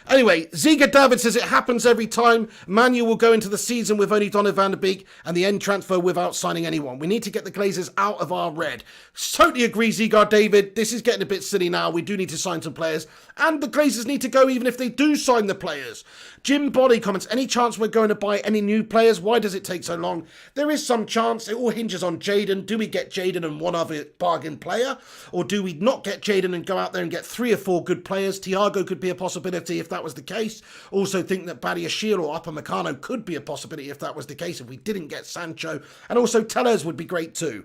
Anyway, Ziga David says it happens every time. Manu will go into the season with only Donny van der Beek and the end transfer without signing anyone. We need to get the Glazers out of our red. Totally agree, Ziga David. This is getting a bit silly now. We do need to sign some players. And the Glazers need to go even if they do sign the players. Jim Body comments, any chance we're going to buy any new players? Why does it take so long? There is some chance. It all hinges on Jadon. Do we get Jadon and one other bargain player? Or do we not get Jadon and go out there and get 3 or 4 good players? Thiago could be a possibility if that was the case. Also think that Badiashile or Upamecano could be a possibility if that was the case, if we didn't get Sancho. And also Tellez would be great too.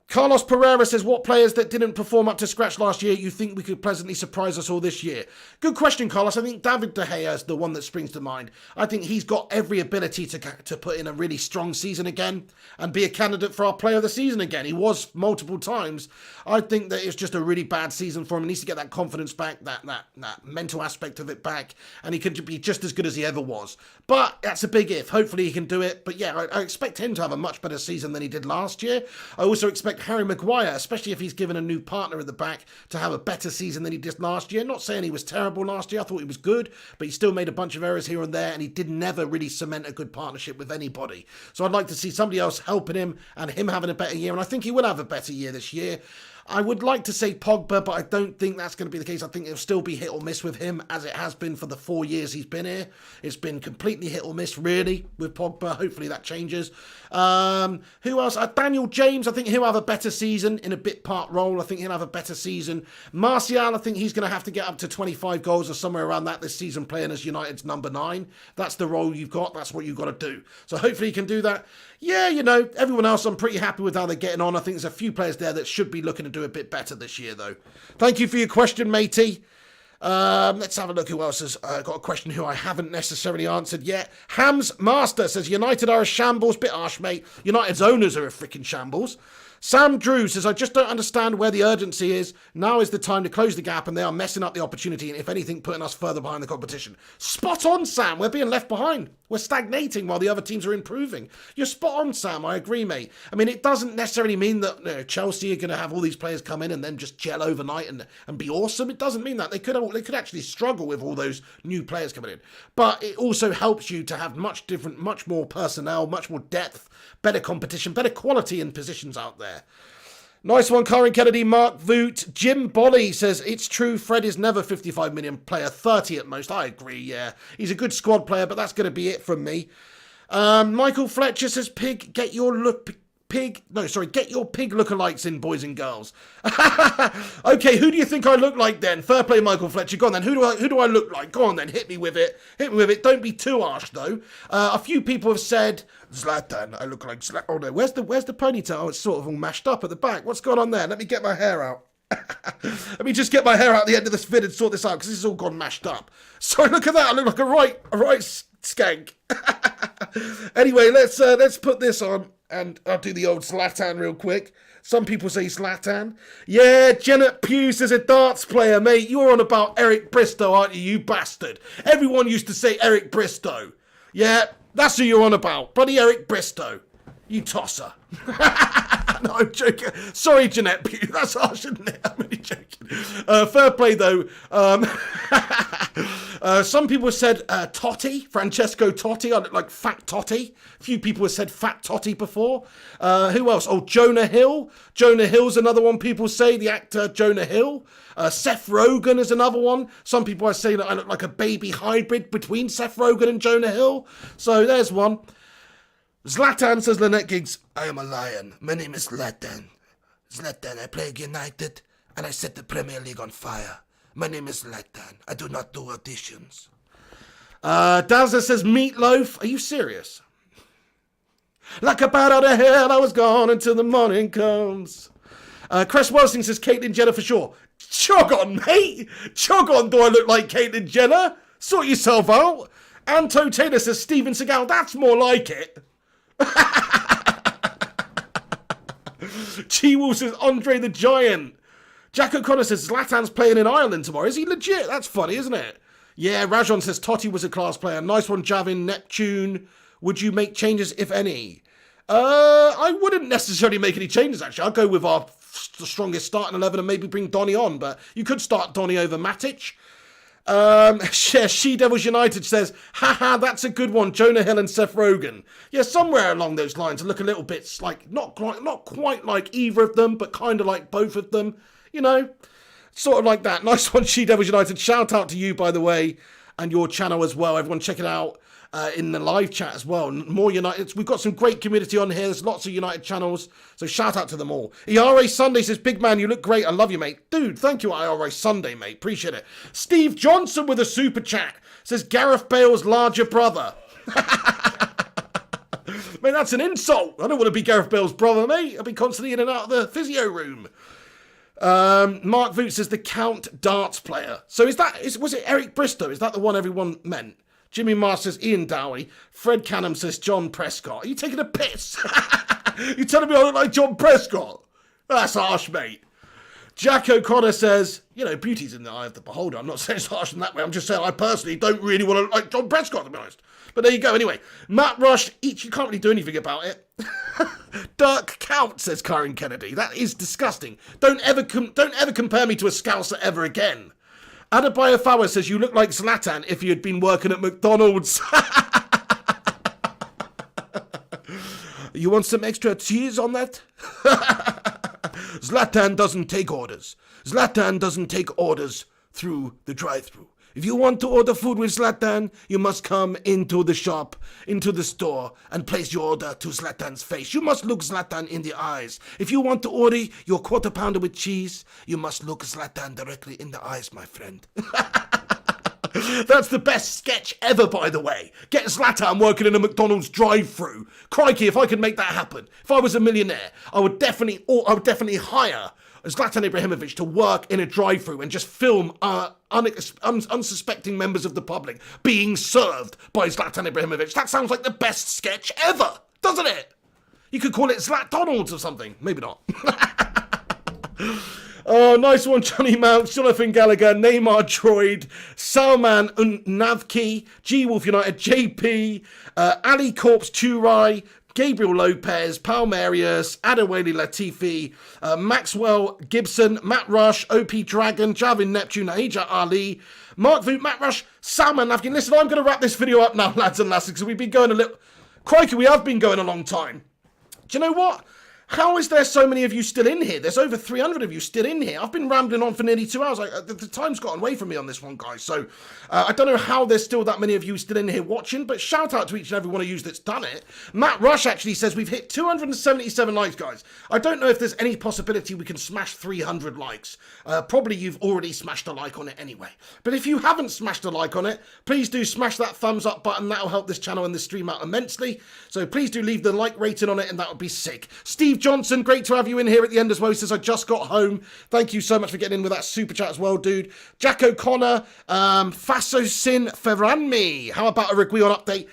Carlos Pereira says, what players that didn't perform up to scratch last year you think we could pleasantly surprise us all this year? Good question, Carlos. I think David De Gea is the one that springs to mind. I think he's got every ability to put in a really strong season again and be a candidate for our player of the season again. He was multiple times. I think that it's just a really bad season for him. He needs to get that confidence back, that mental aspect of it back, and he could be just as good as he ever was. But that's a big if. Hopefully he can do it. But yeah, I expect him to have a much better season than he did last year. I also expect Harry Maguire, especially if he's given a new partner at the back, to have a better season than he did last year. Not saying he was terrible last year. I thought he was good, but he still made a bunch of errors here and there, and he did never really cement a good partnership with anybody. So I'd like to see somebody else helping him and him having a better year, and I think he will have a better year this year. I would like to say Pogba, but I don't think that's going to be the case. I think it'll still be hit or miss with him, as it has been for the 4 years he's been here. It's been completely hit or miss, really, with Pogba. Hopefully that changes. Who else? Daniel James, I think he'll have a better season in a bit part role. I think he'll have a better season. Martial, I think he's going to have to get up to 25 goals or somewhere around that this season, playing as United's number 9. That's the role you've got. That's what you've got to do. So hopefully he can do that. Yeah, everyone else, I'm pretty happy with how they're getting on. I think there's a few players there that should be looking to do a bit better this year, though. Thank you for your question, matey. Let's have a look who else has got a question who I haven't necessarily answered yet. Hams Master says, United are a shambles. Bit harsh, mate. United's owners are a freaking shambles. Sam Drew says, I just don't understand where the urgency is. Now is the time to close the gap, and they are messing up the opportunity and, if anything, putting us further behind the competition. Spot on, Sam. We're being left behind. We're stagnating while the other teams are improving. You're spot on, Sam. I agree, mate. I mean, it doesn't necessarily mean that Chelsea are going to have all these players come in and then just gel overnight and be awesome. It doesn't mean that. They could actually struggle with all those new players coming in. But it also helps you to have much more personnel, much more depth, better competition, better quality in positions out there. Nice one, Karen Kennedy, Mark Voot. Jim Bolly says, it's true, Fred is never 55 million player, 30 at most. I agree, yeah. He's a good squad player, but that's going to be it from me. Michael Fletcher says, Pig, get your pig lookalikes in, boys and girls. Okay, who do you think I look like then? Fair play, Michael Fletcher. Go on then. Who do I look like? Go on then. Hit me with it. Don't be too harsh though. A few people have said Zlatan. I look like Zlatan. Oh no, where's the ponytail? Oh, it's sort of all mashed up at the back. What's going on there? Let me get my hair out. Let me just get my hair out at the end of this vid and sort this out because this has all gone mashed up. Sorry, look at that. I look like a right skank. Anyway, let's put this on and I'll do the old Zlatan real quick. Some people say Zlatan. Yeah, Janet Pugh says a darts player, mate. You're on about Eric Bristow, aren't you bastard? Everyone used to say Eric Bristow. Yeah, that's who you're on about. Bloody Eric Bristow. You tosser. No, I'm joking. Sorry, Jeanette Pugh. That's harsh, isn't it? I'm really joking. Fair play, though. Some people said Totti, Francesco Totti. I look like Fat Totti. A few people have said Fat Totti before. Who else? Oh, Jonah Hill. Jonah Hill's another one people say, the actor Jonah Hill. Seth Rogen is another one. Some people are saying that I look like a baby hybrid between Seth Rogen and Jonah Hill. So there's one. Zlatan, says Lynette Giggs, I am a lion. My name is Zlatan. Zlatan, I play United and I set the Premier League on fire. My name is Zlatan. I do not do auditions. Dazza says Meatloaf. Are you serious? Like a bat out of hell, I was gone until the morning comes. Cress Welsing says Caitlyn Jenner for sure. Chog on, mate. Chog on, do I look like Caitlyn Jenner? Sort yourself out. Anto Taylor says Steven Seagal. That's more like it. G-Wolf says Andre the Giant. Jack O'Connor says Zlatan's playing in Ireland tomorrow. Is he legit? That's funny, isn't it? Yeah, Rajon says Totti was a class player. Nice one, Javin. Neptune. Would you make changes, if any? I wouldn't necessarily make any changes, actually. I'd go with our strongest starting 11 and maybe bring Donny on. But you could start Donny over Matic. She Devils United says, haha, that's a good one, Jonah Hill and Seth Rogen. Yeah, somewhere along those lines. I look a little bit like, not quite like either of them, but kind of like both of them. You know, sort of like that. Nice one, She Devils United. Shout out to you, by the way, and your channel as well. Everyone check it out in the live chat as well. More United. We've got some great community on here. There's lots of United channels, so shout out to them all. ERA Sunday says, big man, you look great. I love you, mate. Dude, thank you, ERA Sunday, mate. Appreciate it. Steve Johnson with a super chat says, Gareth Bale's larger brother. Mate, that's an insult. I don't want to be Gareth Bale's brother, mate. I'll be constantly in and out of the physio room. Mark Voot says the Count darts player. So was it Eric Bristow? Is that the one everyone meant? Jimmy Mars says Ian Dowie. Fred Canham says John Prescott. Are you taking a piss? You telling me I look like John Prescott? That's harsh, mate. Jack O'Connor says, you know, beauty's in the eye of the beholder. I'm not saying it's harsh in that way. I'm just saying I personally don't really want to look like John Prescott, to be honest. But there you go. Anyway, Matt Rush, you can't really do anything about it. Dirk Count, says Karen Kennedy. That is disgusting. Don't ever compare me to a Scouser ever again. Adebayo Fawa says, you look like Zlatan if you had been working at McDonald's. You want some extra cheese on that? Zlatan doesn't take orders. Zlatan doesn't take orders through the drive-thru. If you want to order food with Zlatan, you must come into the shop, into the store, and place your order to Zlatan's face. You must look Zlatan in the eyes. If you want to order your quarter pounder with cheese, you must look Zlatan directly in the eyes, my friend. That's the best sketch ever, by the way. Get Zlatan working in a McDonald's drive-thru. Crikey, if I could make that happen. If I was a millionaire, I would definitely hire Zlatan Ibrahimovic to work in a drive-thru and just film unsuspecting members of the public being served by Zlatan Ibrahimovic. That sounds like the best sketch ever, doesn't it? You could call it Zlatdonald's or something. Maybe not. Oh, nice one, Johnny Mounts, Jonathan Gallagher, Neymar Droid, Salman Navki, G-Wolf United, JP, Ali Corpse Turai, Gabriel Lopez, Palmerius, Adewale Latifi, Maxwell Gibson, Matt Rush, OP Dragon, Javin Neptune, Ahija Ali, Mark Voot, Matt Rush, Salman Navkin. Listen, I'm going to wrap this video up now, lads and lasses, because we've been going a little... Crikey, we have been going a long time. Do you know what? How is there so many of you still in here? There's over 300 of you still in here. I've been rambling on for nearly 2 hours. The time's gotten away from me on this one, guys. So I don't know how there's still that many of you still in here watching, but shout out to each and every one of you that's done it. Matt Rush actually says we've hit 277 likes, guys. I don't know if there's any possibility we can smash 300 likes. Probably you've already smashed a like on it anyway. But if you haven't smashed a like on it, please do smash that thumbs up button. That'll help this channel and this stream out immensely. So please do leave the like rating on it, and that would be sick. Steve Johnson, great to have you in here at the end as well. He says, I just got home. Thank you so much for getting in with that super chat as well, dude. Jack O'Connor, Faso Sin Ferranmi. How about a Reguilon update?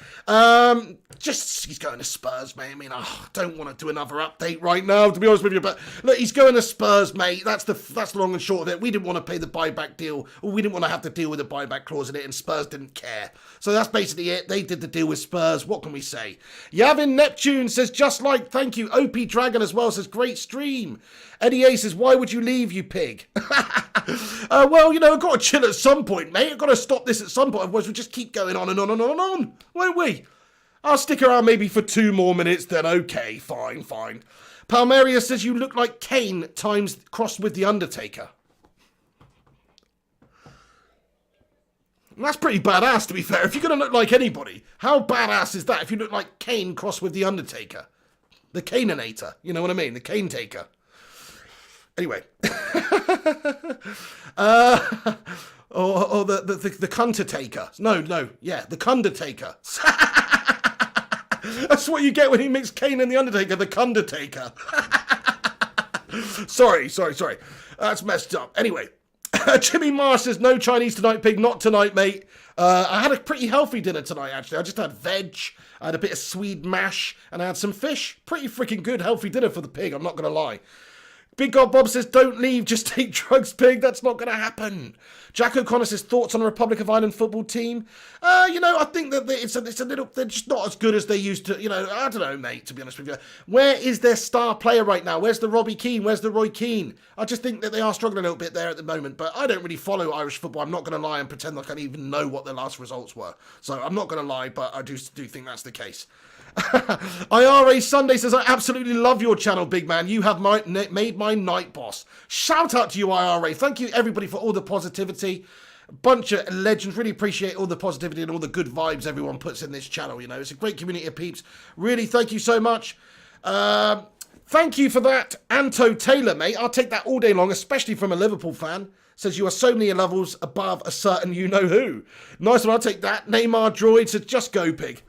He's going to Spurs, mate. I mean, I don't want to do another update right now, to be honest with you. But look, he's going to Spurs, mate. That's the long and short of it. We didn't want to pay the buyback deal, or we didn't want to have to deal with the buyback clause in it, and Spurs didn't care. So that's basically it. They did the deal with Spurs. What can we say? Yavin Neptune says, just like, thank you. OP Dragon as well says, great stream. Eddie A says, why would you leave, you pig? Well, you know, I've got to chill at some point, mate. I've got to stop this at some point. Otherwise, we'll just keep going on and on and on and on, won't we? I'll stick around maybe for 2 more minutes then. Okay, fine. Palmeria says, you look like Kane times crossed with The Undertaker. And that's pretty badass, to be fair. If you're going to look like anybody, how badass is that if you look like Kane crossed with The Undertaker? The Canaanator, you know what I mean? The Cane Taker. Anyway. Or the Cunter Taker. No, yeah, the Cunda Taker. That's what you get when he mixed Kane and The Undertaker, the Cunda Taker. Sorry. That's messed up. Anyway. Jimmy Mars says, no Chinese tonight, pig. Not tonight, mate. I had a pretty healthy dinner tonight, actually. I just had veg, I had a bit of Swede mash, and I had some fish. Pretty freaking good, healthy dinner for the pig, I'm not going to lie. Big God Bob says, don't leave, just take drugs, pig. That's not going to happen. Jack O'Connor says, thoughts on the Republic of Ireland football team? I think that it's a little, they're just not as good as they used to, I don't know, mate, to be honest with you. Where is their star player right now? Where's the Robbie Keane? Where's the Roy Keane? I just think that they are struggling a little bit there at the moment, but I don't really follow Irish football. I'm not going to lie and pretend like I even know what their last results were. So I'm not going to lie, but I do think that's the case. IRA Sunday says, I absolutely love your channel, big man. You have made my night, boss. Shout out to you, IRA. Thank you, everybody, for all the positivity. A bunch of legends. Really appreciate all the positivity and all the good vibes everyone puts in this channel. It's a great community of peeps. Really, thank you so much. Thank you for that, Anto Taylor, mate. I'll take that all day long, especially from a Liverpool fan. Says you are so many levels above a certain you-know-who. Nice one, I'll take that. Neymar Droid says, just go, pig.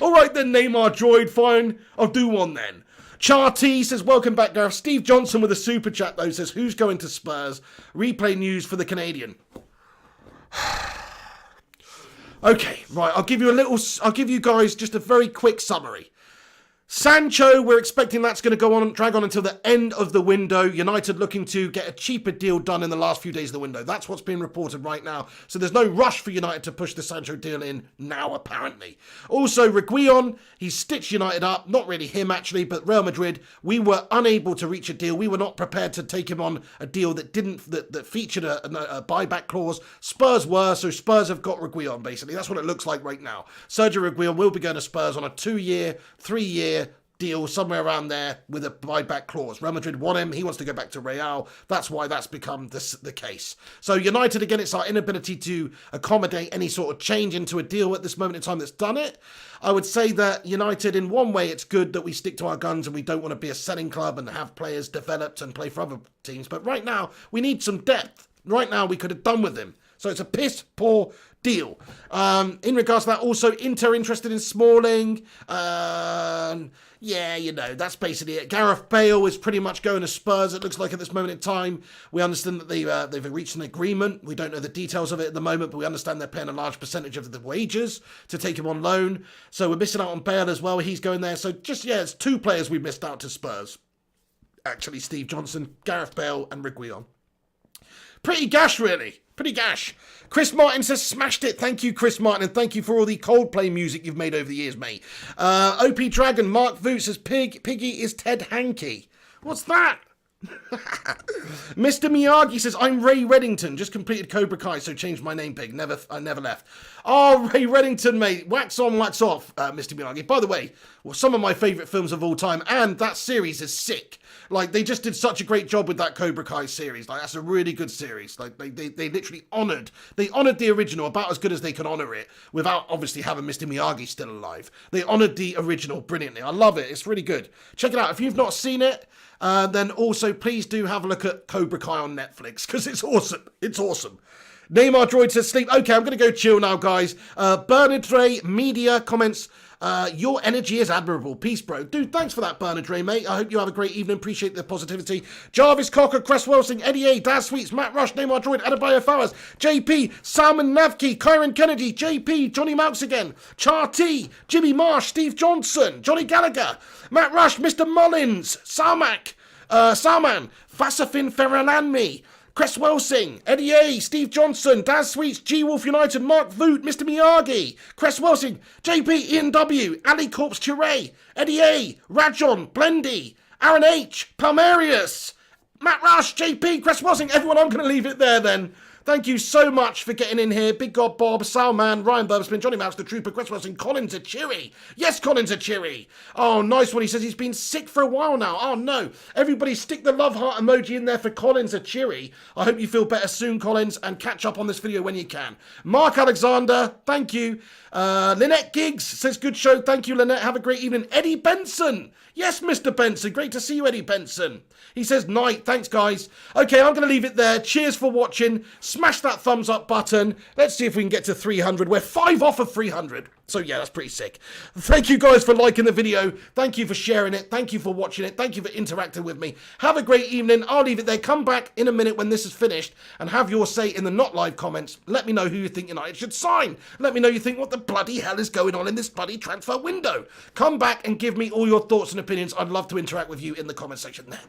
All right then, Neymar Droid, fine. I'll do one then. Charty says, welcome back, Gareth. Steve Johnson with a super chat, though, says, who's going to Spurs? Replay news for the Canadian. Okay, right, I'll give you guys just a very quick summary. Sancho, we're expecting that's going to drag on until the end of the window. United looking to get a cheaper deal done in the last few days of the window. That's what's being reported right now. So there's no rush for United to push the Sancho deal in now, apparently. Also, Reguilon, he's stitched United up. Not really him, actually, but Real Madrid. We were unable to reach a deal. We were not prepared to take him on a deal that featured a buyback clause. Spurs were, so Spurs have got Reguilon, basically. That's what it looks like right now. Sergio Reguilon will be going to Spurs on a 2-year, 3-year deal somewhere around there with a buyback clause. Real Madrid want him. He wants to go back to Real. That's why that's become the case. So United, again, it's our inability to accommodate any sort of change into a deal at this moment in time that's done it. I would say that United, in one way, it's good that we stick to our guns and we don't want to be a selling club and have players developed and play for other teams. But right now, we need some depth. Right now, we could have done with him. So it's a piss poor deal. In regards to that, also, Inter interested in Smalling. Yeah, that's basically it. Gareth Bale is pretty much going to Spurs, it looks like, at this moment in time. We understand that they've reached an agreement. We don't know the details of it at the moment, but we understand they're paying a large percentage of the wages to take him on loan. So we're missing out on Bale as well. He's going there. So it's 2 players we missed out to Spurs. Actually, Steve Johnson, Gareth Bale, and Reguilon. Pretty gash, really. Pretty gash. Chris Martin says, smashed it. Thank you, Chris Martin, and thank you for all the Coldplay music you've made over the years, mate. OP Dragon, Mark Voot says, Piggy is Ted Hankey. What's that? Mr. Miyagi says, I'm Ray Reddington. Just completed Cobra Kai, so changed my name, pig. I never left. Oh, Ray Reddington, mate. Wax on, wax off, Mr. Miyagi. By the way, some of my favourite films of all time, and that series is sick. Like, they just did such a great job with that Cobra Kai series. Like, that's a really good series. Like, they literally honoured the original about as good as they could honour it without obviously having Mr. Miyagi still alive. They honoured the original brilliantly. I love it. It's really good. Check it out. If you've not seen it, then also please do have a look at Cobra Kai on Netflix, because it's awesome. It's awesome. Neymar Droid says sleep. Okay, I'm going to go chill now, guys. Bernard Ray Media comments, your energy is admirable. Peace, bro. Dude, thanks for that, Bernard Ray, mate. I hope you have a great evening. Appreciate the positivity. Jarvis Cocker, Cress Welsing, Eddie A, Daz Sweets, Matt Rush, Neymar Droid, Adebayo Fowers, JP, Salmon Navki, Kyron Kennedy, JP, Johnny Mouse again, Char T, Jimmy Marsh, Steve Johnson, Johnny Gallagher, Matt Rush, Mr. Mullins, Salman, Fasafin Ferrananmi, Cress Welsing, Eddie A, Steve Johnson, Daz Sweets, G Wolf United, Mark Voot, Mr. Miyagi, Cress Welsing, JP, Ian W, Ali Corpse Ture, Eddie A, Rajon, Blendy, Aaron H, Palmerius, Matt Rush, JP, Cress Welsing. Everyone, I'm going to leave it there then. Thank you so much for getting in here. Big God Bob, Salman, Ryan Burbspin, Johnny Mouse, The Trooper, Chris Wilson, Colin Zachiri. Yes, Colin Zachiri. Oh, nice one. He says he's been sick for a while now. Oh, no. Everybody stick the love heart emoji in there for Colin Zachiri. I hope you feel better soon, Collins, and catch up on this video when you can. Mark Alexander, thank you. Lynette Giggs says, good show. Thank you, Lynette. Have a great evening. Eddie Benson. Yes, Mr. Benson. Great to see you, Eddie Benson. He says, night. Thanks, guys. Okay, I'm going to leave it there. Cheers for watching. Smash that thumbs up button. Let's see if we can get to 300. We're 5 off of 300. So, yeah, that's pretty sick. Thank you, guys, for liking the video. Thank you for sharing it. Thank you for watching it. Thank you for interacting with me. Have a great evening. I'll leave it there. Come back in a minute when this is finished and have your say in the not live comments. Let me know who you think United should sign. Let me know you think what the bloody hell is going on in this bloody transfer window. Come back and give me all your thoughts and opinions. I'd love to interact with you in the comment section there.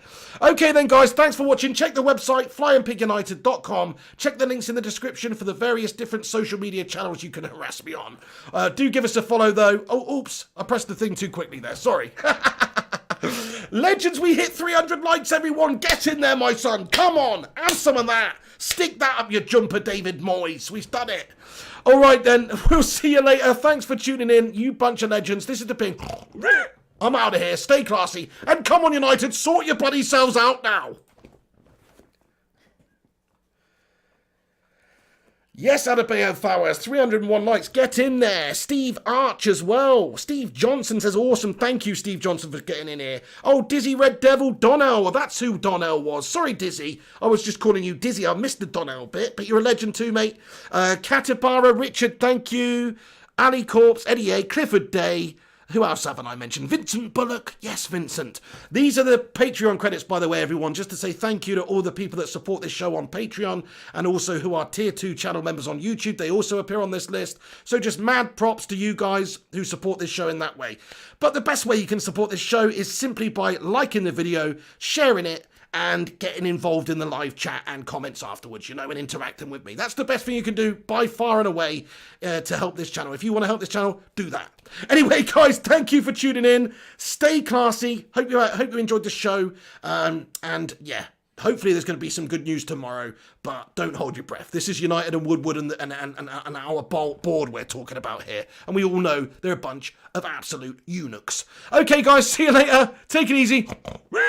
Okay then, guys, thanks for watching. Check the website, flyandpigunited.com. Check the links in the description for the various different social media channels you can harass me on. Do give us a follow, though. Oh, oops, I pressed the thing too quickly there. Sorry. Legends, we hit 300 likes, everyone. Get in there, my son. Come on, have some of that. Stick that up your jumper, David Moyes. We've done it. All right, then. We'll see you later. Thanks for tuning in, you bunch of legends. This is the Ping. I'm out of here. Stay classy. And come on, United. Sort your bloody selves out now. Yes, Adebayo Fowers, 301 likes. Get in there. Steve Arch as well. Steve Johnson says, awesome. Thank you, Steve Johnson, for getting in here. Oh, Dizzy Red Devil, Donnell. Well, that's who Donnell was. Sorry, Dizzy. I was just calling you Dizzy. I missed the Donnell bit, but you're a legend too, mate. Katabara, Richard, thank you. Ali Corpse, Eddie A, Clifford Day. Who else haven't I mentioned? Vincent Bullock. Yes, Vincent. These are the Patreon credits, by the way, everyone. Just to say thank you to all the people that support this show on Patreon and also who are Tier 2 channel members on YouTube. They also appear on this list. So just mad props to you guys who support this show in that way. But the best way you can support this show is simply by liking the video, sharing it, and getting involved in the live chat and comments afterwards, you know, and interacting with me. That's the best thing you can do by far and away to help this channel. If you want to help this channel, do that. Anyway, guys, thank you for tuning in. Stay classy. Hope you enjoyed the show. And yeah, hopefully there's going to be some good news tomorrow, but don't hold your breath. This is United and Woodward and our board we're talking about here. And we all know they're a bunch of absolute eunuchs. Okay, guys, see you later. Take it easy.